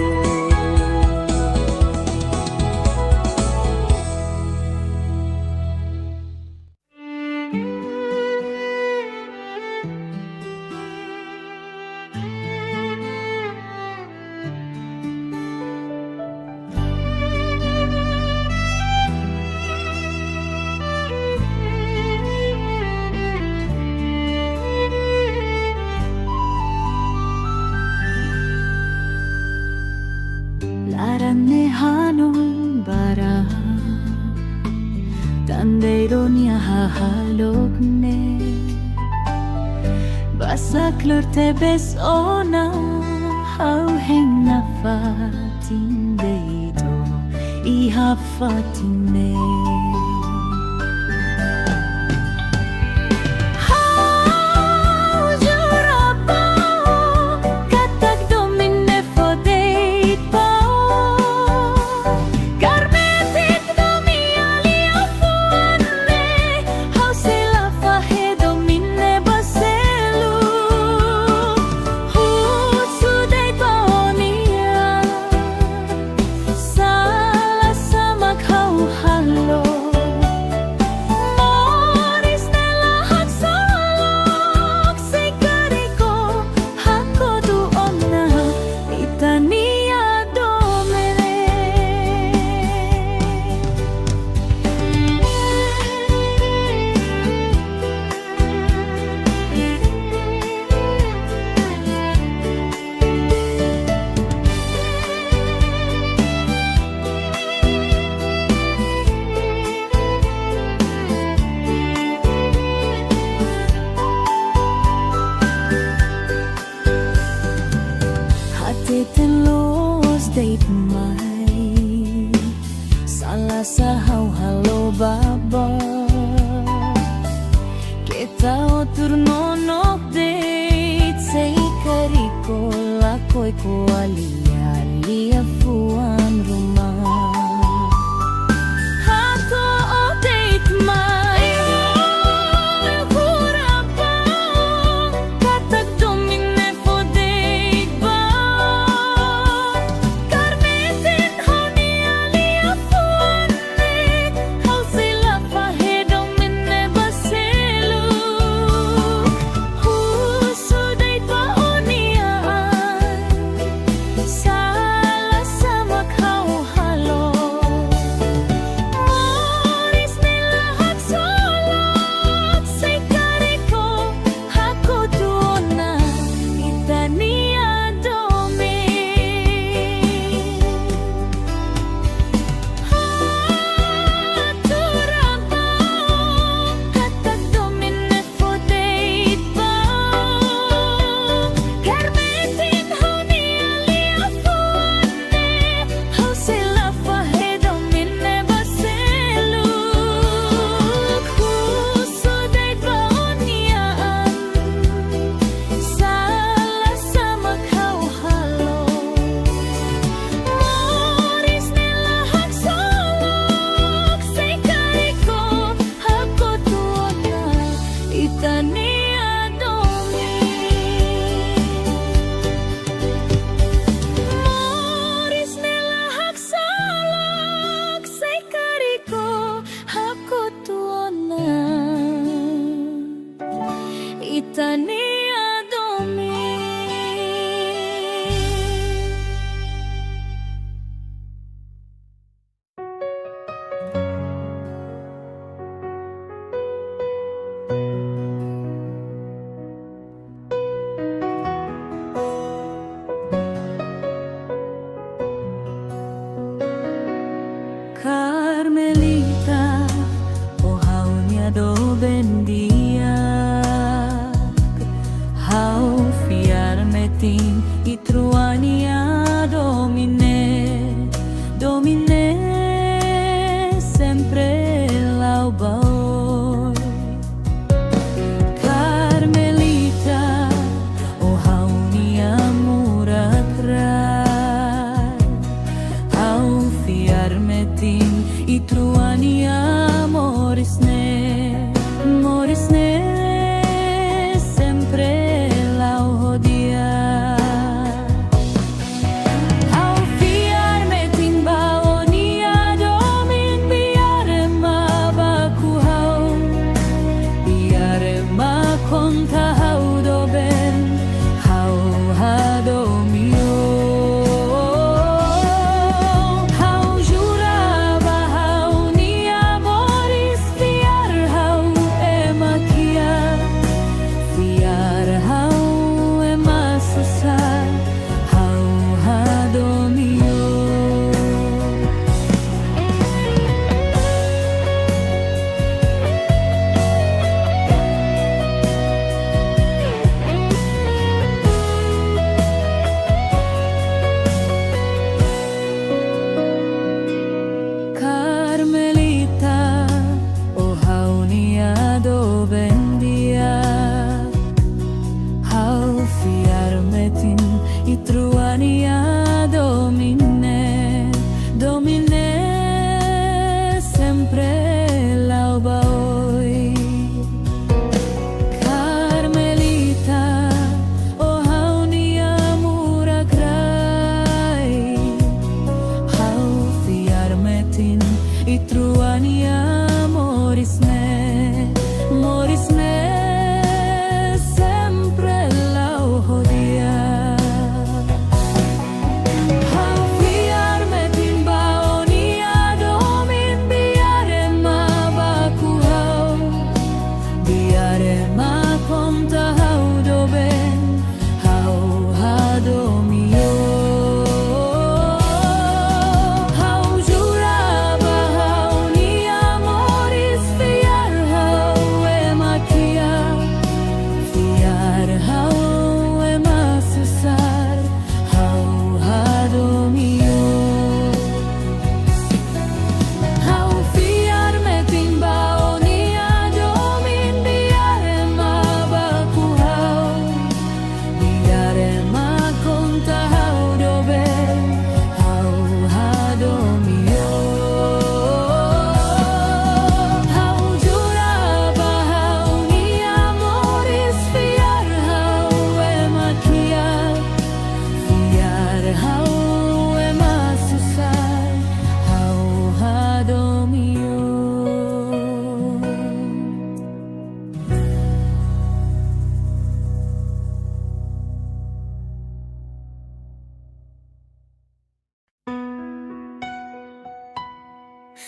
Laranne hanong bara Tandeiro niya hahalogne Basak lurte bes ona Hau heng na fatin deito Iha fatine Hello nonok date say kariko lakoy ko alia fuan rumah hato o date mai kurapa katag domine fo date ba karmetin honi alia fuan hau sila pahe domine baselu husu date ba oniaan sala sama kau halo Moris nilahak solok say kariko hako tuona itania domi haturaba katag domine fo date ba karmetin honi alia fuane hau sila fahe domine baselu husu date ba oniaan sala sama kau halo Moris nilahak solok say kariko hako tuona itania domi Moris nilahak solok say kariko hako tuona itania domi Carmelita, oh haunya do bendia, hau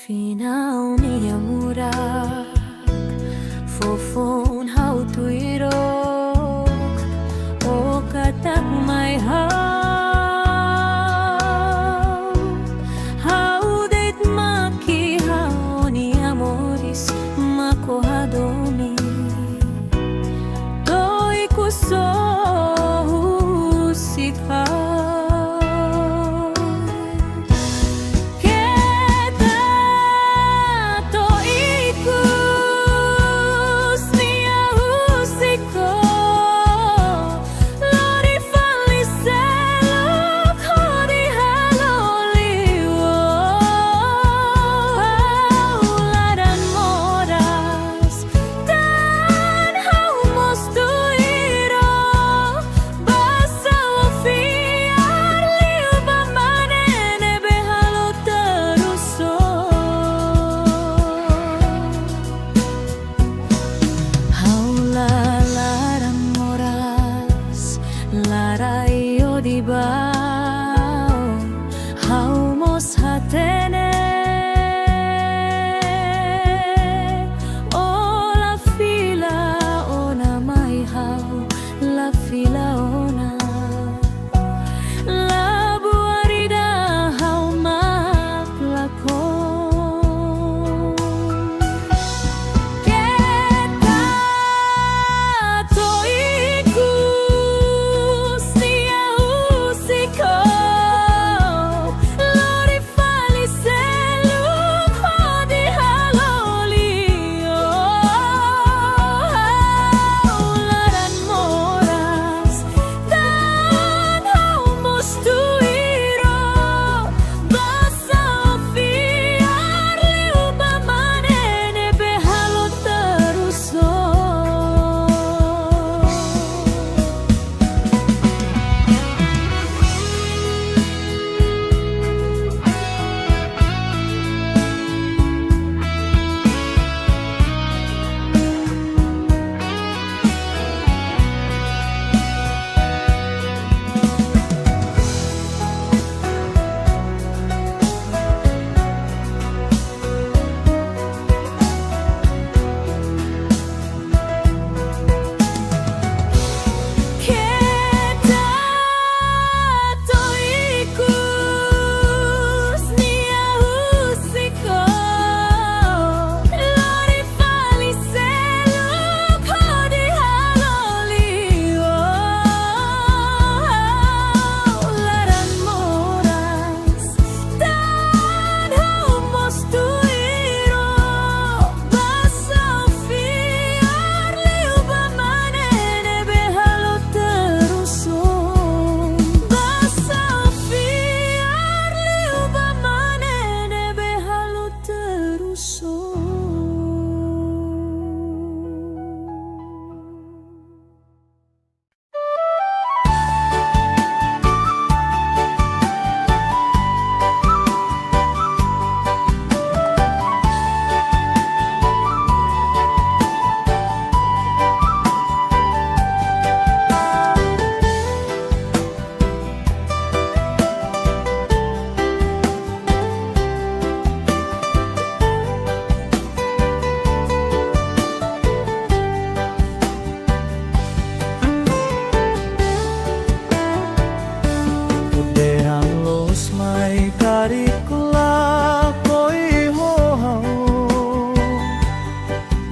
Finauni amurak Fofon hau tuirok O katak may hau deit maki hau ni amoris makohadomi Doi kuso husikha Larayo di bao haumos hatene O la fila ona mai hau la fila ona la buarida hau mak lakon Keta to iku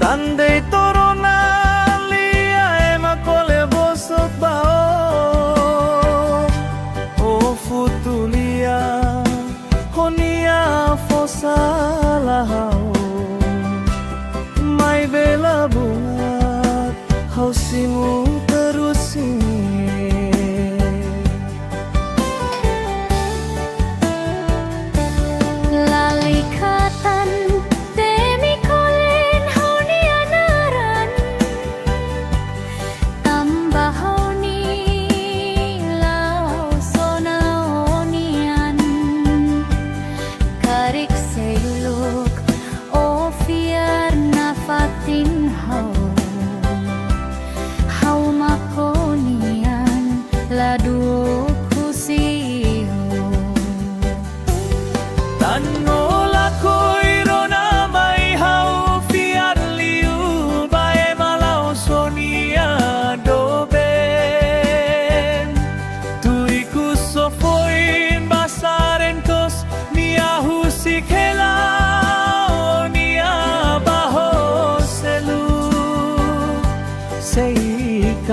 Tandai torona lia ema kole bosok bao O futulia honia fosa lahau Mai bela bunga hausimu terusi Hau makoni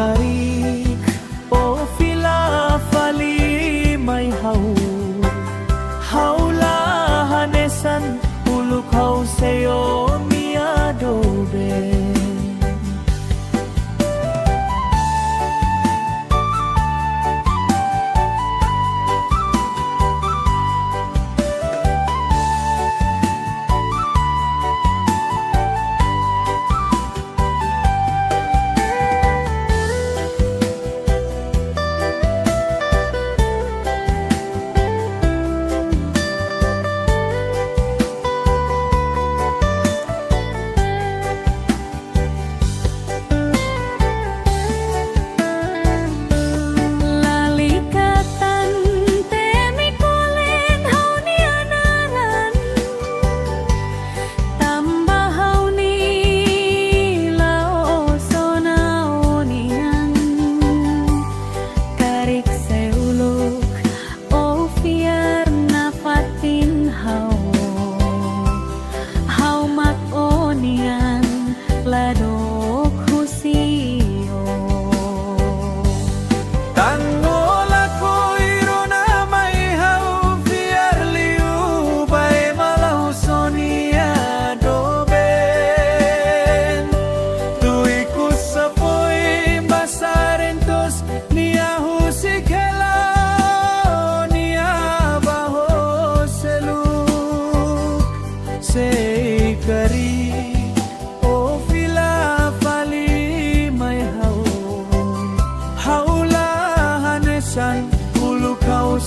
karik o fila fali may haula hanesan uluk hau seyo miadobe.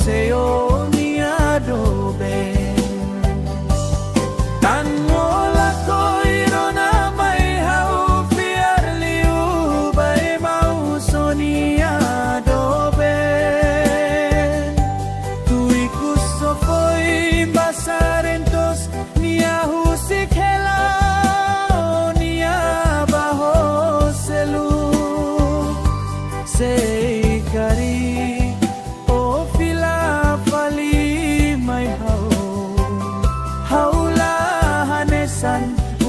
Seo miadobe tan mola koiro na may hau fiar liu bay mau sonia dobe tui kuso foi basarentos nia husik hela nia baho selu sei kari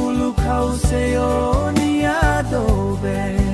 uluk hau seo niadobe.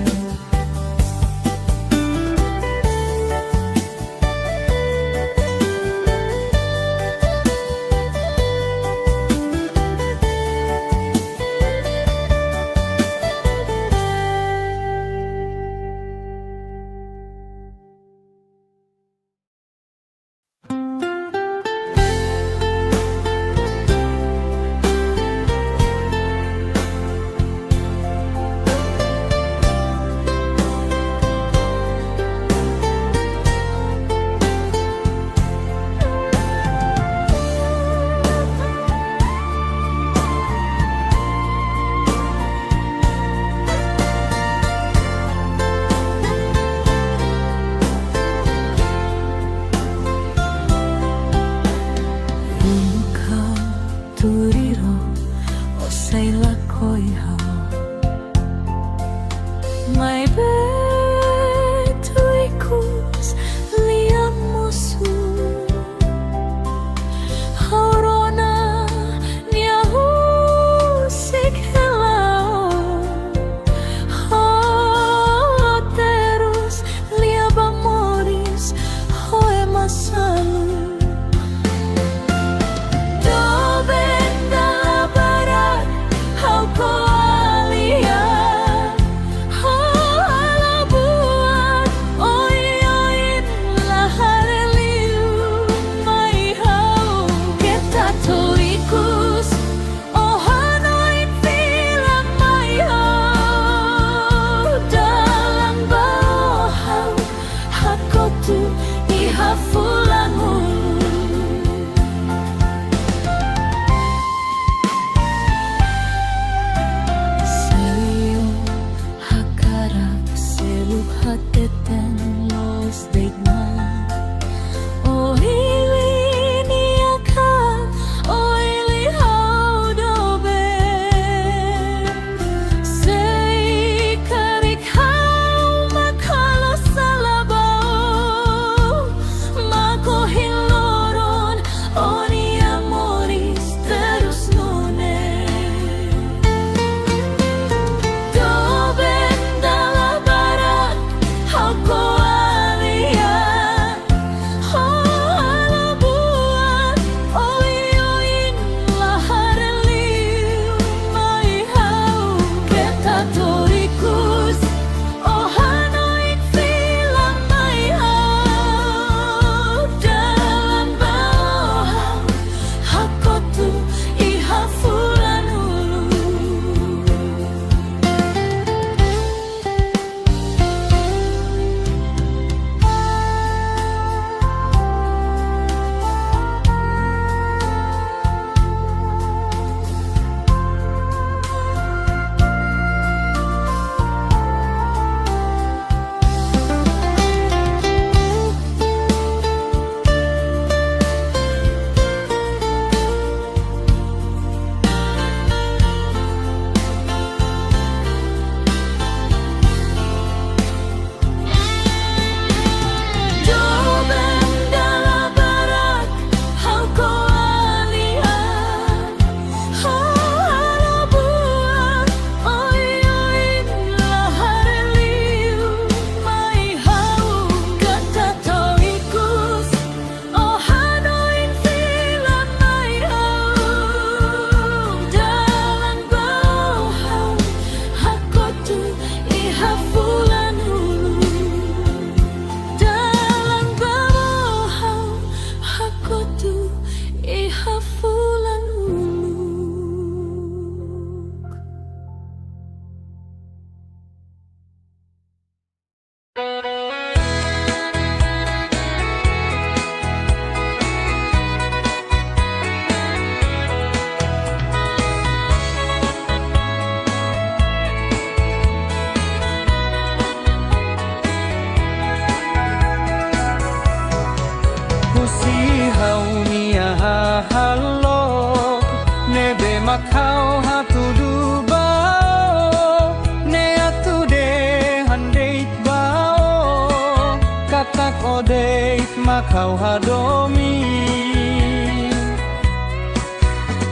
mak odeit makau hadomi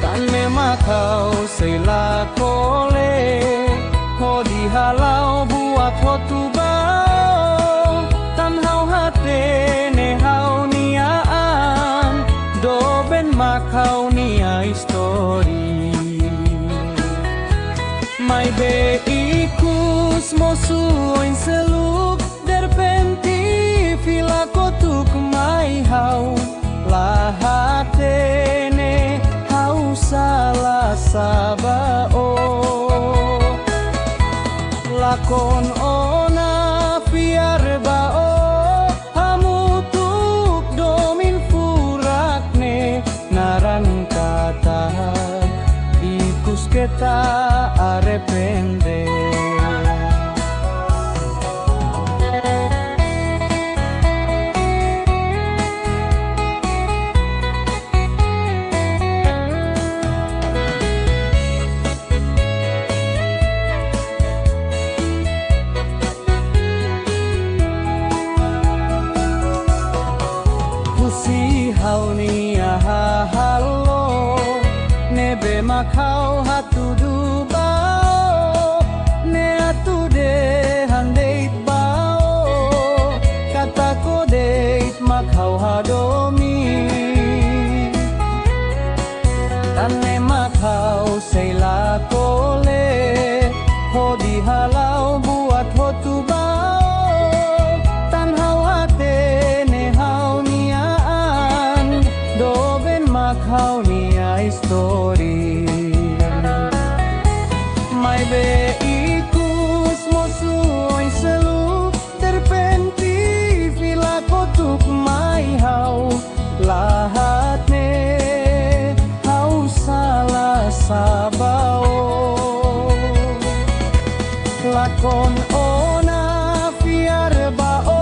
tan me makau sela kole ho di halau buat ho tu bao tan hau hate ne hau niaan do ben makau nia histori mai be ikus mosuin seluk derpenti fila kotuk mai hau lahatene hau salah sabao lakon ona fiar bao hamutuk domin furakne naran kata ikus kita arrepende hau nia halo nebe makau hatu du bao ne atu de handeit bao kata ko deit makau hadomi tane makau sela kole ho di halau buat ho tu bao tan hau hate ne hau makau nia histori mai be ikus mosuoi selu terpenti vila kotuk mai hau lahatne hau salah sabao lakon ona fiar bao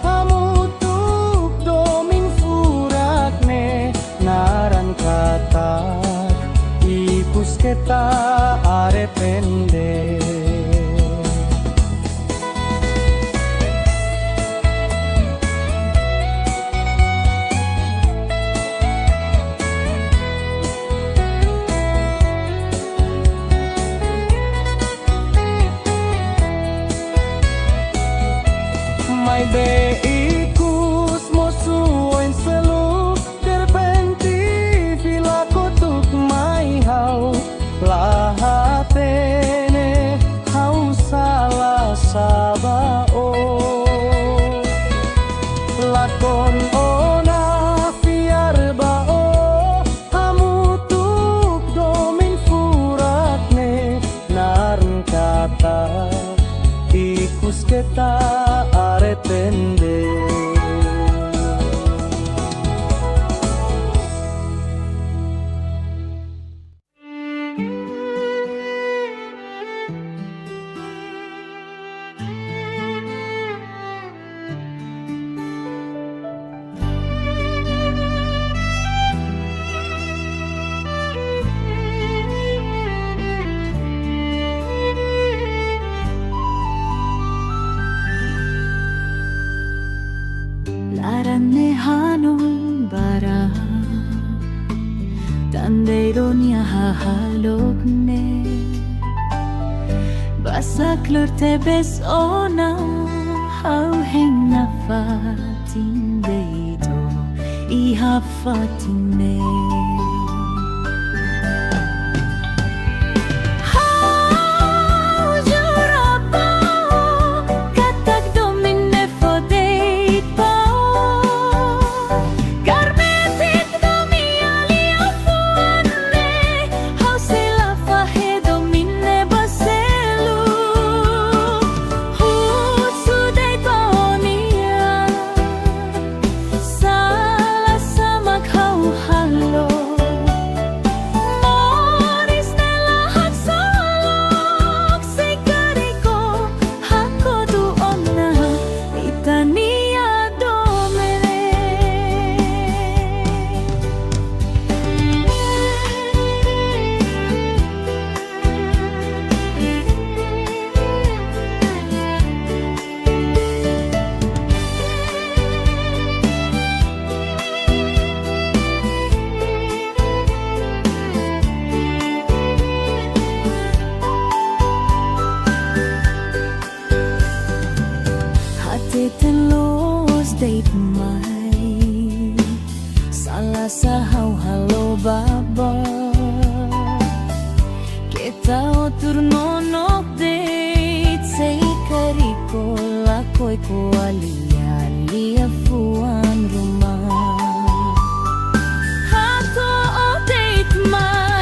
hamutuk domin furakne naran kata ikus kita arrepende mai be ikus mosuin selu lahatene hau salah sabao lakon ona fiar bao hamutuk domin furakne naran kata ikus kita arrepende Laranne hanon bara Tandeironia hahalokne Basaklur tebes ona Hau heng nafatin deito Ihafatine Hello Teten los date mai Salah sahau halo baba Kita otur nonok date Say kariko lakoy ko alia fuan rumah Hato o date mai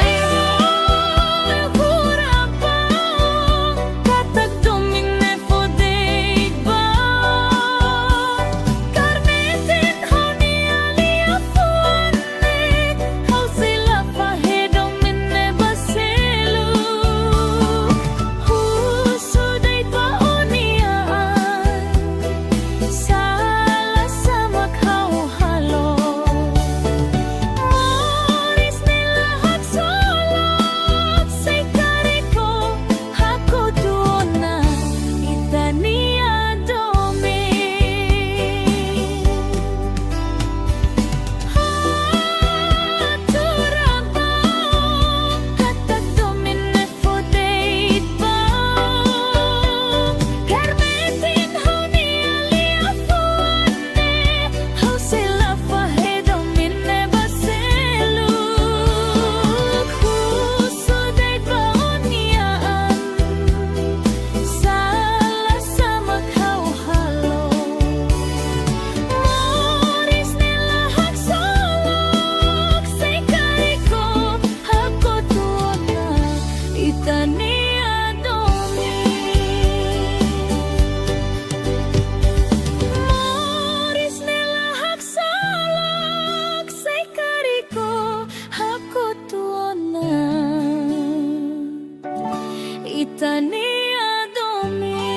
Itania Domi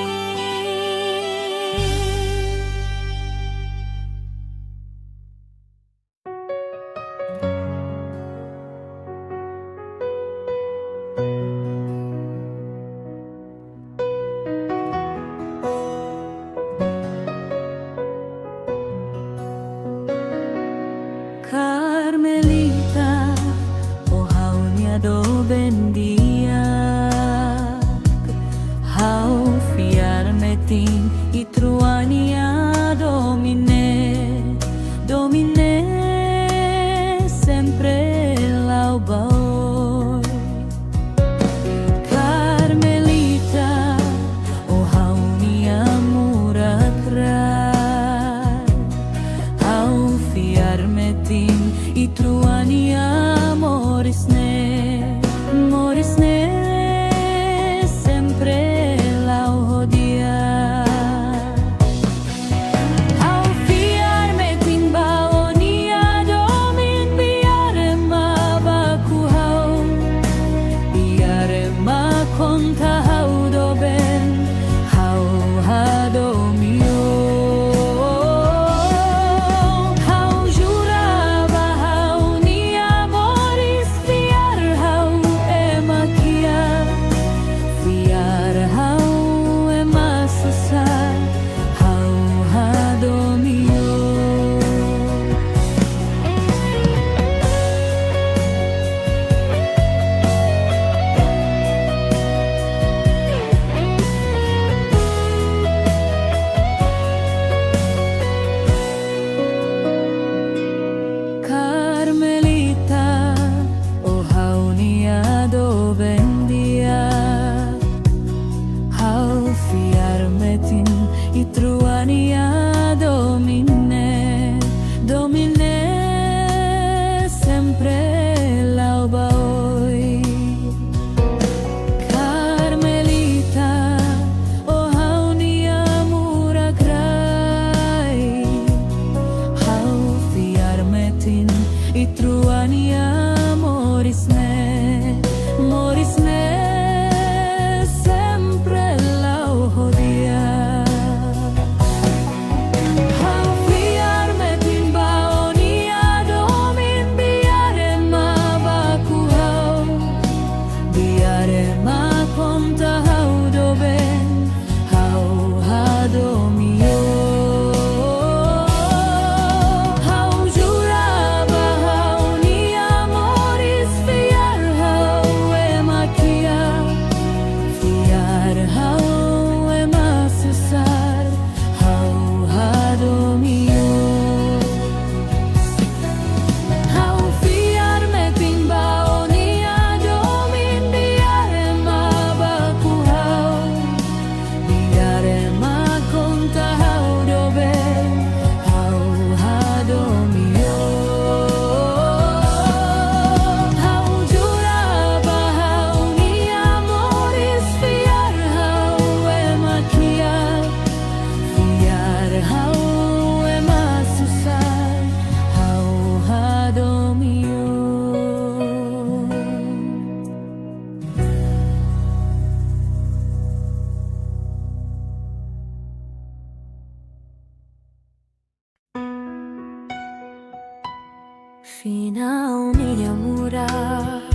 Carmelita, oh haunya do bendia Hau fiarme tin itruania domine sempre lau baoi Carmelita o haunia murakrai Hau fiarme tin itruania morisne sempre Itruania domine sempre lau baoi Carmelita oh haunia murakrai Hau fiarmetin itruania morisne sempre lau hodia hau e masusai, hau hadomio. Finaw niya murak,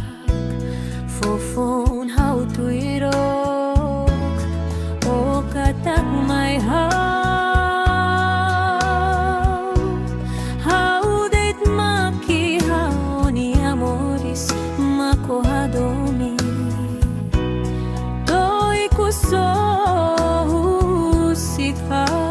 fofon hau tuirok, o katak may hau deit maki hau ni amoris makohadomi, doi kuso husikau.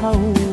hau